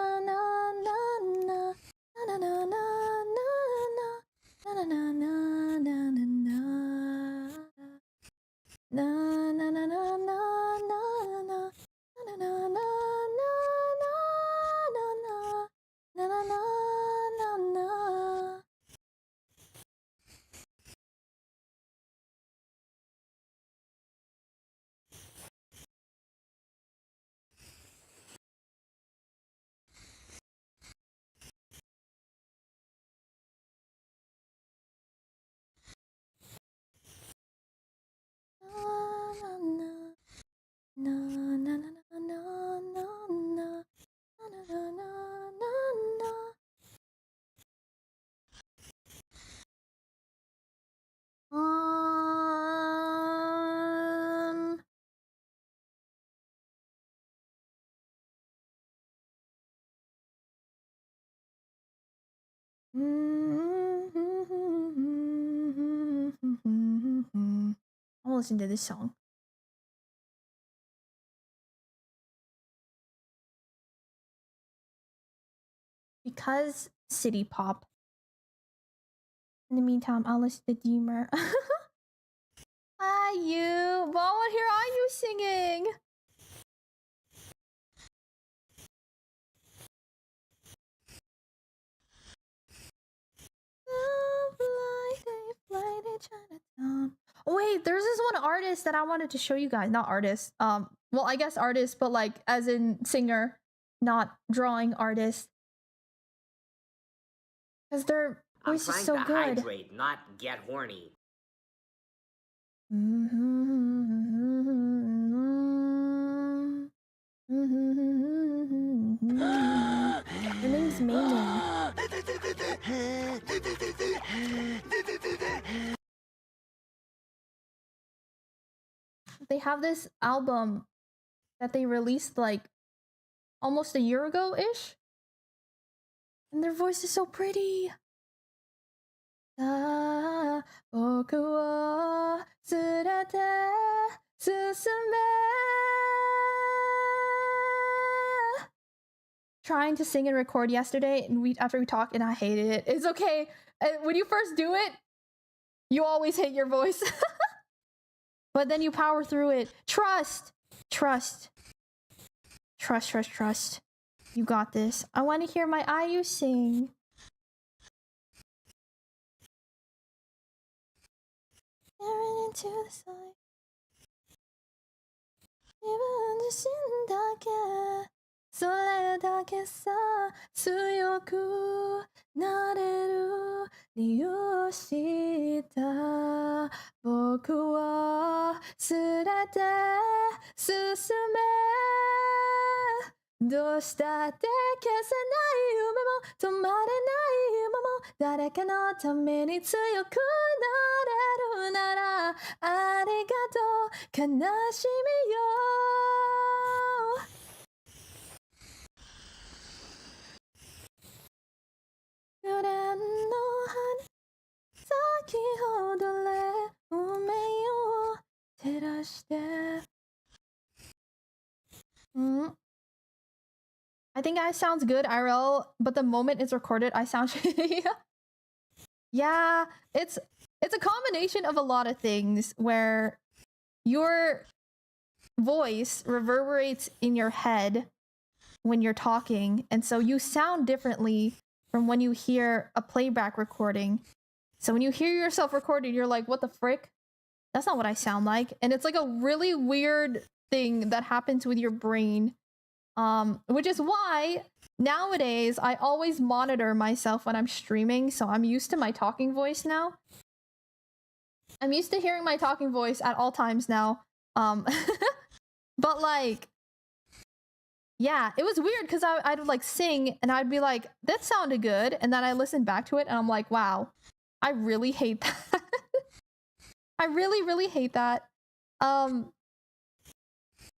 I'll listen to this song. Because city pop. In the meantime, I'll listen to Deemer. Hi, you. Well, I want to hear IU singing. Oh, wait, there's this one artist that I wanted to show you guys. Not artist. Well, I guess artist, but like as in singer, not drawing artist. Because their voice is so I'm good. trying to hydrate, not get horny. Her name's Mei. They have this album that they released like almost a year ago-ish. And their voice is so pretty. Trying to sing and record yesterday, and after we talked, and I hated it. It's okay. When you first do it, you always hate your voice. But then you power through it. Trust. You got this. I want to hear my IU sing. Staring into the side. I think I sounds good IRL, but the moment it's recorded, I sound shitty. Yeah, it's a combination of a lot of things where your voice reverberates in your head when you're talking, and so you sound differently from when you hear a playback recording. So when you hear yourself recorded, you're like, what the frick? That's not what I sound like. And it's like a really weird thing that happens with your brain. Which is why nowadays I always monitor myself when I'm streaming, so I'm used to my talking voice now. I'm used to hearing my talking voice at all times now. But like, yeah, it was weird because I'd like sing and I'd be like, that sounded good, and then I listened back to it and I'm like, wow, I really hate that. I really hate that.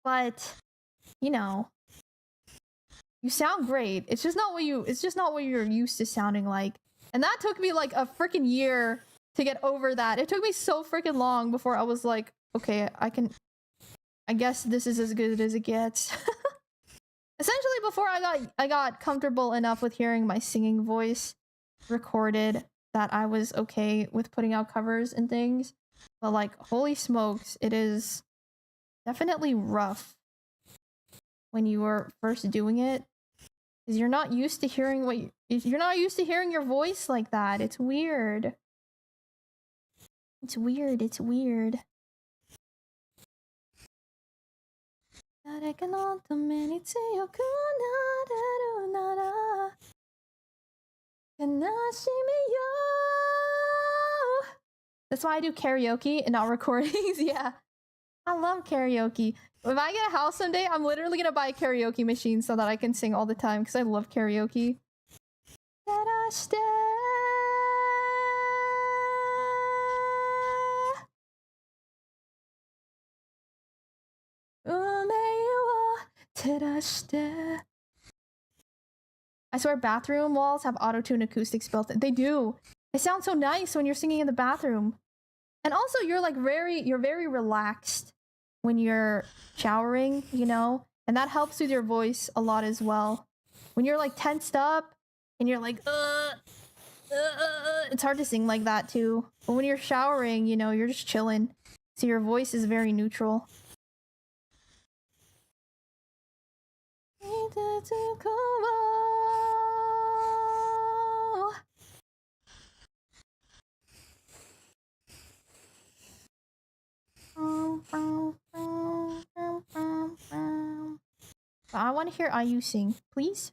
But you know, you sound great. It's just not what you're used to sounding like. And that took me like a freaking year to get over that. It took me so freaking long before I was like, okay, I guess this is as good as it gets. Essentially, before I got comfortable enough with hearing my singing voice recorded that I was okay with putting out covers and things. But like, holy smokes, it is definitely rough when you were first doing it, because you're not used to hearing you're not used to hearing your voice like that. It's weird. It's weird. That's why I do karaoke and not recordings. Yeah, I love karaoke. If I get a house someday, I'm literally gonna buy a karaoke machine so that I can sing all the time because I love karaoke. I swear bathroom walls have auto-tune acoustics built in. They do. It sounds so nice when you're singing in the bathroom. And also you're like you're very relaxed when you're showering, you know? And that helps with your voice a lot as well. When you're like tensed up and you're like, it's hard to sing like that too. But when you're showering, you know, you're just chilling. So your voice is very neutral. I want to hear IU sing, please.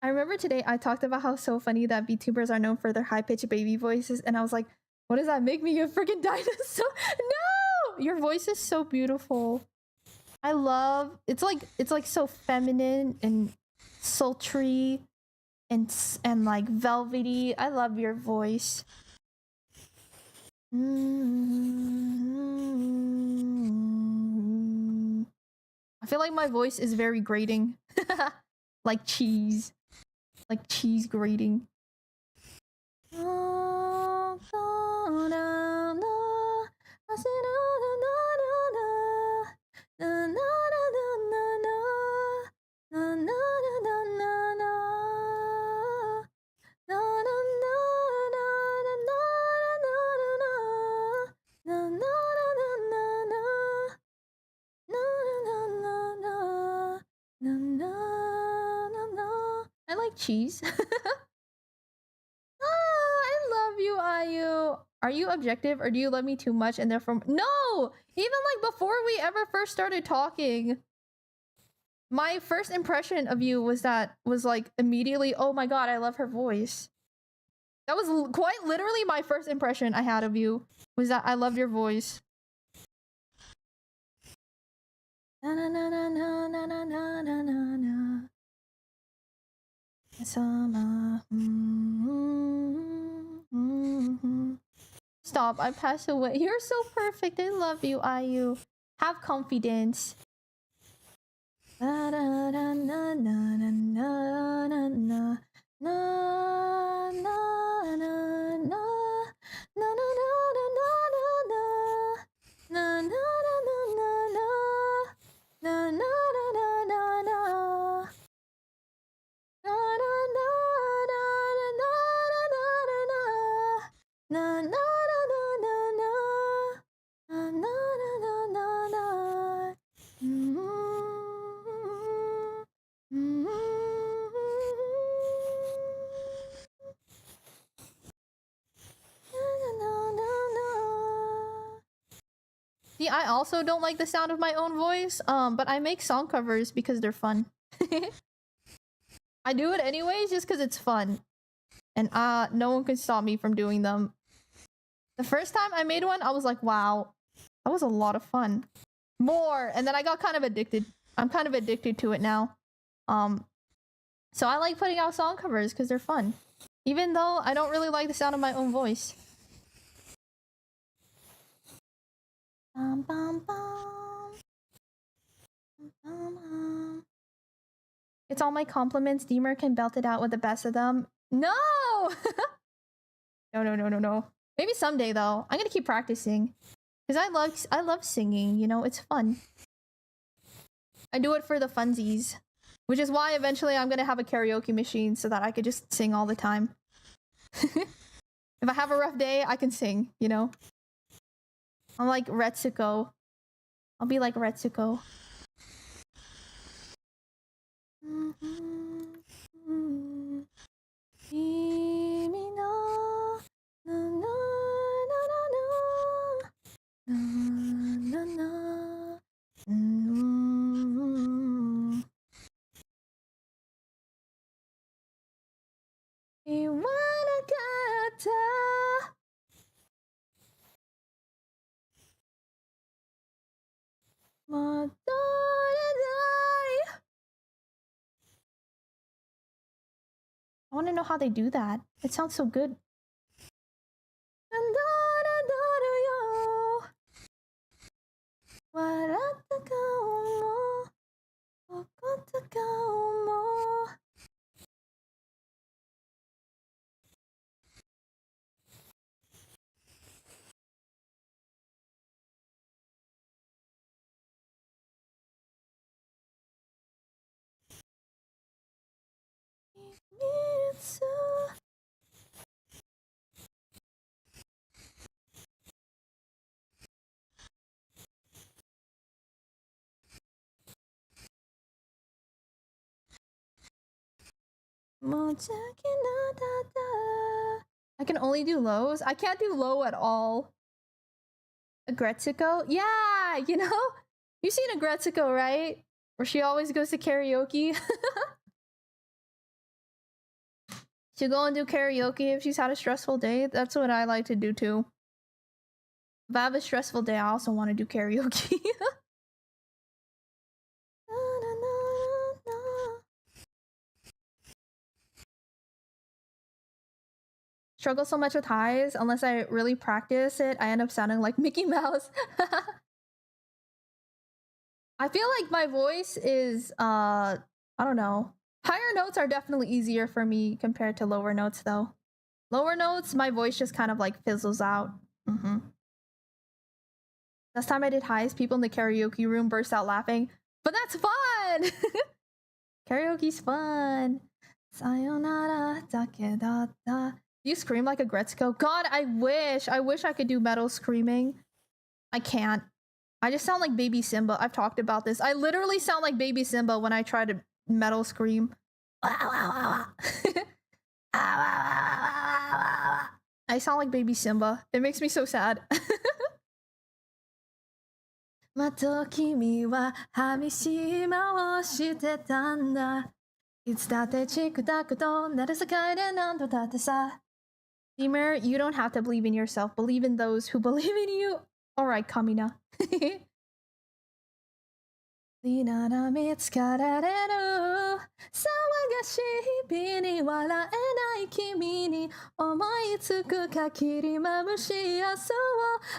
I remember today I talked about how so funny that VTubers are known for their high-pitched baby voices, and I was like, what does that make me, a freaking dinosaur? No! Your voice is so beautiful. I love it's like so feminine and sultry and like velvety. I love your voice. I feel like my voice is very grating. Like cheese. Like cheese grating. I like cheese. I love you, Ayu. Are you objective or do you love me too much and therefore— No! Even like before we ever first started talking, my first impression of you was like immediately, oh my god, I love her voice. That was quite literally my first impression I had of you, was that I loved your voice. Na na na na na na na na na na na. Summer. Stop, I passed away. You're so perfect. I love you, Ayu. Have confidence. Na na na na na na na na na na na na na. Na na na na na na na na na na na na na na na na. See, I also don't like the sound of my own voice, but I make song covers because they're fun. I do it anyways just because it's fun. And no one can stop me from doing them. The first time I made one, I was like, wow, that was a lot of fun. More! And then I got kind of addicted. I'm kind of addicted to it now. So I like putting out song covers because they're fun. Even though I don't really like the sound of my own voice. Bum, bum, bum. Bum, bum. It's all my compliments. Deemer can belt it out with the best of them. No! No. Maybe someday though. I'm gonna keep practicing. Because I love singing, you know, it's fun. I do it for the funsies. Which is why eventually I'm gonna have a karaoke machine so that I could just sing all the time. If I have a rough day, I can sing, you know? I'm like Retsuko. I'll be like Retsuko. I want to know how they do that. It sounds so good. すもうじゃけなだだ I can only do lows? I can't do low at all. Agretsuko? Yeah, you know? You've seen Agretsuko, right? Where she always goes to karaoke. She'll go and do karaoke if she's had a stressful day. That's what I like to do too. If I have a stressful day, I also want to do karaoke. Struggle so much with highs. Unless I really practice it, I end up sounding like Mickey Mouse. I feel like my voice is, I don't know. Higher notes are definitely easier for me compared to lower notes, though. Lower notes, my voice just kind of like fizzles out. Last time I did highs, people in the karaoke room burst out laughing. But that's fun! Karaoke's fun. Sayonara takedata. Do you scream like a Gretzko? God, I wish. I wish I could do metal screaming. I can't. I just sound like Baby Simba. I've talked about this. I literally sound like Baby Simba when I try to metal scream. I sound like Baby Simba. It makes me so sad. また君は寂しい顔をしてたんだ。いつだってチクタクとなる世界で何度だってさ。Dreamer, you don't have to believe in yourself. Believe in those who believe in you. Alright, Kamina. なら見つかられる騒がしい日に笑えない君に思いつく限り眩しい朝を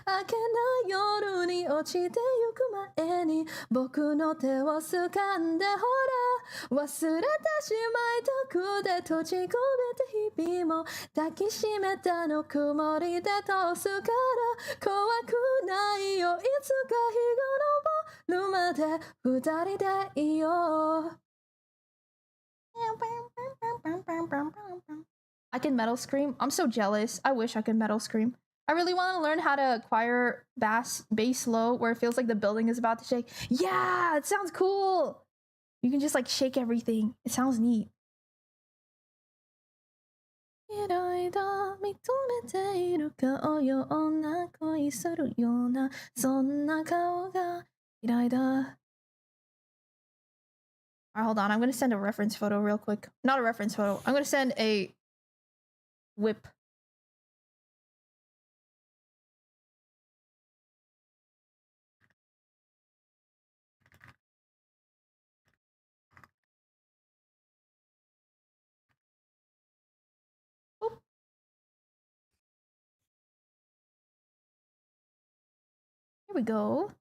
明けない夜に落ちてゆく前に僕の手を掴んでほら忘れてしまいたくて閉じ込めた日々も抱きしめたの曇りで通すから怖くないよいつか日が昇るまで二人でいよう I can metal scream. I'm so jealous. I wish I could metal scream. I really want to learn how to acquire bass low where it feels like the building is about to shake. Yeah, it sounds cool. You can just like shake everything. It sounds neat. いろいろ認めているかような恋するようなそんな顔が嫌いだ Alright, hold on. I'm gonna send a reference photo real quick. Not a reference photo. I'm gonna send a whip. Oop. Here we go.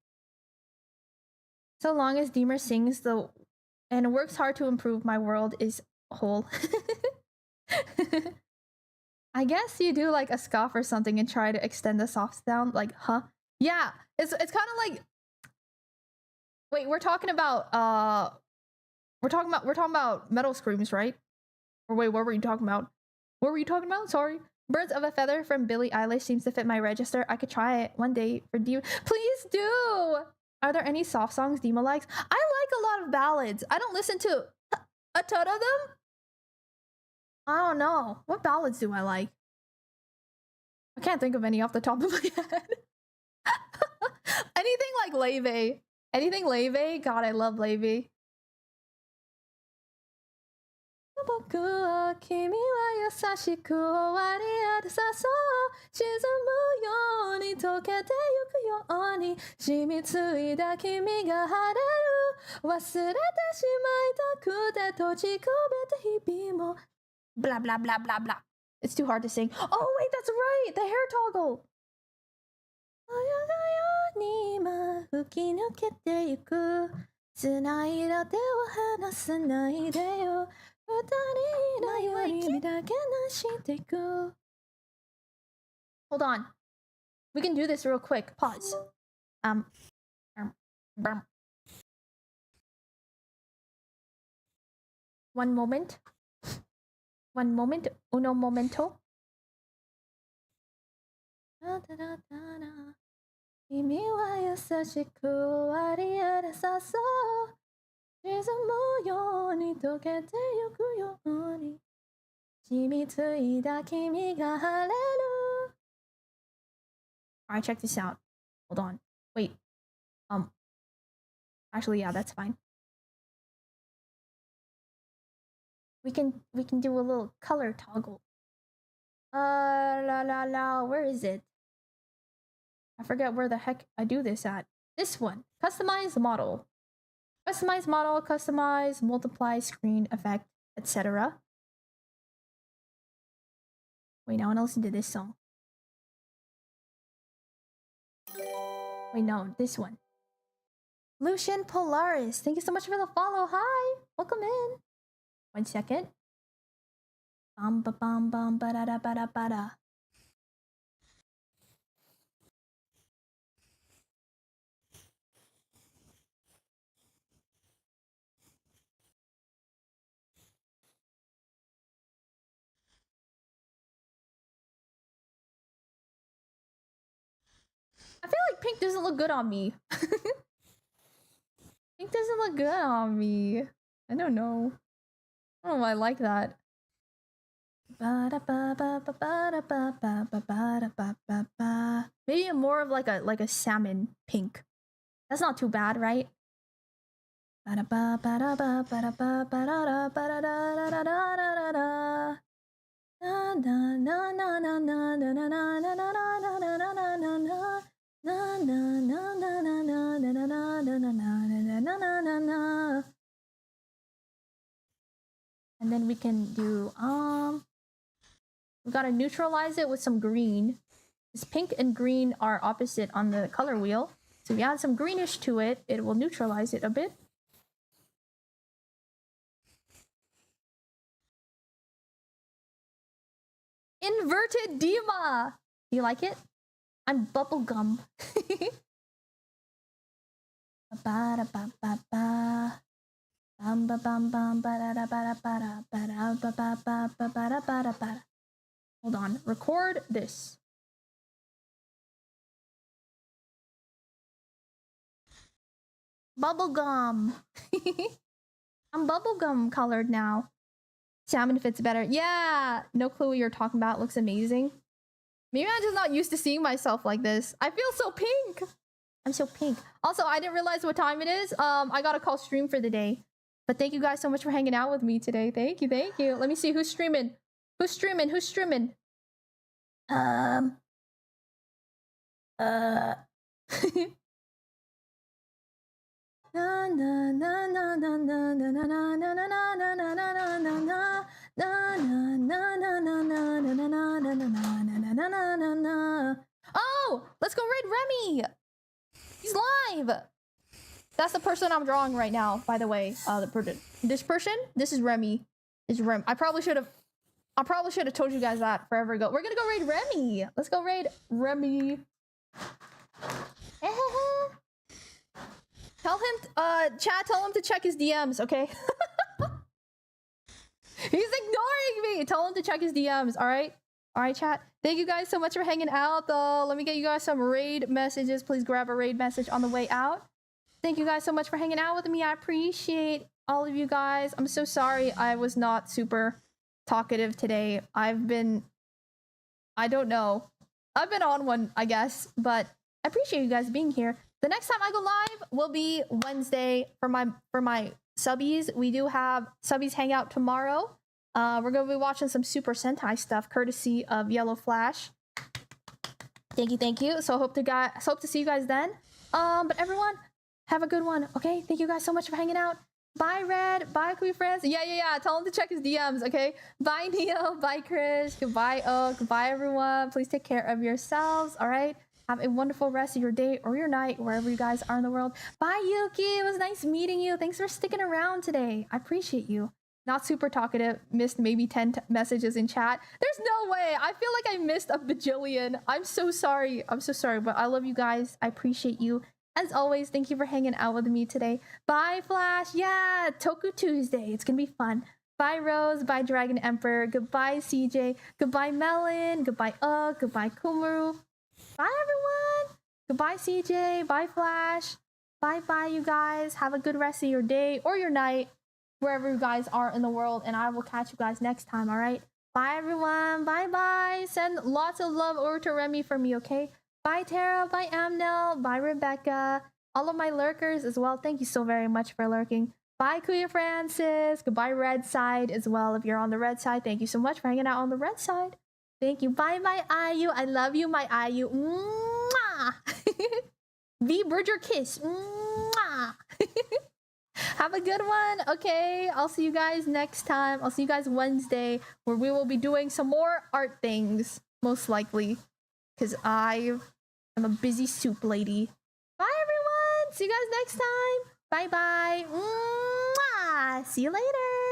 So long as Deemer sings the and works hard to improve, my world is whole. I guess you do like a scoff or something and try to extend the soft sound, like huh? Yeah, it's kind of like. Wait, we're talking about metal screams, right? Or wait, what were you talking about? What were you talking about? Sorry. Birds of a Feather from Billie Eilish seems to fit my register. I could try it one day for Dima. Please do! Are there any soft songs Dima likes? I like a lot of ballads. I don't listen to a ton of them. I don't know. What ballads do I like? I can't think of any off the top of my head. Anything like Leve. Anything Leve? God, I love Leve. 僕を君は優しく終わりやでさそう沈むように溶けてゆくように染みついた君が晴れる忘れてしまいたくて閉じ込めた日々も blah blah blah blah blah It's too hard to sing. Oh wait, that's right! The hair toggle! 泳ぐように今吹き抜けてゆく繋いだ手を離さないでよ Hold on. We can do this real quick. Pause. One moment. One moment. Uno momento. Alright, check this out. Hold on. Wait. Actually, yeah, that's fine. We can do a little color toggle. Where is it? I forget where the heck I do this at. This one. Customize model. Customize model, customize, multiply, screen, effect, etc. Wait, now I want to listen to this song. Wait, no, this one. Lucian Polaris, thank you so much for the follow. Hi, welcome in. 1 second. Bum ba bum bum ba da da ba da ba da. I feel like pink doesn't look good on me. Pink doesn't look good on me. I don't know. I don't know why I like that. Maybe more of like a salmon pink. That's not too bad, right? And then we can do we gotta neutralize it with some green. Because pink and green are opposite on the color wheel. So if you add some greenish to it, it will neutralize it a bit. Inverted Dima! Do you like it? I'm bubblegum. Hold on, record this. Bubblegum. I'm bubblegum colored now. Salmon fits better. Yeah, no clue what you're talking about. Looks amazing. Maybe I'm just not used to seeing myself like this. I feel so pink. I'm so pink. Also, I didn't realize what time it is. I got to call stream for the day. But thank you guys so much for hanging out with me today. Thank you, thank you. Let me see who's streaming. Who's streaming? Who's streaming? Oh, let's go raid Remy. He's live. That's the person I'm drawing right now, by the way. This person, this is Remy. Is Rem. I probably should have told you guys that forever ago. We're gonna go raid Remy. Let's go raid Remy. Tell him, chat, tell him to check his DMs, okay? He's ignoring me. Tell him to check his DMs, all right? All right, chat. Thank you guys so much for hanging out, though. Let me get you guys some raid messages. Please grab a raid message on the way out. Thank you guys so much for hanging out with me. I appreciate all of you guys. I'm so sorry I was not super talkative today. I don't know. I've been on one, I guess, but I appreciate you guys being here. The next time I go live will be Wednesday for my subbies. We do have subbies hangout tomorrow. We're gonna be watching some Super Sentai stuff, courtesy of Yellow Flash. Thank you. So hope to see you guys then. But everyone, have a good one. Okay, thank you guys so much for hanging out. Bye, Red. Bye, Queen Friends. Yeah. Tell him to check his DMs. Okay. Bye, Neo. Bye, Chris. Goodbye, Oak. Goodbye, everyone. Please take care of yourselves. All right. Have a wonderful rest of your day or your night, wherever you guys are in the world. Bye, Yuki. It was nice meeting you. Thanks for sticking around today. I appreciate you. Not super talkative. Missed maybe 10 messages in chat. There's no way. I feel like I missed a bajillion. I'm so sorry. But I love you guys. I appreciate you. As always, thank you for hanging out with me today. Bye, Flash. Yeah, Toku Tuesday. It's gonna be fun. Bye, Rose. Bye, Dragon Emperor. Goodbye, CJ. Goodbye, Melon. Goodbye, Goodbye, Kumaru. Bye, everyone. Goodbye, CJ. Bye, Flash. Bye, you guys. Have a good rest of your day or your night, wherever you guys are in the world. And I will catch you guys next time, all right? Bye, everyone. Bye. Send lots of love over to Remy for me, okay? Bye, Tara. Bye, Amnel. Bye, Rebecca. All of my lurkers as well. Thank you so very much for lurking. Bye, Kuya Francis. Goodbye, Red Side as well. If you're on the red side, thank you so much for hanging out on the red side. Thank you. Bye, my IU. I love you, my IU. Mwah! V Bridger kiss. Mwah! Have a good one. Okay, I'll see you guys next time. I'll see you guys Wednesday, where we will be doing some more art things, most likely, because I am a busy soup lady. Bye, everyone. See you guys next time. Bye. Mwah! See you later.